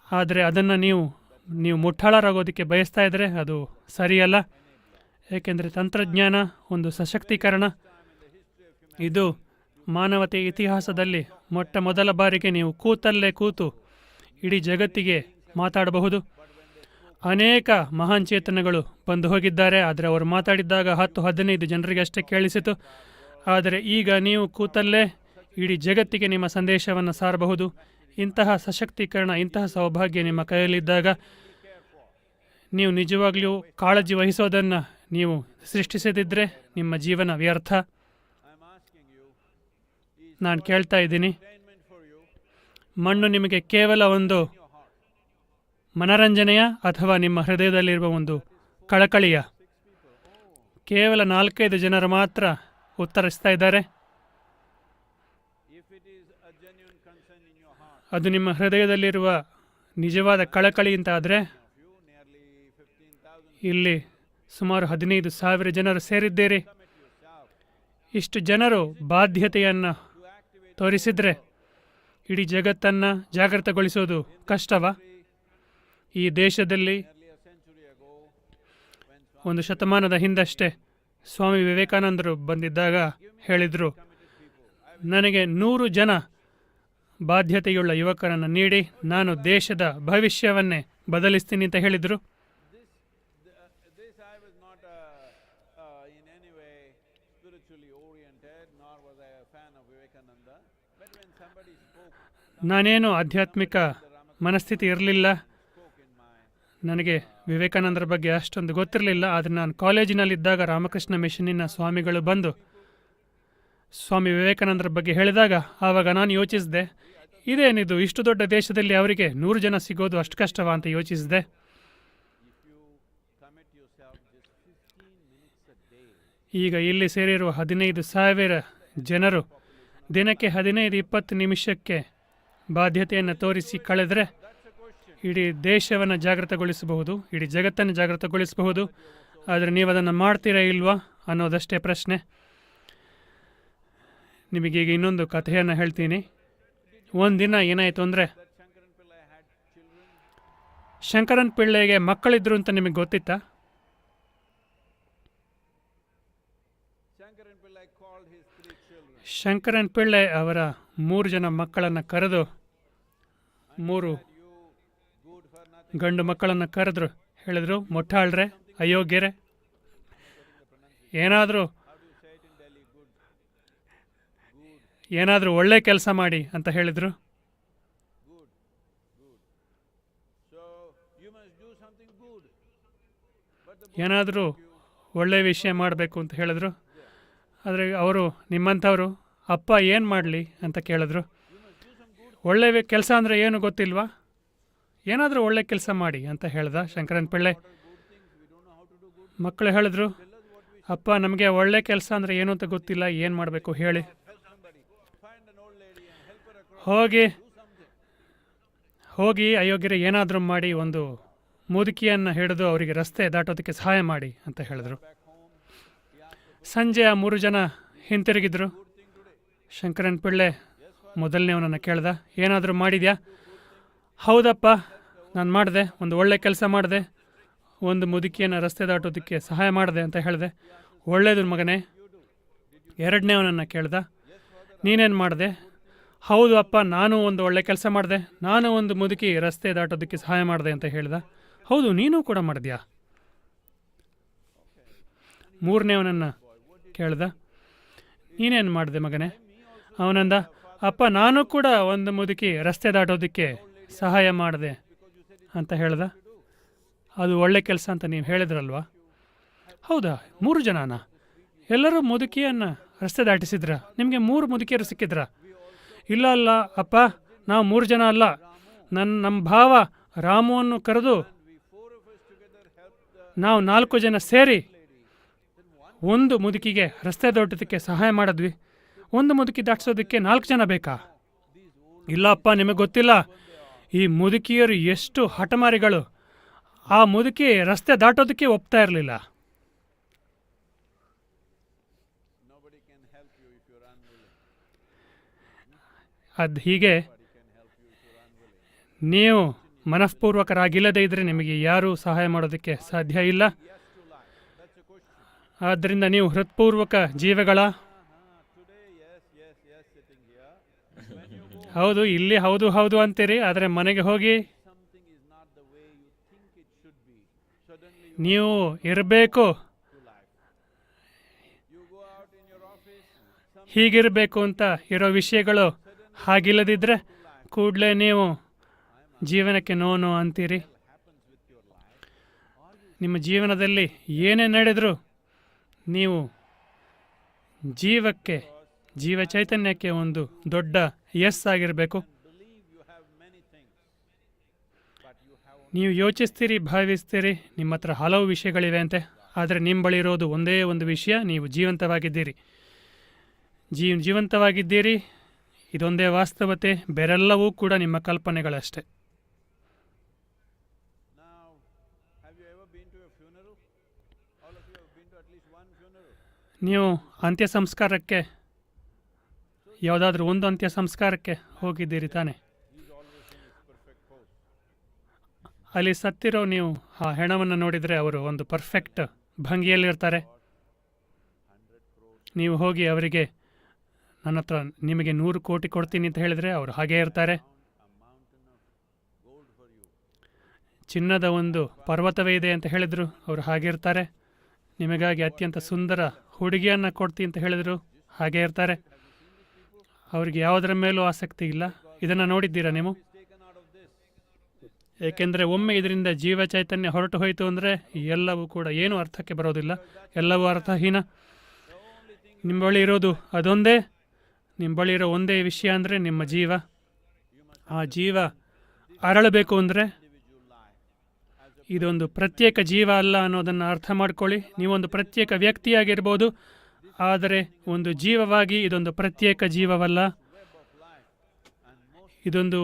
ಆದರೆ ಅದನ್ನು ನೀವು ಮುಟ್ಟಾಳರಾಗೋದಕ್ಕೆ ಬಯಸ್ತಾ ಇದ್ದರೆ ಅದು ಸರಿಯಲ್ಲ. ಏಕೆಂದರೆ ತಂತ್ರಜ್ಞಾನ ಒಂದು ಸಶಕ್ತೀಕರಣ. ಇದು ಮಾನವತೆ ಇತಿಹಾಸದಲ್ಲಿ ಮೊಟ್ಟ ಮೊದಲ ಬಾರಿಗೆ ನೀವು ಕೂತಲ್ಲೇ ಕೂತು ಇಡೀ ಜಗತ್ತಿಗೆ ಮಾತಾಡಬಹುದು. ಅನೇಕ ಮಹಾನ್ ಚೇತನಗಳು ಬಂದು ಹೋಗಿದ್ದಾರೆ, ಆದರೆ ಅವರು ಮಾತಾಡಿದ್ದಾಗ 10-15 ಜನರಿಗೆ ಅಷ್ಟೇ ಕೇಳಿಸಿತು. ಆದರೆ ಈಗ ನೀವು ಕೂತಲ್ಲೇ ಇಡೀ ಜಗತ್ತಿಗೆ ನಿಮ್ಮ ಸಂದೇಶವನ್ನು ಸಾರಬಹುದು. ಇಂತಹ ಸಶಕ್ತೀಕರಣ, ಇಂತಹ ಸೌಭಾಗ್ಯ ನಿಮ್ಮ ಕೈಯಲ್ಲಿದ್ದಾಗ ನೀವು ನಿಜವಾಗ್ಲೂ ಕಾಳಜಿ ವಹಿಸೋದನ್ನು ನೀವು ಸೃಷ್ಟಿಸದಿದ್ದರೆ ನಿಮ್ಮ ಜೀವನ ವ್ಯರ್ಥ. ನಾನು ಕೇಳ್ತಾ ಇದ್ದೀನಿ, ಮಣ್ಣು ನಿಮಗೆ ಕೇವಲ ಒಂದು ಮನರಂಜನೆಯ ಅಥವಾ ನಿಮ್ಮ ಹೃದಯದಲ್ಲಿರುವ ಒಂದು ಕಳಕಳಿಯ? ಕೇವಲ 4-5 ಜನರು ಮಾತ್ರ ಉತ್ತರಿಸ್ತಾ ಇದ್ದಾರೆ. ಅದು ನಿಮ್ಮ ಹೃದಯದಲ್ಲಿರುವ ನಿಜವಾದ ಕಳಕಳಿ ಅಂತಾದರೆ, ಇಲ್ಲಿ ಸುಮಾರು 15,000 ಜನರು ಸೇರಿದ್ದೀರಿ. ಇಷ್ಟು ಜನರು ಬಾಧ್ಯತೆಯನ್ನು ತೋರಿಸಿದರೆ ಇಡೀ ಜಗತ್ತನ್ನು ಜಾಗೃತಗೊಳಿಸೋದು ಕಷ್ಟವಾ? ಈ ದೇಶದಲ್ಲಿ ಒಂದು ಶತಮಾನದ ಹಿಂದಷ್ಟೇ ಸ್ವಾಮಿ ವಿವೇಕಾನಂದರು ಬಂದಿದ್ದಾಗ ಹೇಳಿದರು, ನನಗೆ 100 ಜನ ಬಾಧ್ಯತೆಯುಳ್ಳ ಯುವಕರನ್ನು ನೀಡಿ ನಾನು ದೇಶದ ಭವಿಷ್ಯವನ್ನೇ ಬದಲಿಸ್ತೀನಿ ಅಂತ ಹೇಳಿದರು. ನಾನೇನು ಆಧ್ಯಾತ್ಮಿಕ ಮನಸ್ಥಿತಿ ಇರಲಿಲ್ಲ, ನನಗೆ ವಿವೇಕಾನಂದರ ಬಗ್ಗೆ ಅಷ್ಟೊಂದು ಗೊತ್ತಿರಲಿಲ್ಲ. ಆದರೆ ನಾನು ಕಾಲೇಜಿನಲ್ಲಿದ್ದಾಗ ರಾಮಕೃಷ್ಣ ಮಿಷನ್ನಿನ ಸ್ವಾಮಿಗಳು ಬಂದು ಸ್ವಾಮಿ ವಿವೇಕಾನಂದರ ಬಗ್ಗೆ ಹೇಳಿದಾಗ ಆವಾಗ ನಾನು ಯೋಚಿಸಿದೆ, ಇದೇನಿದು ಇಷ್ಟು ದೊಡ್ಡ ದೇಶದಲ್ಲಿ ಅವರಿಗೆ 100 ಜನ ಸಿಗೋದು ಅಷ್ಟು ಕಷ್ಟವಾ ಅಂತ ಯೋಚಿಸಿದೆ. ಈಗ ಇಲ್ಲಿ ಸೇರಿರುವ 15,000 ಜನರು ದಿನಕ್ಕೆ 15-20 ನಿಮಿಷಕ್ಕೆ ಬಾಧ್ಯತೆಯನ್ನು ತೋರಿಸಿ ಕಳೆದರೆ ಇಡೀ ದೇಶವನ್ನು ಜಾಗೃತಗೊಳಿಸಬಹುದು, ಇಡೀ ಜಗತ್ತನ್ನು ಜಾಗೃತಗೊಳಿಸಬಹುದು. ಆದರೆ ನೀವು ಅದನ್ನು ಮಾಡ್ತೀರಾ ಇಲ್ವಾ ಅನ್ನೋದಷ್ಟೇ ಪ್ರಶ್ನೆ. ನಿಮಗೀಗ ಇನ್ನೊಂದು ಕಥೆಯನ್ನು ಹೇಳ್ತೀನಿ. ಒಂದಿನ ಏನಾಯಿತು ಅಂದರೆ, ಶಂಕರನ್ ಪಿಳ್ಳೆಗೆ ಮಕ್ಕಳಿದ್ರು ಅಂತ ನಿಮಗೆ ಗೊತ್ತಿತ್ತಾ? ಶಂಕರನ್ ಪಿಳ್ಳೆ ಅವರ 3 ಜನ ಮಕ್ಕಳನ್ನು ಕರೆದು, 3 ಗಂಡು ಮಕ್ಕಳನ್ನು ಕರೆದ್ರು. ಹೇಳಿದ್ರು, ಮೊಟ್ಟಾಳ್ರೆ, ಅಯೋಗ್ಯರೇ, ಏನಾದರೂ ಒಳ್ಳೆ ಕೆಲಸ ಮಾಡಿ ಅಂತ ಹೇಳಿದರು. ಏನಾದರೂ ಒಳ್ಳೆಯ ವಿಷಯ ಮಾಡಬೇಕು ಅಂತ ಹೇಳಿದ್ರು. ಆದರೆ ಅವರು ನಿಮ್ಮಂಥವರು, ಅಪ್ಪ ಏನು ಮಾಡಲಿ ಅಂತ ಕೇಳಿದ್ರು. ಒಳ್ಳೆಯ ಕೆಲಸ ಅಂದರೆ ಏನು ಗೊತ್ತಿಲ್ವಾ? ಏನಾದರೂ ಒಳ್ಳೆ ಕೆಲಸ ಮಾಡಿ ಅಂತ ಹೇಳ್ದ ಶಂಕರನ್ ಪಿಳ್ಳೆ. ಮಕ್ಕಳು ಹೇಳಿದ್ರು, ಅಪ್ಪ ನಮಗೆ ಒಳ್ಳೆ ಕೆಲಸ ಅಂದರೆ ಏನು ಅಂತ ಗೊತ್ತಿಲ್ಲ, ಏನು ಮಾಡಬೇಕು ಹೇಳಿ. ಹೋಗಿ ಅಯೋಗ್ಯರೇ ಏನಾದರೂ ಮಾಡಿ ಒಂದು ಮುದುಕಿಯನ್ನು ಹಿಡಿದು ಅವರಿಗೆ ರಸ್ತೆ ದಾಟೋದಕ್ಕೆ ಸಹಾಯ ಮಾಡಿ ಅಂತ ಹೇಳಿದ್ರು. ಸಂಜೆ ಆ 3 ಜನ ಹಿಂತಿರುಗಿದ್ರು. ಶಂಕರನ್ ಪಿಳ್ಳೆ ಮೊದಲನೇವನನ್ನು ಕೇಳ್ದ, ಏನಾದರೂ ಮಾಡಿದ್ಯಾ? ಹೌದಪ್ಪ, ನಾನು ಮಾಡಿದೆ, ಒಂದು ಒಳ್ಳೆ ಕೆಲಸ ಮಾಡಿದೆ, ಒಂದು ಮುದುಕಿಯನ್ನು ರಸ್ತೆ ದಾಟೋದಕ್ಕೆ ಸಹಾಯ ಮಾಡಿದೆ ಅಂತ ಹೇಳಿದೆ. ಒಳ್ಳೆಯದು ಮಗನೇ. ಎರಡನೇವನನ್ನು ಕೇಳ್ದ, ನೀನೇನು ಮಾಡಿದೆ? ಹೌದು ಅಪ್ಪ, ನಾನು ಒಂದು ಒಳ್ಳೆ ಕೆಲಸ ಮಾಡಿದೆ, ನಾನು ಒಂದು ಮುದುಕಿ ರಸ್ತೆ ದಾಟೋದಕ್ಕೆ ಸಹಾಯ ಮಾಡಿದೆ ಅಂತ ಹೇಳ್ದ. ಹೌದು, ನೀನು ಕೂಡ ಮಾಡಿದ್ಯಾ? ಮೂರನೇವನನ್ನು ಕೇಳ್ದ, ನೀನೇನು ಮಾಡಿದೆ ಮಗನೇ? ಅವನಂದ, ಅಪ್ಪ ನಾನು ಕೂಡ ಒಂದು ಮುದುಕಿ ರಸ್ತೆ ದಾಟೋದಕ್ಕೆ ಸಹಾಯ ಮಾಡಿದೆ ಅಂತ ಹೇಳ್ದ. ಅದು ಒಳ್ಳೆ ಕೆಲಸ ಅಂತ ನೀವು ಹೇಳಿದ್ರಲ್ವಾ? ಹೌದಾ, 3 ಜನನಾ? ಎಲ್ಲರೂ ಮುದುಕಿಯನ್ನು ರಸ್ತೆ ದಾಟಿಸಿದ್ರ? ನಿಮಗೆ 3 ಮುದುಕಿಯರು ಸಿಕ್ಕಿದ್ರ? ಇಲ್ಲ ಅಲ್ಲ ಅಪ್ಪ, ನಾವು 3 ಜನ ಅಲ್ಲ, ನಮ್ಮ ಭಾವ ರಾಮುವನ್ನು ಕರೆದು ನಾವು 4 ಜನ ಸೇರಿ ಒಂದು ಮುದುಕಿಗೆ ರಸ್ತೆ ದಾಟೋದಕ್ಕೆ ಸಹಾಯ ಮಾಡಿದ್ವಿ. ಒಂದು ಮುದುಕಿ ದಾಟಿಸೋದಕ್ಕೆ 4 ಜನ ಬೇಕಾ? ಇಲ್ಲಪ್ಪ, ನಿಮಗೆ ಗೊತ್ತಿಲ್ಲ, ಈ ಮುದುಕಿಯರು ಎಷ್ಟು ಹಠಮಾರಿಗಳು. ಆ ಮುದುಕಿ ರಸ್ತೆ ದಾಟೋದಕ್ಕೆ ಒಪ್ತಾ ಇರಲಿಲ್ಲ. ಅದು ಹೀಗೆ ನೀವು ಮನಃಪೂರ್ವಕರಾಗಿಲ್ಲದೇ ಇದ್ದರೆ ನಿಮಗೆ ಯಾರೂ ಸಹಾಯ ಮಾಡೋದಕ್ಕೆ ಸಾಧ್ಯ ಇಲ್ಲ. ಆದ್ದರಿಂದ ನೀವು ಹೃತ್ಪೂರ್ವಕ ಜೀವಗಳ, ಹೌದು ಇಲ್ಲಿ ಹೌದು ಹೌದು ಅಂತೀರಿ, ಆದರೆ ಮನೆಗೆ ಹೋಗಿ ನೀವು ಇರಬೇಕು, ಹೀಗಿರಬೇಕು ಅಂತ ಇರೋ ವಿಷಯಗಳು ಹಾಗಿಲ್ಲದಿದ್ದರೆ ಕೂಡಲೇ ನೀವು ಜೀವನಕ್ಕೆ ನೋನು ಅಂತೀರಿ. ನಿಮ್ಮ ಜೀವನದಲ್ಲಿ ಏನೇ ನಡೆದರೂ ನೀವು ಜೀವಕ್ಕೆ, ಜೀವ ಚೈತನ್ಯಕ್ಕೆ ಒಂದು ದೊಡ್ಡ ಎಸ್ ಆಗಿರಬೇಕು. ನೀವು ಯೋಚಿಸ್ತೀರಿ, ಭಾವಿಸ್ತೀರಿ, ನಿಮ್ಮ ಹತ್ರ ಹಲವು ವಿಷಯಗಳಿವೆ ಅಂತೆ, ಆದರೆ ನಿಮ್ಮ ಬಳಿ ಇರೋದು ಒಂದೇ ಒಂದು ವಿಷಯ, ನೀವು ಜೀವಂತವಾಗಿದ್ದೀರಿ. ಜೀವಂತವಾಗಿದ್ದೀರಿ, ಇದೊಂದೇ ವಾಸ್ತವತೆ, ಬೇರೆಲ್ಲವೂ ಕೂಡ ನಿಮ್ಮ ಕಲ್ಪನೆಗಳಷ್ಟೇ. ನೀವು ಅಂತ್ಯ ಸಂಸ್ಕಾರಕ್ಕೆ, ಯಾವುದಾದ್ರೂ ಒಂದು ಅಂತ್ಯ ಸಂಸ್ಕಾರಕ್ಕೆ ಹೋಗಿದ್ದೀರಿ ತಾನೆ? ಅಲ್ಲಿ ಸತ್ತಿರೋ ನೀವು ಆ ಹೆಣವನ್ನು ನೋಡಿದರೆ ಅವರು ಒಂದು ಪರ್ಫೆಕ್ಟ್ ಭಂಗಿಯಲ್ಲಿರ್ತಾರೆ. ನೀವು ಹೋಗಿ ಅವರಿಗೆ ನನ್ನ ಹತ್ರ ನಿಮಗೆ 100 ಕೋಟಿ ಕೊಡ್ತೀನಿ ಅಂತ ಹೇಳಿದರೆ ಅವರು ಹಾಗೇ ಇರ್ತಾರೆ. ಚಿನ್ನದ ಒಂದು ಪರ್ವತವೇ ಇದೆ ಅಂತ ಹೇಳಿದರು, ಅವರು ಹಾಗೆ ಇರ್ತಾರೆ. ನಿಮಗಾಗಿ ಅತ್ಯಂತ ಸುಂದರ ಹುಡುಗಿಯನ್ನು ಕೊಡ್ತೀನಿ ಅಂತ ಹೇಳಿದರು, ಹಾಗೇ ಇರ್ತಾರೆ. ಅವರಿಗೆ ಯಾವುದರ ಮೇಲೂ ಆಸಕ್ತಿ ಇಲ್ಲ. ಇದನ್ನು ನೋಡಿದ್ದೀರಾ ನೀವು? ಏಕೆಂದರೆ ಒಮ್ಮೆ ಇದರಿಂದ ಜೀವ ಚೈತನ್ಯ ಹೊರಟು ಹೋಯಿತು ಅಂದರೆ ಎಲ್ಲವೂ ಕೂಡ ಏನೂ ಅರ್ಥಕ್ಕೆ ಬರೋದಿಲ್ಲ, ಎಲ್ಲವೂ ಅರ್ಥಹೀನ. ನಿಮ್ಮ ಬಳಿ ಇರೋದು ಅದೊಂದೇ, ನಿಮ್ಮ ಬಳಿ ಇರೋ ಒಂದೇ ವಿಷಯ ಅಂದರೆ ನಿಮ್ಮ ಜೀವ. ಆ ಜೀವ ಅರಳಬೇಕು ಅಂದರೆ ಇದೊಂದು ಪ್ರತ್ಯೇಕ ಜೀವ ಅಲ್ಲ ಅನ್ನೋದನ್ನು ಅರ್ಥ ಮಾಡ್ಕೊಳ್ಳಿ. ನೀವೊಂದು ಪ್ರತ್ಯೇಕ ವ್ಯಕ್ತಿಯಾಗಿರ್ಬೋದು, ಆದರೆ ಒಂದು ಜೀವವಾಗಿ ಇದೊಂದು ಪ್ರತ್ಯೇಕ ಜೀವವಲ್ಲ. ಇದೊಂದು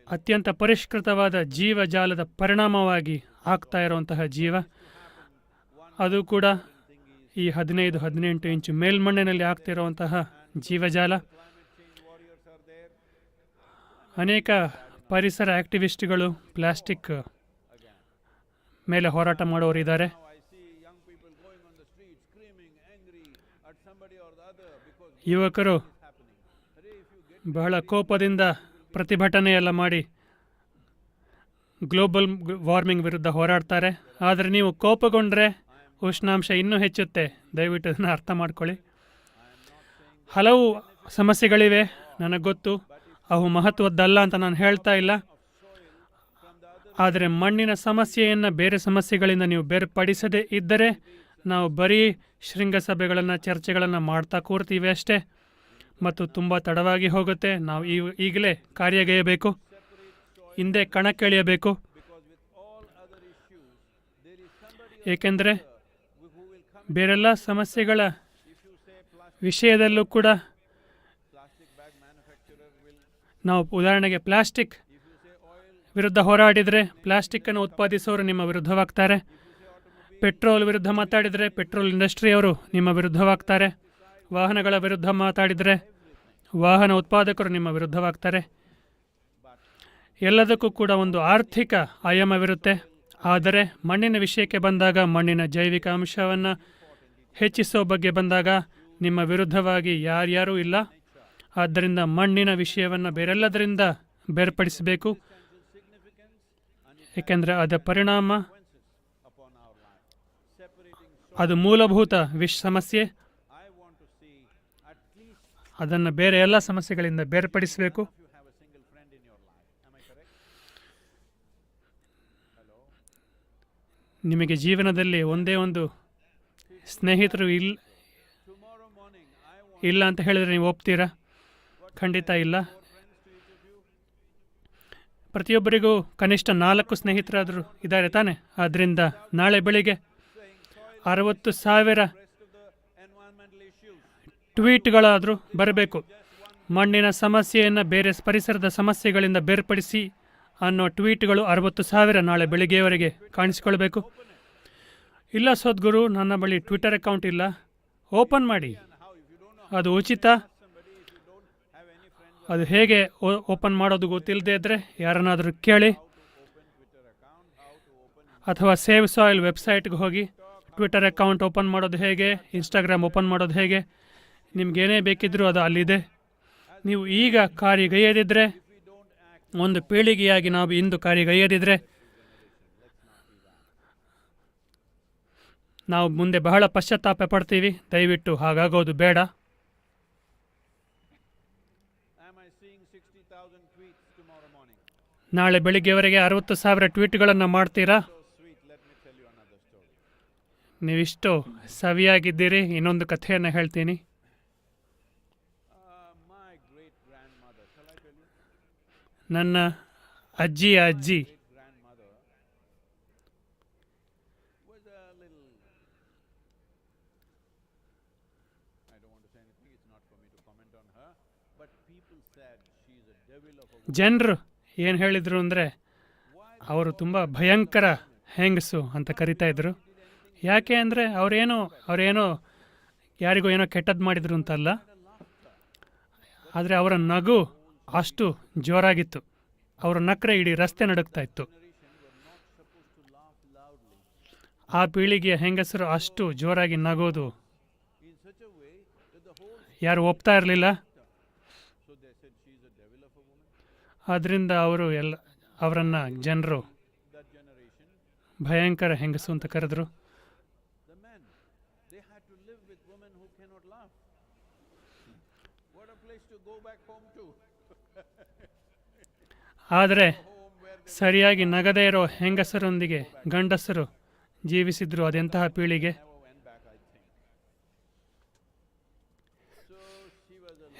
ಅತ್ಯಂತ ಪರಿಷ್ಕೃತವಾದ ಜೀವಜಾಲದ ಪರಿಣಾಮವಾಗಿ ಆಗ್ತಾ ಇರುವಂತಹ ಜೀವ. ಅದು ಕೂಡ ಈ 15-18 ಇಂಚು ಮೇಲ್ಮಣ್ಣಿನಲ್ಲಿ ಆಗ್ತಿರುವಂತಹ ಜೀವಜಾಲ. ಅನೇಕ ಪರಿಸರ ಆಕ್ಟಿವಿಸ್ಟ್ಗಳು ಪ್ಲಾಸ್ಟಿಕ್ ಮೇಲೆ ಹೋರಾಟ ಮಾಡೋರಿದ್ದಾರೆ. ಯುವಕರು ಬಹಳ ಕೋಪದಿಂದ ಪ್ರತಿಭಟನೆಯೆಲ್ಲ ಮಾಡಿ ಗ್ಲೋಬಲ್ ವಾರ್ಮಿಂಗ್ ವಿರುದ್ಧ ಹೋರಾಡ್ತಾರೆ. ಆದರೆ ನೀವು ಕೋಪಗೊಂಡ್ರೆ ಉಷ್ಣಾಂಶ ಇನ್ನೂ ಹೆಚ್ಚುತ್ತೆ. ದಯವಿಟ್ಟು ಅದನ್ನು ಅರ್ಥ ಮಾಡ್ಕೊಳ್ಳಿ. ಹಲವು ಸಮಸ್ಯೆಗಳಿವೆ, ನನಗೆ ಗೊತ್ತು, ಅವು ಮಹತ್ವದ್ದಲ್ಲ ಅಂತ ನಾನು ಹೇಳ್ತಾ ಇಲ್ಲ. ಆದರೆ ಮಣ್ಣಿನ ಸಮಸ್ಯೆಯನ್ನು ಬೇರೆ ಸಮಸ್ಯೆಗಳಿಂದ ನೀವು ಬೇರ್ಪಡಿಸದೇ ಇದ್ದರೆ ನಾವು ಬರೀ ಶೃಂಗಸಭೆಗಳನ್ನು, ಚರ್ಚೆಗಳನ್ನು ಮಾಡ್ತಾ ಕೂರ್ತೀವಿ ಅಷ್ಟೇ, ಮತ್ತು ತುಂಬ ತಡವಾಗಿ ಹೋಗುತ್ತೆ. ನಾವು ಈಗಲೇ ಕಾರ್ಯಗೈಯಬೇಕು, ಹಿಂದೆ ಕಣಕ್ಕಿಳಿಯಬೇಕು. ಏಕೆಂದರೆ ಬೇರೆಲ್ಲ ಸಮಸ್ಯೆಗಳ ವಿಷಯದಲ್ಲೂ ಕೂಡ ನಾವು ಉದಾಹರಣೆಗೆ ಪ್ಲಾಸ್ಟಿಕ್ ವಿರುದ್ಧ ಹೋರಾಡಿದರೆ ಪ್ಲಾಸ್ಟಿಕ್ಕನ್ನು ಉತ್ಪಾದಿಸೋರು ನಿಮ್ಮ ವಿರುದ್ಧವಾಗ್ತಾರೆ. ಪೆಟ್ರೋಲ್ ವಿರುದ್ಧ ಮಾತಾಡಿದರೆ ಪೆಟ್ರೋಲ್ ಇಂಡಸ್ಟ್ರಿಯವರು ನಿಮ್ಮ ವಿರುದ್ಧವಾಗ್ತಾರೆ. ವಾಹನಗಳ ವಿರುದ್ಧ ಮಾತಾಡಿದರೆ ವಾಹನ ಉತ್ಪಾದಕರು ನಿಮ್ಮ ವಿರುದ್ಧವಾಗ್ತಾರೆ. ಎಲ್ಲದಕ್ಕೂ ಕೂಡ ಒಂದು ಆರ್ಥಿಕ ಆಯಾಮವಿರುತ್ತೆ. ಆದರೆ ಮಣ್ಣಿನ ವಿಷಯಕ್ಕೆ ಬಂದಾಗ, ಮಣ್ಣಿನ ಜೈವಿಕ ಅಂಶವನ್ನು ಹೆಚ್ಚಿಸೋ ಬಗ್ಗೆ ಬಂದಾಗ ನಿಮ್ಮ ವಿರುದ್ಧವಾಗಿ ಯಾರ್ಯಾರೂ ಇಲ್ಲ. ಆದ್ದರಿಂದ ಮಣ್ಣಿನ ವಿಷಯವನ್ನು ಬೇರೆಲ್ಲದರಿಂದ ಬೇರ್ಪಡಿಸಬೇಕು. ಏಕೆಂದರೆ ಅದರ ಪರಿಣಾಮ, ಅದು ಮೂಲಭೂತ ಸಮಸ್ಯೆ. ಅದನ್ನು ಬೇರೆ ಎಲ್ಲ ಸಮಸ್ಯೆಗಳಿಂದ ಬೇರ್ಪಡಿಸಬೇಕು. ನಿಮಗೆ ಜೀವನದಲ್ಲಿ ಒಂದೇ ಒಂದು ಸ್ನೇಹಿತರು ಇಲ್ಲ ಅಂತ ಹೇಳಿದರೆ ನೀವು ಒಪ್ತೀರಾ? ಖಂಡಿತ ಇಲ್ಲ. ಪ್ರತಿಯೊಬ್ಬರಿಗೂ ಕನಿಷ್ಠ 4 ಸ್ನೇಹಿತರಾದರೂ ಇದ್ದಾರೆ ತಾನೆ? ಆದ್ದರಿಂದ ನಾಳೆ ಬೆಳಿಗ್ಗೆ 60,000 ಟ್ವೀಟ್ಗಳಾದರೂ ಬರಬೇಕು. ಮಣ್ಣಿನ ಸಮಸ್ಯೆಯನ್ನು ಬೇರೆ ಪರಿಸರದ ಸಮಸ್ಯೆಗಳಿಂದ ಬೇರ್ಪಡಿಸಿ ಅನ್ನೋ ಟ್ವೀಟ್ಗಳು 60,000 ನಾಳೆ ಬೆಳಿಗ್ಗೆಯವರೆಗೆ ಕಾಣಿಸಿಕೊಳ್ಬೇಕು. ಇಲ್ಲ ಸದ್ಗುರು, ನನ್ನ ಬಳಿ ಟ್ವಿಟರ್ ಅಕೌಂಟ್ ಇಲ್ಲ. ಓಪನ್ ಮಾಡಿ, ಅದು ಉಚಿತ. ಅದು ಹೇಗೆ ಓಪನ್ ಮಾಡೋದು ಗೊತ್ತಿಲ್ಲದೆ ಇದ್ದರೆ ಯಾರನ್ನಾದರೂ ಕೇಳಿ, ಅಥವಾ ಸೇವ್ ಸಾಯಿಲ್ ವೆಬ್ಸೈಟ್ಗೆ ಹೋಗಿ ಟ್ವಿಟರ್ ಅಕೌಂಟ್ ಓಪನ್ ಮಾಡೋದು ಹೇಗೆ, ಇನ್ಸ್ಟಾಗ್ರಾಮ್ ಓಪನ್ ಮಾಡೋದು ಹೇಗೆ, ನಿಮಗೇನೇ ಬೇಕಿದ್ರೂ ಅದು ಅಲ್ಲಿದೆ. ನೀವು ಈಗ ಕಾರ್ಯಗೈಯದಿದ್ದರೆ, ಒಂದು ಪೀಳಿಗೆಯಾಗಿ ನಾವು ಇಂದು ಕಾರ್ಯಗೈಯದಿದ್ದರೆ ನಾವು ಮುಂದೆ ಬಹಳ ಪಶ್ಚಾತ್ತಾಪ ಪಡ್ತೀವಿ. ದಯವಿಟ್ಟು ಹಾಗಾಗೋದು ಬೇಡ. ನಾಳೆ ಬೆಳಿಗ್ಗೆವರೆಗೆ 60,000 ಟ್ವೀಟ್ಗಳನ್ನು ಮಾಡ್ತೀರಾ? ನೀವಿಷ್ಟು ಸವಿಯಾಗಿದ್ದೀರಿ. ಇನ್ನೊಂದು ಕಥೆಯನ್ನು ಹೇಳ್ತೀನಿ. ನನ್ನ ಅಜ್ಜಿಯ ಅಜ್ಜಿ ಜನರು ಏನು ಹೇಳಿದರು ಅಂದರೆ, ಅವರು ತುಂಬ ಭಯಂಕರ ಹೆಂಗಸು ಅಂತ ಕರಿತಾ ಇದ್ರು. ಯಾಕೆ ಅಂದರೆ ಅವರೇನೋ ಯಾರಿಗೋ ಏನೋ ಕೆಟ್ಟದ್ದು ಮಾಡಿದ್ರು ಅಂತಲ್ಲ, ಆದರೆ ಅವರ ನಗು ಅಷ್ಟು ಜೋರಾಗಿತ್ತು. ಅವರ ನಕ್ರೆ ಇಡೀ ರಸ್ತೆ ನಡುಗ್ತಾ ಇತ್ತು. ಆ ಪೀಳಿಗೆಯ ಹೆಂಗಸರು ಅಷ್ಟು ಜೋರಾಗಿ ನಗೋದು ಯಾರು ಒಪ್ತಾ ಇರಲಿಲ್ಲ. ಆದ್ದರಿಂದ ಅವರನ್ನು ಜನರು ಭಯಂಕರ ಹೆಂಗಸು ಅಂತ ಕರೆದ್ರು. ಆದರೆ ಸರಿಯಾಗಿ ನಗದೇ ಇರೋ ಹೆಂಗಸರೊಂದಿಗೆ ಗಂಡಸರು ಜೀವಿಸಿದ್ರು. ಅದೆಂತಹ ಪೀಳಿಗೆ!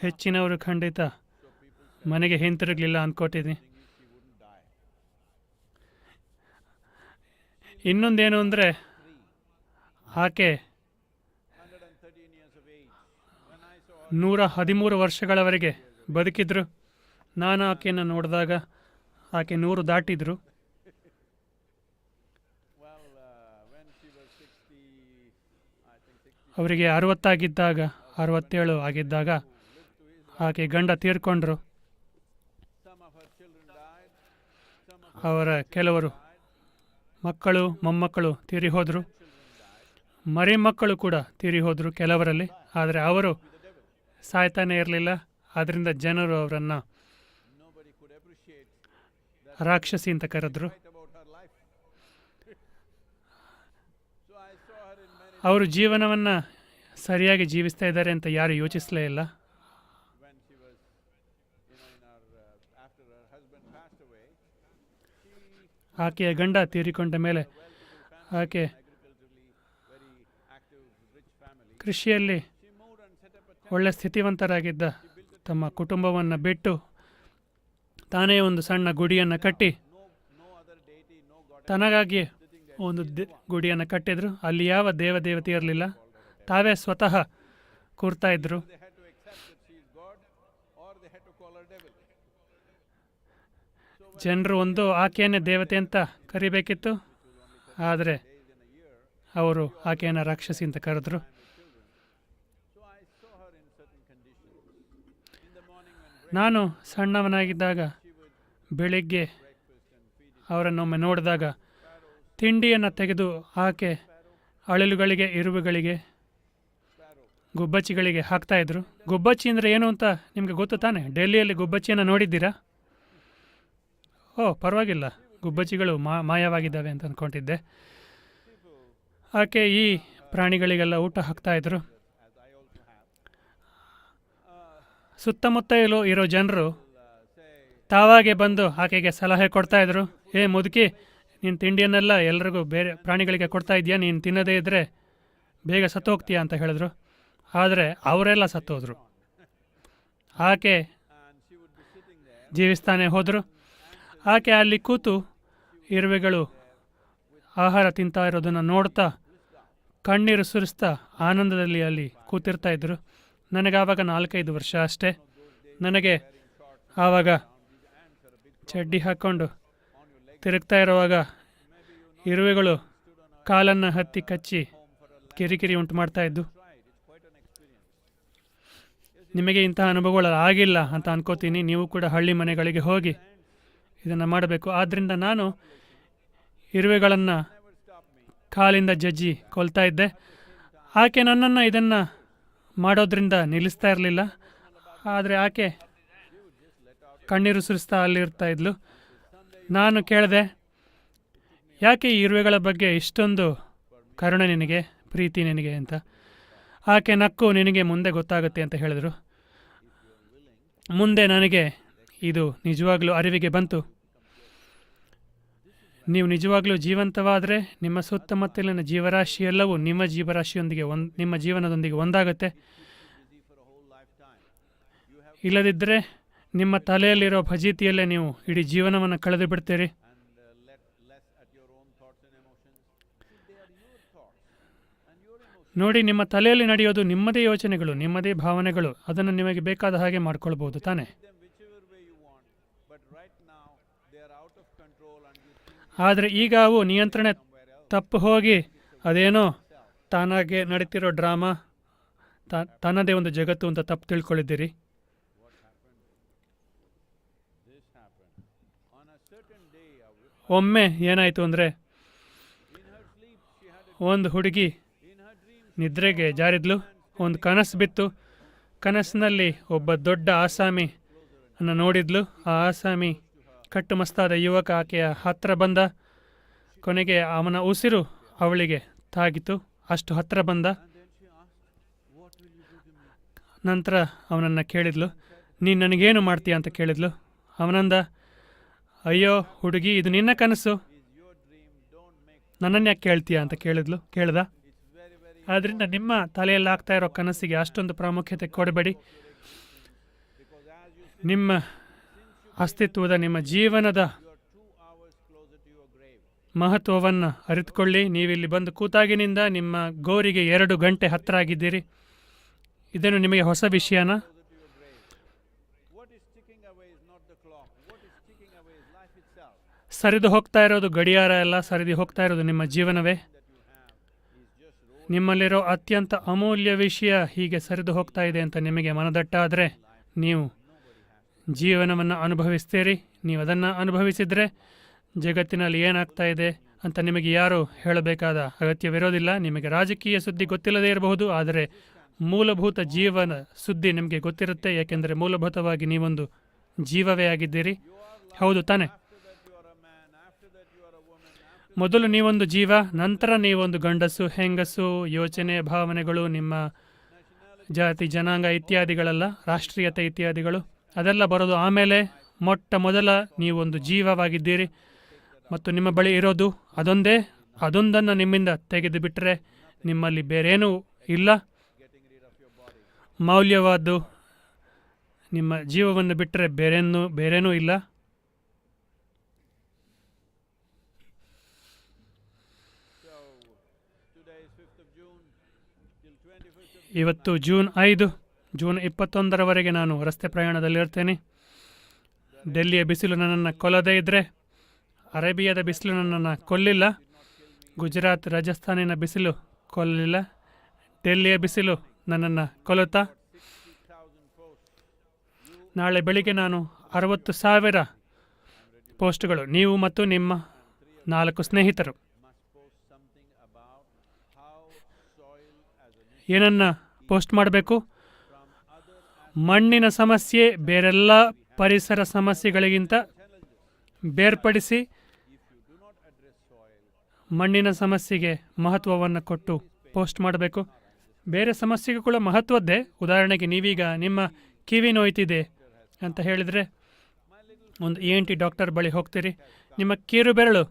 ಹೆಚ್ಚಿನವರು ಖಂಡಿತ ಮನೆಗೆ ಹಿಂತಿರುಗಲಿಲ್ಲ ಅಂದ್ಕೊಟ್ಟಿದ್ದೀನಿ. ಇನ್ನೊಂದೇನು ಅಂದರೆ, ಆಕೆ 113 ವರ್ಷಗಳವರೆಗೆ ಬದುಕಿದ್ರು. ನಾನು ಆಕೆಯನ್ನು ನೋಡಿದಾಗ ಆಕೆ 100 ದಾಟಿದ್ರು. ಅವರಿಗೆ 67 ಆಗಿದ್ದಾಗ ಆಕೆ ಗಂಡ ತೀರ್ಕೊಂಡ್ರು. ಅವರ ಕೆಲವರು ಮಕ್ಕಳು ಮೊಮ್ಮಕ್ಕಳು ತೀರಿ ಹೋದರು. ಮರಿ ಮಕ್ಕಳು ಕೂಡ ತೀರಿ ಹೋದರು ಕೆಲವರಲ್ಲಿ. ಆದರೆ ಅವರು ಸಾಯ್ತಾನೆ ಇರಲಿಲ್ಲ. ಆದ್ದರಿಂದ ಜನರು ಅವರನ್ನು ರಾಕ್ಷಸಿ ಅಂತ ಕರೆದ್ರು. ಅವರು ಜೀವನವನ್ನು ಸರಿಯಾಗಿ ಜೀವಿಸ್ತಾ ಇದ್ದಾರೆ ಅಂತ ಯಾರು ಯೋಚಿಸಲೇ ಇಲ್ಲ. ಆಕೆಯ ಗಂಡ ತೀರಿಕೊಂಡ ಮೇಲೆ ಆಕೆ ಕೃಷಿಯಲ್ಲಿ ಒಳ್ಳೆ ಸ್ಥಿತಿವಂತರಾಗಿದ್ದ ತಮ್ಮ ಕುಟುಂಬವನ್ನು ಬಿಟ್ಟು ತಾನೇ ಒಂದು ಸಣ್ಣ ಗುಡಿಯನ್ನು ಕಟ್ಟಿ ತನಗಾಗಿ ಒಂದು ಗುಡಿಯನ್ನು ಕಟ್ಟಿದ್ರು. ಅಲ್ಲಿ ಯಾವ ದೇವತೆ ಇರಲಿಲ್ಲ. ತಾವೇ ಸ್ವತಃ ಕೂರ್ತಾ ಇದ್ರು. ಜನರು ಒಂದು ಆಕೆಯನ್ನೇ ದೇವತೆ ಅಂತ ಕರಿಬೇಕಿತ್ತು, ಆದರೆ ಅವರು ಆಕೆಯನ್ನು ರಾಕ್ಷಸಿ ಅಂತ ಕರೆದ್ರು. ನಾನು ಸಣ್ಣವನಾಗಿದ್ದಾಗ ಬೆಳಿಗ್ಗೆ ಅವರನ್ನೊಮ್ಮೆ ನೋಡಿದಾಗ ತಿಂಡಿಯನ್ನು ತೆಗೆದು ಆಕೆ ಅಳಿಲುಗಳಿಗೆ, ಇರುವೆಗಳಿಗೆ, ಗುಬ್ಬಚ್ಚಿಗಳಿಗೆ ಹಾಕ್ತಾಯಿದ್ರು. ಗುಬ್ಬಚ್ಚಿ ಅಂದರೆ ಏನು ಅಂತ ನಿಮಗೆ ಗೊತ್ತು ತಾನೆ? ಡೆಲ್ಲಿಯಲ್ಲಿ ಗುಬ್ಬಚ್ಚಿಯನ್ನು ನೋಡಿದ್ದೀರಾ? ಪರವಾಗಿಲ್ಲ, ಗುಬ್ಬಚ್ಚಿಗಳು ಮಾಯವಾಗಿದ್ದಾವೆ ಅಂತ ಅಂದ್ಕೊಂಡಿದ್ದೆ. ಆಕೆ ಈ ಪ್ರಾಣಿಗಳಿಗೆಲ್ಲ ಊಟ ಹಾಕ್ತಾಯಿದ್ರು. ಸುತ್ತಮುತ್ತ ಇರೋ ಜನರು ತಾವಾಗೆ ಬಂದು ಆಕೆಗೆ ಸಲಹೆ ಕೊಡ್ತಾಯಿದ್ರು. ಮುದುಕಿ, ನೀನು ತಿಂಡಿಯನ್ನೆಲ್ಲ ಎಲ್ರಿಗೂ ಬೇರೆ ಪ್ರಾಣಿಗಳಿಗೆ ಕೊಡ್ತಾ ಇದೆಯಾ? ನೀನು ತಿನ್ನದೇ ಇದ್ದರೆ ಬೇಗ ಸತ್ತೋಗ್ತೀಯಾ ಅಂತ ಹೇಳಿದ್ರು. ಆದರೆ ಅವರೆಲ್ಲ ಸತ್ತೋದ್ರು. ಆಕೆ ಜೀವಿಸ್ತಾನೆ ಹೋದರು. ಆಕೆ ಅಲ್ಲಿ ಕೂತು ಇರುವೆಗಳು ಆಹಾರ ತಿಂತಾ ಇರೋದನ್ನು ನೋಡ್ತಾ ಕಣ್ಣೀರು ಸುರಿಸ್ತಾ ಆನಂದದಲ್ಲಿ ಅಲ್ಲಿ ಕೂತಿರ್ತಾ ಇದ್ರು. ನನಗೆ ಆವಾಗ 4-5 ವರ್ಷ ಅಷ್ಟೇ. ನನಗೆ ಆವಾಗ ಚಡ್ಡಿ ಹಾಕ್ಕೊಂಡು ತಿರುಗ್ತಾ ಇರುವಾಗ ಇರುವೆಗಳು ಕಾಲನ್ನು ಹತ್ತಿ ಕಚ್ಚಿ ಕಿರಿಕಿರಿ ಉಂಟು ಮಾಡ್ತಾ ಇದ್ದು. ನಿಮಗೆ ಇಂತಹ ಅನುಭವಗಳು ಆಗಿಲ್ಲ ಅಂತ ಅನ್ಕೋತೀನಿ. ನೀವು ಕೂಡ ಹಳ್ಳಿ ಮನೆಗಳಿಗೆ ಹೋಗಿ ಇದನ್ನು ಮಾಡಬೇಕು. ಆದ್ದರಿಂದ ನಾನು ಇರುವೆಗಳನ್ನು ಕಾಲಿಂದ ಜಜ್ಜಿ ಕೊಲ್ತಾ ಇದ್ದೆ. ಆಕೆ ನನ್ನನ್ನು ಇದನ್ನು ಮಾಡೋದ್ರಿಂದ ನಿಲ್ಲಿಸ್ತಾ ಇರಲಿಲ್ಲ. ಆದರೆ ಆಕೆ ಕಣ್ಣೀರು ಸುರಿಸ್ತಾ ಅಲ್ಲಿರ್ತಾ ಇದ್ಲು. ನಾನು ಕೇಳಿದೆ, ಯಾಕೆ ಈ ಇರುವೆಗಳ ಬಗ್ಗೆ ಇಷ್ಟೊಂದು ಕರುಣೆ ನಿನಗೆ, ಪ್ರೀತಿ ನಿನಗೆ ಅಂತ. ಆಕೆ ನಕ್ಕು, ನಿನಗೆ ಮುಂದೆ ಗೊತ್ತಾಗುತ್ತೆ ಅಂತ ಹೇಳಿದರು. ಮುಂದೆ ನನಗೆ ಇದು ನಿಜವಾಗ್ಲೂ ಅರಿವಿಗೆ ಬಂತು. ನೀವು ನಿಜವಾಗ್ಲೂ ಜೀವಂತವಾದರೆ ನಿಮ್ಮ ಸುತ್ತಮುತ್ತಲಿನ ಜೀವರಾಶಿ ಎಲ್ಲವೂ ನಿಮ್ಮ ಜೀವರಾಶಿಯೊಂದಿಗೆ ನಿಮ್ಮ ಜೀವನದೊಂದಿಗೆ ಒಂದಾಗುತ್ತೆ. ಇಲ್ಲದಿದ್ದರೆ ನಿಮ್ಮ ತಲೆಯಲ್ಲಿರೋ ಫಜೀತಿಯಲ್ಲೇ ನೀವು ಇಡೀ ಜೀವನವನ್ನು ಕಳೆದು ಬಿಡ್ತೀರಿ. ನೋಡಿ, ನಿಮ್ಮ ತಲೆಯಲ್ಲಿ ನಡೆಯೋದು ನಿಮ್ಮದೇ ಯೋಚನೆಗಳು, ನಿಮ್ಮದೇ ಭಾವನೆಗಳು. ಅದನ್ನು ನಿಮಗೆ ಬೇಕಾದ ಹಾಗೆ ಮಾಡ್ಕೊಳ್ಬೋದು ತಾನೆ. ಆದರೆ ಈಗ ಅವು ನಿಯಂತ್ರಣ ತಪ್ಪು ಹೋಗಿ ಅದೇನೋ ತಾನಾಗೆ ನಡೀತಿರೋ ಡ್ರಾಮಾ, ತನ್ನದೇ ಒಂದು ಜಗತ್ತು ಅಂತ ತಪ್ಪು ತಿಳ್ಕೊಳ್ಳಿದ್ದೀರಿ. ಒಮ್ಮೆ ಏನಾಯಿತು ಅಂದರೆ, ಒಂದು ಹುಡುಗಿ ನಿದ್ರೆಗೆ ಜಾರಿದ್ಲು. ಒಂದು ಕನಸು ಬಿತ್ತು. ಕನಸಿನಲ್ಲಿ ಒಬ್ಬ ದೊಡ್ಡ ಆಸಾಮಿ ಅನ್ನು ನೋಡಿದ್ಲು. ಆ ಆಸಾಮಿ ಕಟ್ಟುಮಸ್ತಾದ ಯುವಕ ಆಕೆಯ ಹತ್ತಿರ ಬಂದ. ಕೊನೆಗೆ ಅವನ ಉಸಿರು ಅವಳಿಗೆ ತಾಗಿತು. ಅಷ್ಟು ಹತ್ತಿರ ಬಂದ. ನಂತರ ಅವನನ್ನು ಕೇಳಿದ್ಲು, ನೀನು ನನಗೇನು ಮಾಡ್ತೀಯ ಅಂತ ಕೇಳಿದ್ಲು. ಅವನಂದ, ಅಯ್ಯೋ ಹುಡುಗಿ, ಇದು ನಿನ್ನ ಕನಸು, ನನ್ನನ್ನು ಯಾಕೆ ಕೇಳ್ತೀಯ ಅಂತ ಕೇಳ್ದ. ಆದ್ದರಿಂದ ನಿಮ್ಮ ತಲೆಯಲ್ಲಿ ಆಗ್ತಾ ಇರೋ ಕನಸಿಗೆ ಅಷ್ಟೊಂದು ಪ್ರಾಮುಖ್ಯತೆ ಕೊಡಬೇಡಿ. ನಿಮ್ಮ ಅಸ್ತಿತ್ವದ, ನಿಮ್ಮ ಜೀವನದ ಮಹತ್ವವನ್ನು ಅರಿತುಕೊಳ್ಳಿ. ನೀವಿಲ್ಲಿ ಬಂದು ಕೂತಾಗಿನಿಂದ ನಿಮ್ಮ ಗೋರಿಗೆ 2 ಗಂಟೆ ಹತ್ತಿರ ಆಗಿದ್ದೀರಿ. ಇದೇನು ನಿಮಗೆ ಹೊಸ ವಿಷಯನ? ಸರಿದು ಹೋಗ್ತಾ ಇರೋದು ಗಡಿಯಾರ ಎಲ್ಲ, ಸರಿದು ಹೋಗ್ತಾ ಇರೋದು ನಿಮ್ಮ ಜೀವನವೇ. ನಿಮ್ಮಲ್ಲಿರೋ ಅತ್ಯಂತ ಅಮೂಲ್ಯ ವಿಷಯ ಹೀಗೆ ಸರಿದು ಹೋಗ್ತಾ ಇದೆ ಅಂತ ನಿಮಗೆ ಮನದಟ್ಟಾದರೆ ನೀವು ಜೀವನವನ್ನು ಅನುಭವಿಸ್ತೀರಿ. ನೀವು ಅದನ್ನು ಅನುಭವಿಸಿದರೆ ಜಗತ್ತಿನಲ್ಲಿ ಏನಾಗ್ತಾ ಇದೆ ಅಂತ ನಿಮಗೆ ಯಾರೂ ಹೇಳಬೇಕಾದ ಅಗತ್ಯವಿರೋದಿಲ್ಲ. ನಿಮಗೆ ರಾಜಕೀಯ ಸುದ್ದಿ ಗೊತ್ತಿಲ್ಲದೇ ಇರಬಹುದು, ಆದರೆ ಮೂಲಭೂತ ಜೀವನ ಸುದ್ದಿ ನಿಮಗೆ ಗೊತ್ತಿರುತ್ತೆ. ಏಕೆಂದರೆ ಮೂಲಭೂತವಾಗಿ ನೀವೊಂದು ಜೀವವೇ ಆಗಿದ್ದೀರಿ. ಹೌದು ತಾನೆ? ಮೊದಲು ನೀವೊಂದು ಜೀವ, ನಂತರ ನೀವೊಂದು ಗಂಡಸು, ಹೆಂಗಸು. ಯೋಚನೆ, ಭಾವನೆಗಳು, ನಿಮ್ಮ ಜಾತಿ, ಜನಾಂಗ ಇತ್ಯಾದಿಗಳೆಲ್ಲ, ರಾಷ್ಟ್ರೀಯತೆ ಇತ್ಯಾದಿಗಳು ಅದೆಲ್ಲ ಬರೋದು ಆಮೇಲೆ. ಮೊಟ್ಟ ಮೊದಲ ನೀವೊಂದು ಜೀವವಾಗಿದ್ದೀರಿ ಮತ್ತು ನಿಮ್ಮ ಬಳಿ ಇರೋದು ಅದೊಂದೇ. ಅದೊಂದನ್ನು ನಿಮ್ಮಿಂದ ತೆಗೆದು ಬಿಟ್ಟರೆ ನಿಮ್ಮಲ್ಲಿ ಬೇರೇನೂ ಇಲ್ಲ. ಮೌಲ್ಯವಾದ್ದು ನಿಮ್ಮ ಜೀವವನ್ನು ಬಿಟ್ಟರೆ ಬೇರೇನೂ ಇಲ್ಲ. ಇವತ್ತು ಜೂನ್ 5. ಜೂನ್ 21ರವರೆಗೆ ನಾನು ರಸ್ತೆ ಪ್ರಯಾಣದಲ್ಲಿರ್ತೇನೆ. ಡೆಲ್ಲಿಯ ಬಿಸಿಲು ನನ್ನನ್ನು ಕೊಲ್ಲದೇ ಇದ್ದರೆ, ಅರೇಬಿಯಾದ ಬಿಸಿಲು ನನ್ನನ್ನು ಕೊಲ್ಲಿಲ್ಲ, ಗುಜರಾತ್, ರಾಜಸ್ಥಾನಿನ ಬಿಸಿಲು ಕೊಲ್ಲಲಿಲ್ಲ, ಡೆಲ್ಲಿಯ ಬಿಸಿಲು ನನ್ನನ್ನು ಕೊಲ್ಲುತ್ತಾ. ನಾಳೆ ಬೆಳಿಗ್ಗೆ ನಾನು 60,000 ಪೋಸ್ಟ್ಗಳು, ನೀವು ಮತ್ತು ನಿಮ್ಮ 4 ಸ್ನೇಹಿತರು, ಏನನ್ನು ಪೋಸ್ಟ್ ಮಾಡಬೇಕು? ಮಣ್ಣಿನ ಸಮಸ್ಯೆ ಬೇರೆಲ್ಲ ಪರಿಸರ ಸಮಸ್ಯೆಗಳಿಗಿಂತ ಬೇರ್ಪಡಿಸಿ ಮಣ್ಣಿನ ಸಮಸ್ಯೆಗೆ ಮಹತ್ವವನ್ನು ಕೊಟ್ಟು ಪೋಸ್ಟ್ ಮಾಡಬೇಕು. ಬೇರೆ ಸಮಸ್ಯೆಗೂ ಕೂಡ ಮಹತ್ವದ್ದೇ. ಉದಾಹರಣೆಗೆ ನೀವೀಗ ನಿಮ್ಮ ಕಿವಿ ನೋಯ್ತಿದೆ ಅಂತ ಹೇಳಿದರೆ ಒಂದು ENT ಡಾಕ್ಟರ್ ಬಳಿ ಹೋಗ್ತೀರಿ. ನಿಮ್ಮ ಕಿರು ಬೆರಳು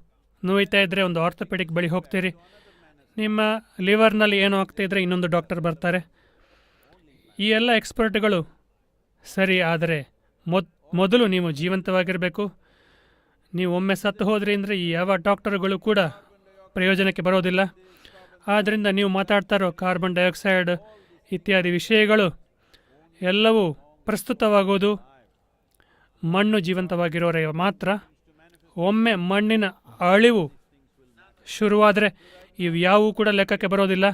ನೋಯ್ತಾ ಇದ್ದರೆ ಒಂದು ಆರ್ಥೋಪೆಡಿಕ್ ಬಳಿ ಹೋಗ್ತೀರಿ. ನಿಮ್ಮ ಲಿವರ್ನಲ್ಲಿ ಏನೋ ಆಗ್ತಾಯಿದ್ರೆ ಇನ್ನೊಂದು ಡಾಕ್ಟರ್ ಬರ್ತಾರೆ. ಈ ಎಲ್ಲ ಎಕ್ಸ್ಪರ್ಟ್ಗಳು ಸರಿ, ಆದರೆ ಮೊದಲು ನೀವು ಜೀವಂತವಾಗಿರಬೇಕು. ನೀವು ಒಮ್ಮೆ ಸತ್ತು ಹೋದ್ರಿ ಅಂದರೆ ಈ ಯಾವ ಡಾಕ್ಟರ್ಗಳು ಕೂಡ ಪ್ರಯೋಜನಕ್ಕೆ ಬರೋದಿಲ್ಲ. ಆದ್ದರಿಂದ ನೀವು ಮಾತಾಡ್ತಾ ಇರೋ ಕಾರ್ಬನ್ ಡೈಆಕ್ಸೈಡ್ ಇತ್ಯಾದಿ ವಿಷಯಗಳು ಎಲ್ಲವೂ ಪ್ರಸ್ತುತವಾಗೋದು ಮಣ್ಣು ಜೀವಂತವಾಗಿರೋರಿಗೆ ಮಾತ್ರ. ಒಮ್ಮೆ ಮಣ್ಣಿನ ಅಳಿವು ಶುರುವಾದರೆ ಇವು ಯಾವುವು ಕೂಡ ಲೆಕ್ಕಕ್ಕೆ ಬರೋದಿಲ್ಲ.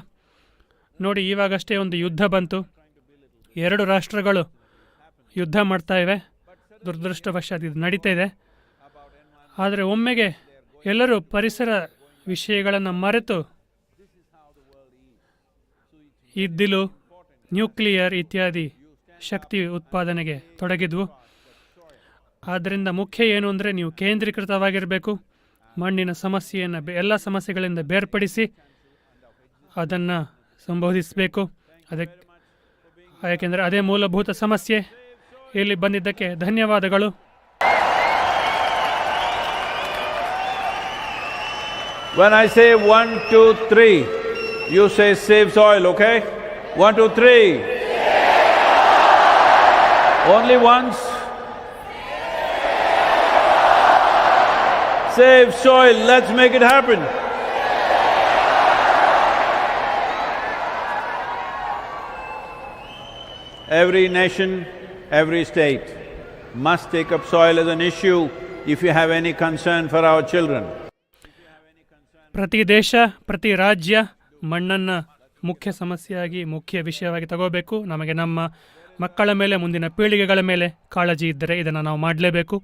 ನೋಡಿ, ಇವಾಗಷ್ಟೇ ಒಂದು ಯುದ್ಧ ಬಂತು. 2 ರಾಷ್ಟ್ರಗಳು ಯುದ್ಧ ಮಾಡ್ತಾ ಇವೆ. ದುರದೃಷ್ಟವಶಾತ್ ಇದು ನಡೀತಾ ಇದೆ. ಆದರೆ ಒಮ್ಮೆಗೆ ಎಲ್ಲರೂ ಪರಿಸರ ವಿಷಯಗಳನ್ನು ಮರೆತು ಇದ್ದಿಲು, ನ್ಯೂಕ್ಲಿಯರ್ ಇತ್ಯಾದಿ ಶಕ್ತಿ ಉತ್ಪಾದನೆಗೆ ತೊಡಗಿದ್ವು. ಆದ್ದರಿಂದ ಮುಖ್ಯ ಏನು ಅಂದರೆ ನೀವು ಕೇಂದ್ರೀಕೃತವಾಗಿರಬೇಕು. ಮಣ್ಣಿನ ಸಮಸ್ಯೆಯನ್ನು ಎಲ್ಲ ಸಮಸ್ಯೆಗಳಿಂದ ಬೇರ್ಪಡಿಸಿ ಅದನ್ನು ಸಂಬೋಧಿಸಬೇಕು. ಯಾಕೆಂದರೆ ಅದೇ ಮೂಲಭೂತ ಸಮಸ್ಯೆ. ಇಲ್ಲಿ ಬಂದಿದ್ದಕ್ಕೆ ಧನ್ಯವಾದಗಳು. When I say 1, 2, 3, you say save soil, okay? 1, 2, 3. Only once. Save soil, let's make it happen. Every nation, every state must take up soil as an issue if you have any concern for our children. ಪ್ರತಿ ದೇಶ, ಪ್ರತಿ ರಾಜ್ಯ ಮಣ್ಣನ್ನು ಮುಖ್ಯ ಸಮಸ್ಯೆಯಾಗಿ, ಮುಖ್ಯ ವಿಷಯವಾಗಿ ತಗೋಬೇಕು. ನಮಗೆ ನಮ್ಮ ಮಕ್ಕಳ ಮೇಲೆ, ಮುಂದಿನ ಪೀಳಿಗೆಗಳ ಮೇಲೆ ಕಾಳಜಿ ಇದ್ದರೆ ಇದನ್ನು ನಾವು ಮಾಡಲೇಬೇಕು.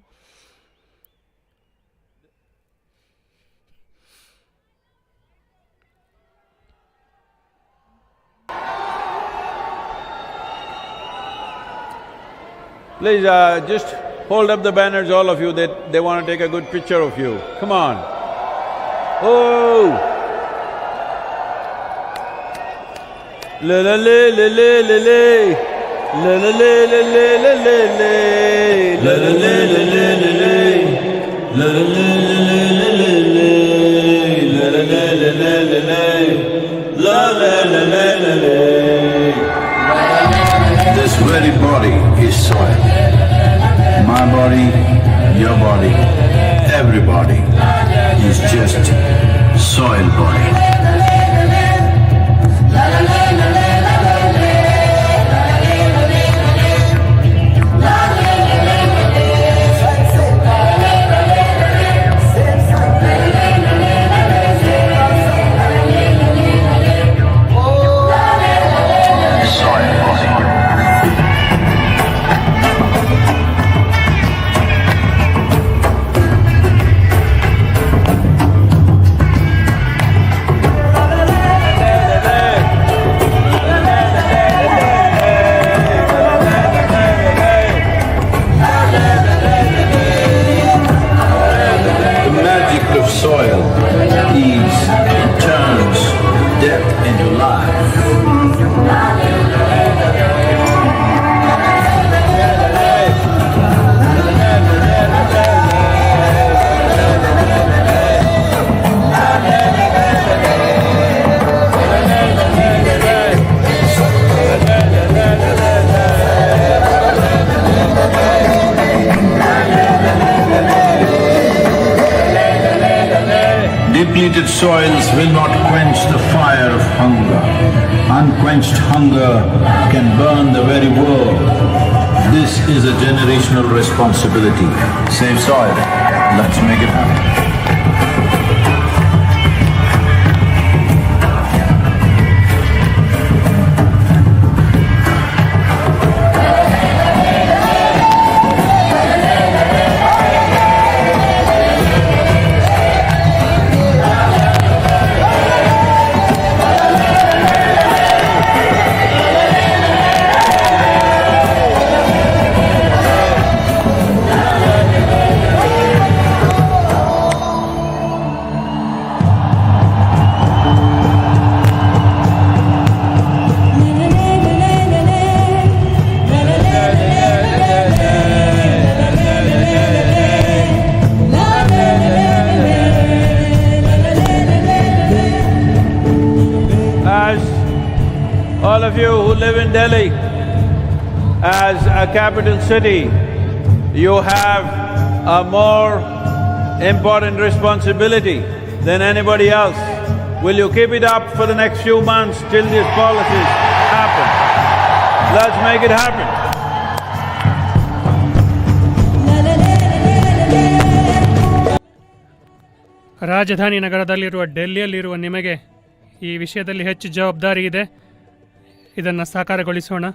Please just hold up the banners, all of you, they want to take a good picture of you. Come on. Oh! La la la la la la la. La la la la la la la la. La la la la la la la. La la la la la la la la. La la la la la la la. La la la la la la. This very body is soil. My body, your body, everybody is just soil body. Soil turns death into life. Depleted soils will not quench the fire of hunger. Unquenched hunger can burn the very world. This is a generational responsibility. Save soil. Let's make it happen. All of you who live in Delhi, as a capital city, you have a more important responsibility than anybody else. Will you keep it up for the next few months till these policies happen? Let's make it happen. ರಾಜಧಾನಿ ನಗರದಲ್ಲಿರುವ ಡೆಲ್ಲಿಯಲ್ಲಿರುವ ನಿಮಗೆ ಈ ವಿಷಯದಲ್ಲಿ ಹೆಚ್ಚು ಜವಾಬ್ದಾರಿ ಇದೆ. ಇದನ್ನು ಸಾಕಾರಗೊಳಿಸೋಣ.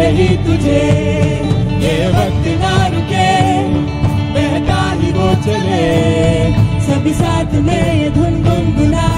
ही तुझे, ये वक्त ना रुके, बहता ही वो चले, सभी साथ में ये धुन गुनगुना